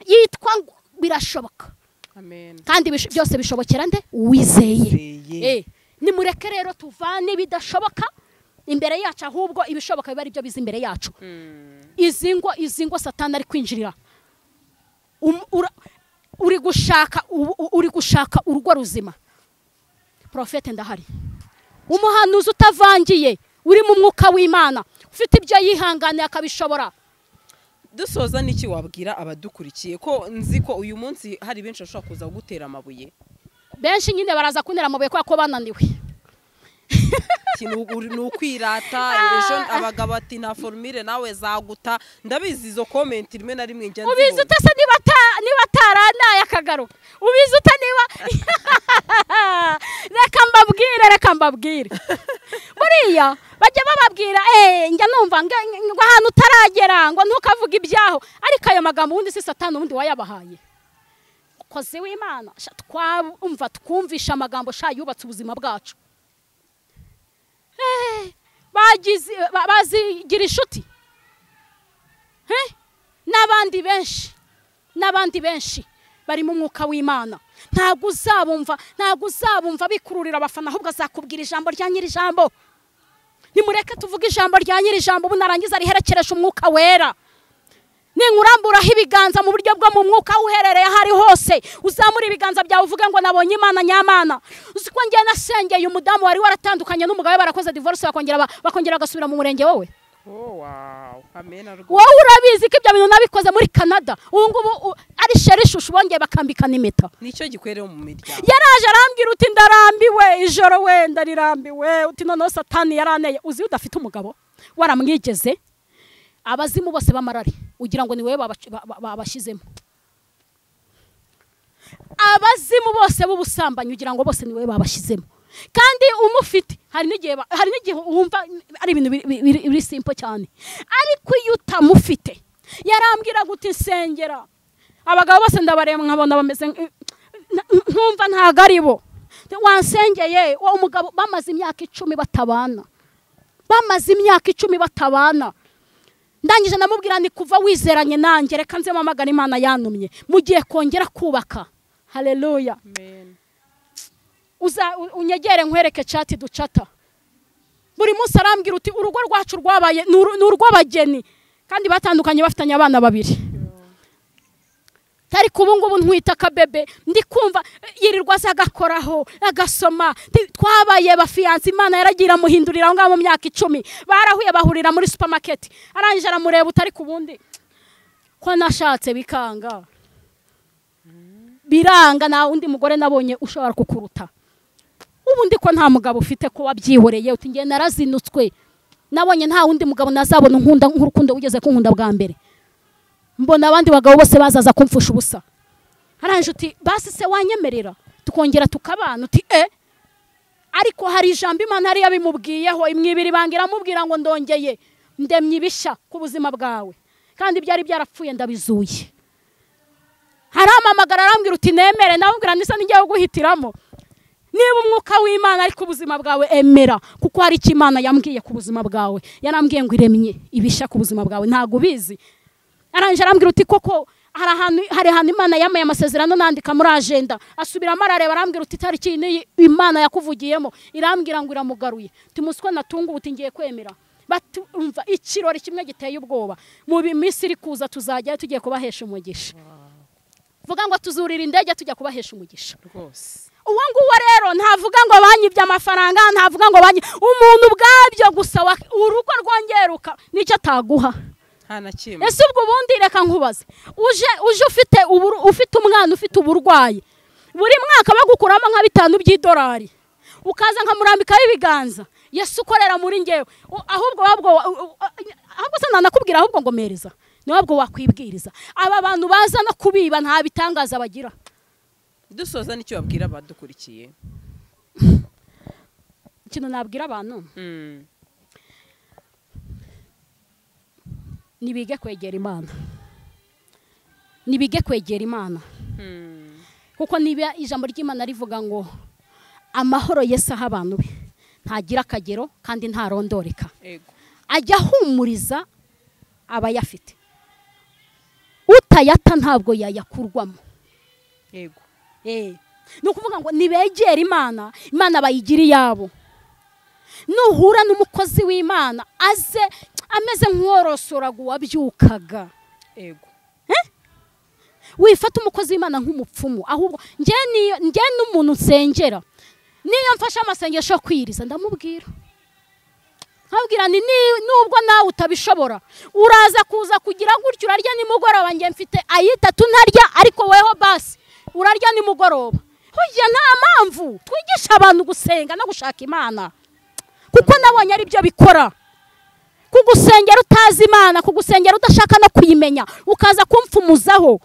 [SPEAKER 1] yitwa birashoboka.
[SPEAKER 2] Amen.
[SPEAKER 1] Kandi byose bishobokera nde? Wizeye. Nimureke rero tuvane bidashoboka imbere yacu, ahubwo ibishoboka biba ari byo biza imbere yacu. Izingo Satani ari kwinjirira, uri gushaka urugo ruzima. Profete ndahari, umuhanuzi utavangiye, uri mu mwuka w'Imana, ufite ibyo yihangane akabishobora.
[SPEAKER 2] Dusoza niki wabwira abadukurikiye ko nzi ko uyu munsi hari benshi bashobora kuza gutera amabuye?
[SPEAKER 1] Benshi nyine baraza kunera amabuye kwa ko bananiwe.
[SPEAKER 2] Nukwirata ejo abagabo ati nta formule nawe zaguta. Ndabizi izo comment rimwe na rimwe njya
[SPEAKER 1] ubizi utase niba taranaye akagaruka, ubizi uta niba reka mbabwire buriya bajya bababwira njya numva ngo ahantu utaragera ngo ntukavuga ibyaho, ariko ayo magambo ubundi si Satani ubundi wayabahaye. Koze w'Imana twumvisha amagambo yubatse ubuzima bwacu. Bazigira inshuti n'abandi benshi barimo umwuka w'Imana ntabwo uzabumva bikururira abafana ahubwo azakubwira ijambo rya nyiri ijambo. Nimureke tuvuge ijambo rya nyiri ijambo bunarangiza riherekeresha umwuka wera. Ninkuramburaho ibiganza mu buryo bwo mu mwuka uherereye hari hose uzamura ibiganza byawe uvuge ngo nabonye Imana nyamana. Uzi ko ngiye nasengeye umudamu wari waratandukanye n'umugabo barakoze divorce bakongera gasubira mu murenge wowe.
[SPEAKER 2] Oh wow, amen.
[SPEAKER 1] Wowe urabizi ko ibyo bintu nabikoze muri Canada. Ubu ngubu ari sherishushu bongeye bakambikana impeta.
[SPEAKER 2] Nicyo gikwereye mu miryango.
[SPEAKER 1] Yaraje arambwira uti ndarambiwe ijoro wenda rirambiwe uti none Satani yaraneye. Uzi udafite umugabo waramwigeze abazimu bose bamarari ugira ngo ni wewe babashizemo. Abazimu bose b'ubusambanyi ugira ngo bose ni wewe babashizemo. Kandi umufite hari n'igihe wumva ari ibintu biri simple cyane, ariko iyo utamufite yarambwira guti nsengera abagabo bose ndabareba nkabona bameze nkumva ntago ari bo. Wansengeye uwo mugabo bamaze imyaka 10 batabana. Ndangije namubwira ni kuva wizeranye nanjye reka nze mamagana Imana yanumye mugiye kongera kubaka. Haleluya.
[SPEAKER 2] Amen.
[SPEAKER 1] Unyegere nkwereke chat ducata. Buri munsi arambwira uti urugo rwacu rwabaye n'urw'abageni kandi batandukanye bafitanye abana babiri. Tari kubungubu ntwita kabebe ndi kumva yirirwa zagakoraho agasoma twabaye bafiyanse Imana yaragira muhindurira ngaho mu myaka 10 barahuye bahurira muri supermarket arangije aramureba utari kubundi ko nashatse bikanga biranga na undi mugore nabonye ushobora kukuruta ubundi ko nta mugabo ufite ko wabyihoreye uti ngiye narazinutswe nabonye nta wundi mugabo nazabona nkunda nk'urukundo ugeze kunkunda bwa mbere. Mbona abandi bagabo bose bazaza kumfusha ubusa. Aranje uti basi se wanyemerera tukongera tukabana uti ariko hari ijambo Imana ari yabimubwiyeho imwibiri bangira mubwira ngo ndongeye ndemye ibishya ku buzima bwawe kandi byari byarapfuye ndabizuye. Haramamagara arambwira uti nemere nawubwira nisa ngiye guhitiramo niba umwuka w'Imana ari ku buzima bwawe emera kuko hari icyo Imana yambwiye ku buzima bwawe. Yarambwiye ngo iremye ibishya ku buzima bwawe ntago bizi. Aranje arambwira uti koko hari ahantu Imana yamaye amasezerano nandika muri agenda asubiramo arareba arambwira uti tariki ni Imana yakuvugiyemo irambwira ngo iramugaruye timuswa natunga uti ngiye kwemera. Batumva ikirori kimwe giteye ubwoba mu minsi iri kuza tuzajya tugiye kubahesha umugisha. Vuga ngo tuzurira indege tujya kubahesha umugisha rwose. Uwo nguwo rero ntavuga ngo banyibye amafaranga ntavuga ngo umuntu ubwabyo gusa urugo rwongeruka nicyo ataguha. Ese ubwo bundi reka nkubaze uje ufite umwana ufite uburwayi buri mwaka bagukuramo nka $5 by'idolari ukaza nkamurambikaho ibiganza Yesu ukorera muri ngewe ahubwo se nanakubwira ahubwo ngo mereza niwe ahubwo wakwibwiriza. Aba bantu baza no kubiba nta bitangaza bagira.
[SPEAKER 2] Dusoza nicyo babwira badukurikiye.
[SPEAKER 1] Ikintu nabwira abantu nibige kwegera Imana kuko niba ijambo ry'Imana rivuga ngo amahoro Yesu aha abantu be ntagira akagero kandi ntarondoreka ajya humuriza abayafite utayata ntabwo yayakurwamo. Ni ukuvuga ngo nibegera Imana bayigira iyabo. Nuhura n'umukozi w'Imana aze ameze nk'uworosoraga wabyukaga wifata umukozi w'Imana nk'umupfumu ahubwo njye n'umuntu nsengera niyo mfasha amasengesho kwiriza ndamubwira nkabwira nubwo nawe utabishobora uraza kuza kugira gutyo urarya nimugoroba njye mfite 3 ntarya ariko weho basi urarya nimugoroba. Hoya nta mpamvu twigisha abantu gusenga no gushaka Imana kuko nabonye ari byo bikora. Kugusengera utazi Imana kugusengera udashaka no kuyimenya ukaza kumfumuzaho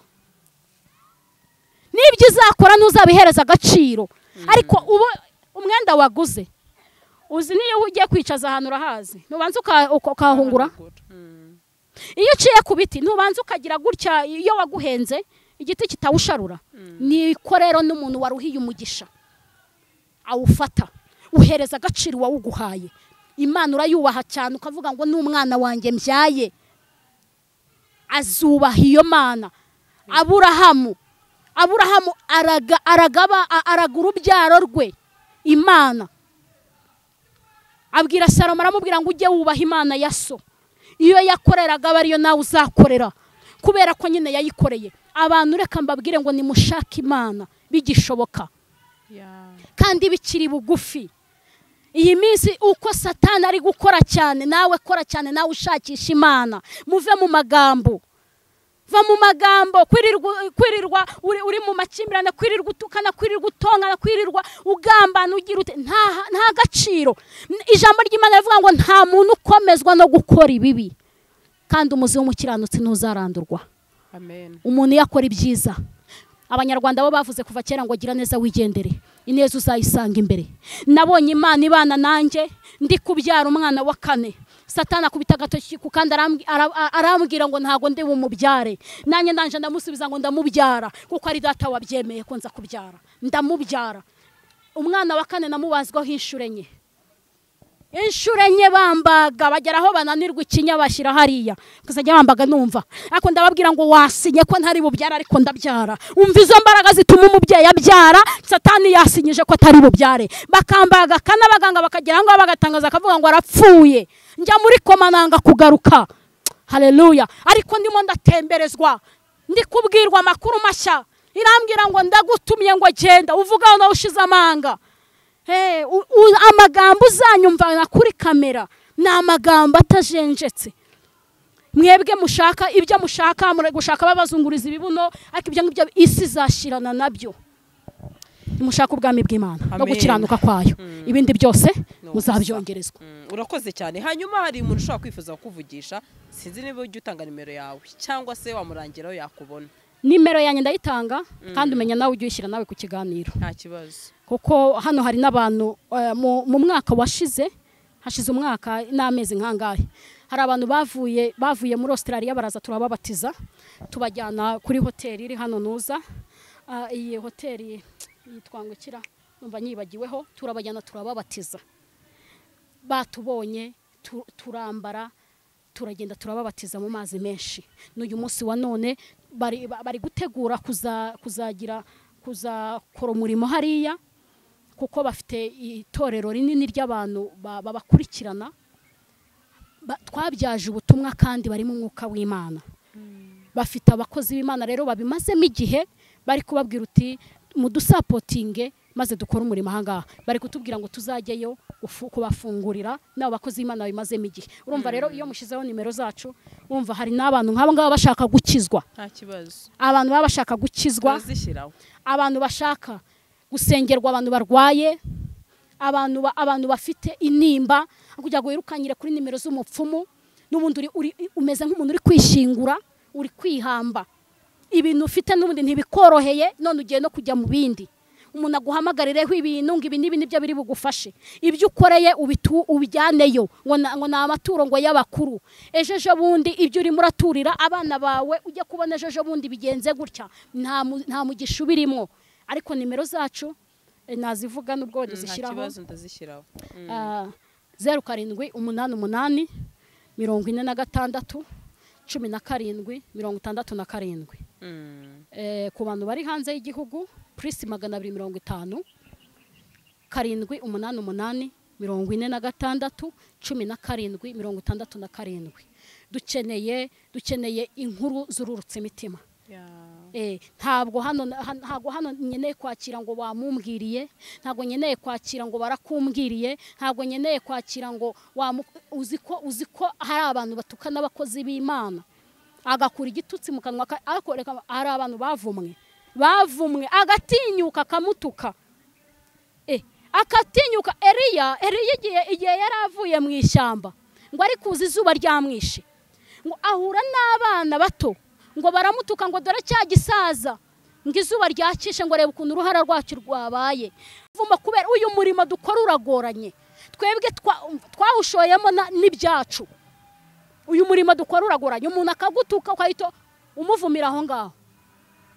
[SPEAKER 1] nibyo izakora nuzabihereza agaciro. Ariko ubu umwenda waguze uzi niyo ugiye kwicaza ahantu urahazi nubanza ukahungura. Iyo uciye ku biti nubanza ukagira gutya iyo waguhenze igiti kitawusharura. Niko rero n'umuntu waruhiye umugisha awufata uhereza agaciro wawuguhaye. Imana urayubaha cyane ukavuga ngo n'umwana wanjye mbyaye azubaha iyo Mana. Aburahamu Aburahamu araga urubyaro rwe Imana. Abwira Salomo aramubwira ngo ujye wubaha Imana ya so. Iyo yakoreraga bariyo nawe uzakorera, kubera ko nyine yayikoreye. Abantu reka mbabwire ngo nimushake Imana bigishoboka kandi bikiri bugufi. Iyi minsi uko Satani ari gukora cyane, nawe kora cyane, nawe ushakisha Imana. Muve mu magambo, va mu magambo, kwirirwa uri mu makimbirane, kwirirwa utukana, kwirirwa utongana, kwirirwa ugambana, ugira ute, nta gaciro. Ijambo ry'Imana rivuga ngo nta muntu ukomezwa no gukora ibibi, kandi umuzi w'umukiranutsi ntuzarandurwa.
[SPEAKER 2] Amen.
[SPEAKER 1] Umuntu yakora ibyiza. Abanyarwanda bo bavuze kuva kera ngo gira neza wigendere, ineza uzayisanga imbere. Nabonye Imana ibana nanjye ndi kubyara umwana wa 4. Satani akubita agatoki ku kandi arambwira ngo ntago ndi bumubyare. Nanjye ndanje ndamusubiza ngo ndamubyara, kuko ari data wabyemeye ko nza kubyara. Ndamubyara. Umwana wa 4 namubazwaho inshuro enye. Inshuro enye bambaga, bageraho bananirwa ikinya bashyira hariya. Kuzajya bambaga numva. Ariko ndababwira ngo wasinye ko ntari bubyara ariko ndabyara. Umva izo mbaraga zituma umubyeyi abyara. Satani yasinyije ko atari bubyare. Bakambaga kana baganga bakagera ngo bagatangaza akavuga ngo arapfuye. Njya muri koma nanga kugaruka. Haleluya. Ariko ndimo ndatemberezwa, ndi kubwirwa amakuru mashya. Irambwira ngo ndagutumye ngo genda uvuga nawe ushize amanga. Amagambo uzanyumva kuri kamera ni amagambo atajenjetse. Mwebwe mushaka ibyo mushaka, gushaka babazunguriza ibibuno, ariko ibyo ngibyo isi zashirana nabyo. Mushaka ubwami bw'Imana no gukiranuka kwayo, ibindi byose muzabyongerezwa.
[SPEAKER 2] Urakoze cyane. Hanyuma hari umuntu ushaka kwifuza kuvugisha, sinzi niba ujye utanga nimero yawe cyangwa se wamurangiraho yakubona.
[SPEAKER 1] Nimero yanjye ndayitanga, kandi umenya nawe ujye ushyira nawe ku kiganiro.
[SPEAKER 2] Nta kibazo.
[SPEAKER 1] Kuko hano hari n'abantu mu mwaka hashize umwaka n'amezi nkangahe, hari abantu bavuye muri Australia baraza turababatiza, tubajyana kuri hoteli iri hano Nuza. Iyi hoteli yitwa ngo kira, numva nyibagiweho. Turabajyana turababatiza, batubonye turambara, turagenda turababatiza mu mazi menshi. N'uyu munsi wa none bari gutegura kuzakora umurimo hariya, kuko bafite itorero rinini ry'abantu babakurikirana. Twabyaje ubutumwa kandi bari mu mwuka w'Imana. Bafite abakozi b'Imana rero babimazemo igihe, bari kubabwira uti mudusapotinge maze dukora umurimo ahangaha. Bari kutubwira ngo tuzajyeyo kubafungurira n'abo bakozi b'Imana babimazemo igihe. Urumva rero iyo mushizeho nimero zacu, urumva hari n'abantu nk'abo ngabo bashaka gukizwa.
[SPEAKER 2] Nta kibazo.
[SPEAKER 1] Abantu baba bashaka gukizwa, abantu bashaka gusengerwa, abantu barwaye, abantu bafite inimba, kujya wirukanyire kuri nimero z'umupfumu, n'ubundi umeze nk'umuntu uri kwishingura, uri kwihamba. Ibintu ufite n'ubundi ntibikoroheye, none ugiye no kujya mu bindi. Umuntu aguhamagarireho ibintu ngo ibi nibyo biri bugufashe. Ibyo ukoreye ubijyaneyo ngo ni amaturo ngo y'abakuru. Ejo bundi ibyo uri muraturira abana bawe, ujya kubona ejo bundi bigenze gutya, nta mugisha ubirimo. Ariko nimero zacu nazivuga n'ubwo duzishyiraho.
[SPEAKER 2] Nta kibazo ndazishyiraho.
[SPEAKER 1] 0788 46 17 67. Ku bantu bari hanze y'igihugu +250 788 46 17 67. Dukeneye inkuru zururutse imitima. Ntabwo hano nyeneye kwakira ngo bamumbwiriye, ntabwo nyeneye kwakira ngo barakumbwiriye, ntabwo nyeneye kwakira ngo uziko hari abantu batukana abakozi b'Imana, agakura igitutsi mu kanwa, akoreka. Hari abantu bavumwe agatinyuka akamutuka, akatinyuka. Eliya igihe yari avuye mu ishyamba ngo ari kuza izuba ryamwishe, ngo ahura n'abana bato ngo baramutuka ngo dore cya gisaza, ngo izuba ryakishe, ngo reba ukuntu uruhara rwacu rwabaye. Vuma kubera uyu murimo dukora uragoranye, twebwe twawushoyemo n'ibyacu. Uyu murimo dukora uragoranye, umuntu akagutuka ukahita umuvumira aho ngaho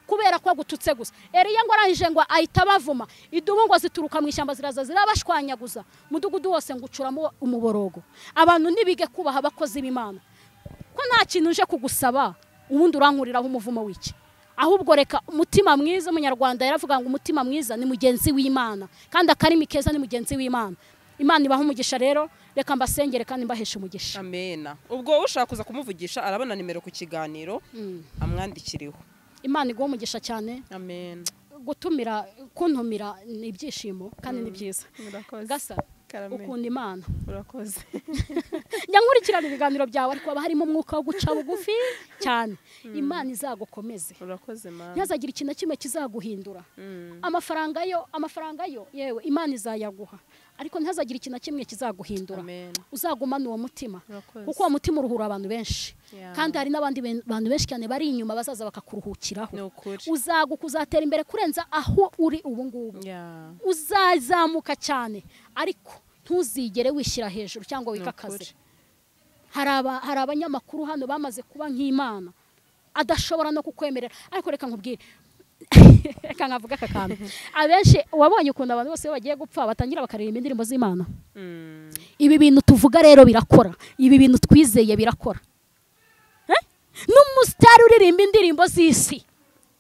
[SPEAKER 1] kubera ko agututse gusa. Eliya ngo arangije ngo ahita bavuma, idubu ngo zituruka mu ishyamba ziraza zirabashwanyaguza, mudugudu wose ngo ucuramo umuborogo. Abantu nibige kubaha abakozi b'Imana, ko nta kintu uje kugusaba ubundi urankuriraho umuvumo w'iki. ahubwo reka umutima mwiza. Umunyarwanda yaravuga ngo umutima mwiza ni mugenzi w'Imana, kandi akarimi keza ni mugenzi w'Imana. Imana ibaha umugisha rero, reka mbasengere kandi mbaheshe umugisha.
[SPEAKER 2] Amena. Ubwo ushaka kuza kumuvugisha arabona nimero ku kiganiro amwandikiriho.
[SPEAKER 1] Imana iguha umugisha cyane.
[SPEAKER 2] Amen.
[SPEAKER 1] Kuntumira ni ibyishimo kandi ni byiza. Gasa ukunda Imana.
[SPEAKER 2] Urakoze.
[SPEAKER 1] Nyankurikirana ibiganiro byawe ariko haba harimo umwuka wo guca bugufi cyane. Imana izagukomeze.
[SPEAKER 2] Urakoze Mana.
[SPEAKER 1] Nyazagira ikintu kimwe kizaguhindura. Amafaranga yo yewe Imana izayaguha. Ariko ntazagira ikintu kimwe kizaguhindura. Uzagumana uwo mutima. Kuko uwo mutima uruhura abantu benshi. Kandi hari n'abandi bantu benshi cyane bari inyuma bazaza bakakuruhukiraho. Uzatera imbere kurenza aho uri ubu ngubu. Uzazamuka cyane ariko ntuzigere wishyira hejuru cyangwa wikakaze. Hari abanyamakuru hano bamaze kuba nk'Imana adashobora no kukwemerera. Ariko reka nkubwire reka nkavuga aka kantu. Abenshi wabonye ukuntu abantu bose bagiye gupfa batangira bakaririmba indirimbo z'Imana. Ibi bintu tuvuga rero birakora. Ibi bintu twizeye birakora. N'umusitari uririmba indirimbo z'isi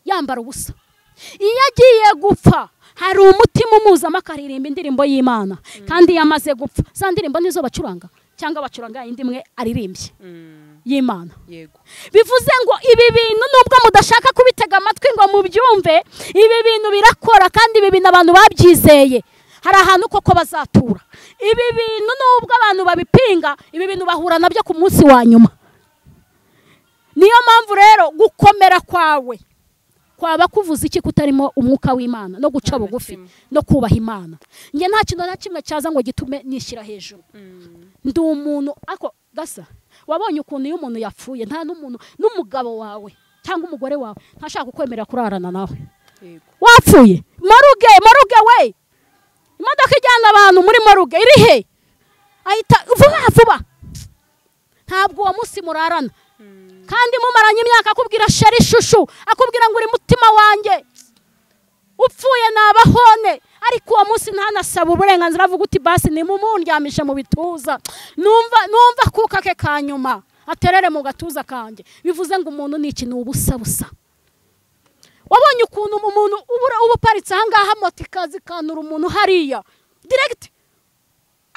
[SPEAKER 1] yambara ubusa, iyo agiye gupfa hari umutima umuzamo akaririmba indirimbo y'Imana. Kandi yamaze gupfa za ndirimbo nizo bacuranga cyangwa bacuranga indi imwe aririmbye y'Imana.
[SPEAKER 2] Yego.
[SPEAKER 1] Bivuze ngo ibi bintu nubwo mudashaka kubitega amatwi ngo mubyumve, ibi bintu birakora kandi ibi bintu abantu babyizeye hari ahantu koko bazatura. Ibi bintu nubwo abantu babipinga, ibi bintu bahura nabyo ku munsi wa nyuma. Niyo mpamvu rero gukomera kwawe kwaba kuvuza iki kutarimo umwuka w'Imana no guca bugufi no kubaha Imana. Nge nta kintu na kimwe cyaza ngo gitume nishyira hejuru. Ndi umuntu ako Gasa, wabonye ukuntu iyo umuntu yapfuye nta n'umuntu n'umugabo wawe cyangwa umugore wawe ntashaka kukwemerera kurarana nawe. Wapfuye moruge we, imodoka ijyana abantu muri moruge iri he? Ahita vuba ntabwo uwo munsi murarana. Kandi mumaranye imyaka akubwira sheri shushu, akubwira ngo uri mutima wanjye, upfuye nabahone. Ariko uwo munsi ntanasaba uburenganzira avuga uti basi nimumundyamisha mu bituza, numva kuka ke kanyuma aterere mu gatuza kanje. Bivuze ngo umuntu ni ikintu ubusa. Wabonye ukuntu umuntu uba paritse ahangaha moto ikazi kanura umuntu hariya direct,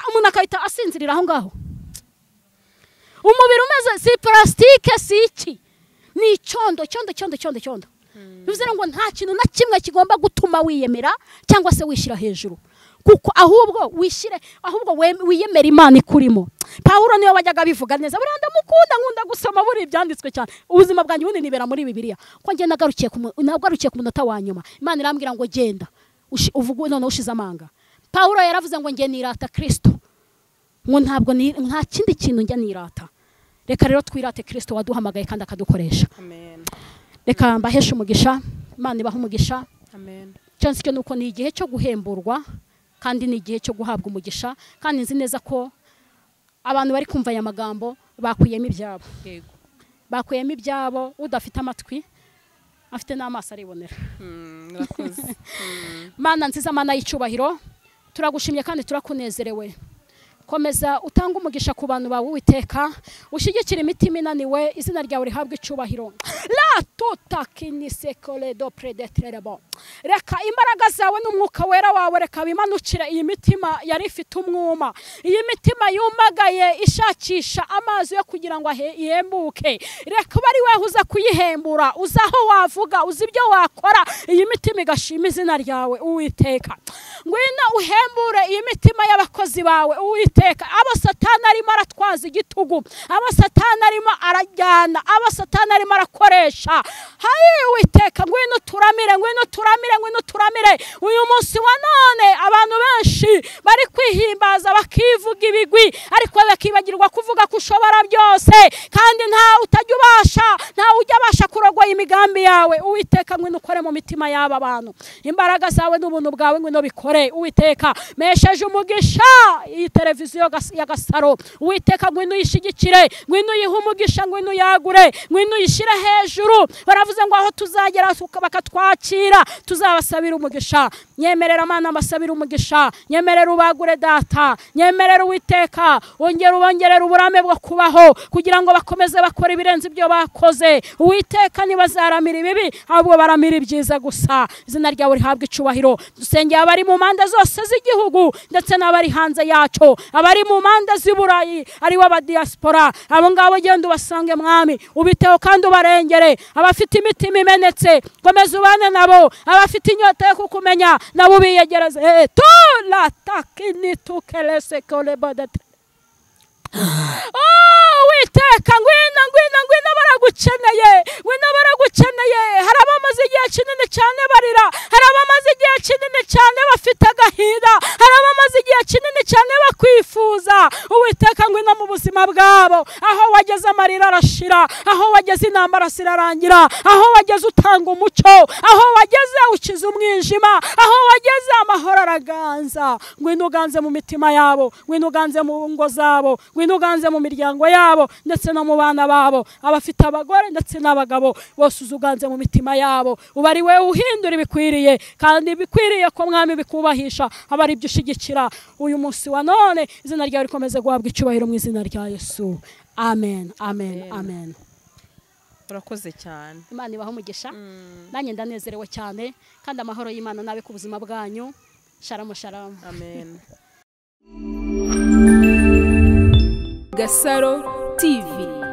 [SPEAKER 1] umuntu akahita asinzirira aho ngaho. Umubiri umeze si plastike si iki, ni icyondo. Bivuze ngo nta kintu na kimwe kigomba gutuma wiyemera cyangwa se wishyira hejuru, kuko ahubwo wiyemera Imana ikurimo. Pawulo niyo wajyaga bivuga neza, buranda mukunda nkunda gusoma buri ibyanditswe cyane. Ubuzima bwanjye bundi nibera muri Bibiliya. Ko nge nagarukiye ku munota wa nyuma, Imana irambwira ngo genda uvuge none ushize amanga. Pawulo yaravuze ngo nge nirata Kristo, ngo ntabwo nta kindi kintu njya nirata. Reka rero twirate Kristo waduhamagaye kandi akadukoresha.
[SPEAKER 2] Amen.
[SPEAKER 1] Reka mbaheshe umugisha, Imana ibaha umugisha.
[SPEAKER 2] Amen.
[SPEAKER 1] Cyane cyo nuko ni igihe cyo guhemburwa kandi ni igihe cyo guhabwa umugisha. Kandi nzi neza ko abantu bari kumva aya magambo bakuyemo ibyabo.
[SPEAKER 2] Yego.
[SPEAKER 1] Bakuyemo ibyabo, udafite amatwi afite n'amaso aribonera.
[SPEAKER 2] Murakoze.
[SPEAKER 1] Mana nziza, Mana y'icubahiro, turagushimye kandi turakunezerewe. Komeza utanga umugisha ku bantu bawe Uwiteka, ushyigikira imitima inaniwe, izina ryawe rihabwa icubahiro. La tutakinisecole do predetrebo. Reka imbaraga zawe n'umwuka wera wawe reka bimanukira iyi mitima yari ifite umwuma, iyi mitima yumagaye ishakisha amazi yo kugira ngo ihembuke. Reka bari weho uza kuyihembura, uzaho wavuga, uzi ibyo wakora, iyi mitima igashima izina ryawe Uwiteka. Ngwino uhembure iyi mitima y'abakozi bawe Uwiteka. Abo Satani arimo aratwaza igitugu, abo Satani arimo arajyana, abo Satani arimo arakoresha. Hayi Uwiteka, ngwino turamire uyu munsi wa none. Abantu benshi bari kwihimbaza bakivuga ibigwi, ariko bakibagirwa kuvuga ko ushobora byose, kandi nta ujya abasha kurogoya imigambi yawe. Uwiteka, ngwino ukore mu mitima y'aba bantu, imbaraga zawe n'ubuntu bwawe ngwino bikore. Uwiteka, mesheje umugisha iyi televiziyo ya Gasaro. Uwiteka, ngwino uyishigikire, ngwino uyihe umugisha, ngwino uyagure, ngwino uyishyire hejuru. Baravuze ngo aho tuzagera bakatwa kutwakira tuzabasabira umugisha. Nyemerera Mana mbasabira umugisha, nyemerera ubagure data, nyemerera Uwiteka ubongerera uburame bwo kubaho kugira ngo bakomeze bakora ibirenze ibyo bakoze. Uwiteka nibazaramira ibibi ahubwo baramira ibyiza gusa. Izina ryawe rihabwa icubahiro. Dusengeye abari mu mpande zose z'igihugu ndetse n'abari hanze yaco, abari mu mpande z'Iburayi ari wa diaspora, abo ngabo genda ubasange Mwami, ubiteho kandi ubarengere. Abafite imitima imenetse komeza ubane nabo, abafite inyota yo kukumenya nabo biyegereze. To la takini tukelese kole badate. Witeka ngwina baragukeneye, hari abamaze igihe kinini cyane barira, hari abamaze igihe kinini cyane bafite agahinda, hari abamaze igihe kinini cyane bakwifuza. Uwiteka ngwina mu buzima bwabo, aho wageze amarira arashira, aho wageze intambara zirarangira, aho wageze utanga umucyo, aho wageze ukiza umwijima, aho wageze amahoro araganza. Ngwina uganze mu mitima yabo, ngwina uganze mu ngo zabo, ngwina uganze mu miryango yabo ndetse no mu bana babo, abafite abagore ndetse n'abagabo bose uzuganze mu mitima yabo. Uba ari wewe uhindura ibikwiriye, kandi bikwiriye ko Mwami bikubahisha, aba ari byo ushigikira uyu munsi wa none. Izina ryawe rikomeze guhabwa icyubahiro mu izina rya Yesu. Amen, amen, amen.
[SPEAKER 2] Urakoze cyane.
[SPEAKER 1] Imana ibaho umugisha. Nanjye ndanezerewe cyane, kandi amahoro y'Imana nabe ku buzima bwanyu. Shalom, shalom.
[SPEAKER 2] Amen.
[SPEAKER 3] Gasaro TV.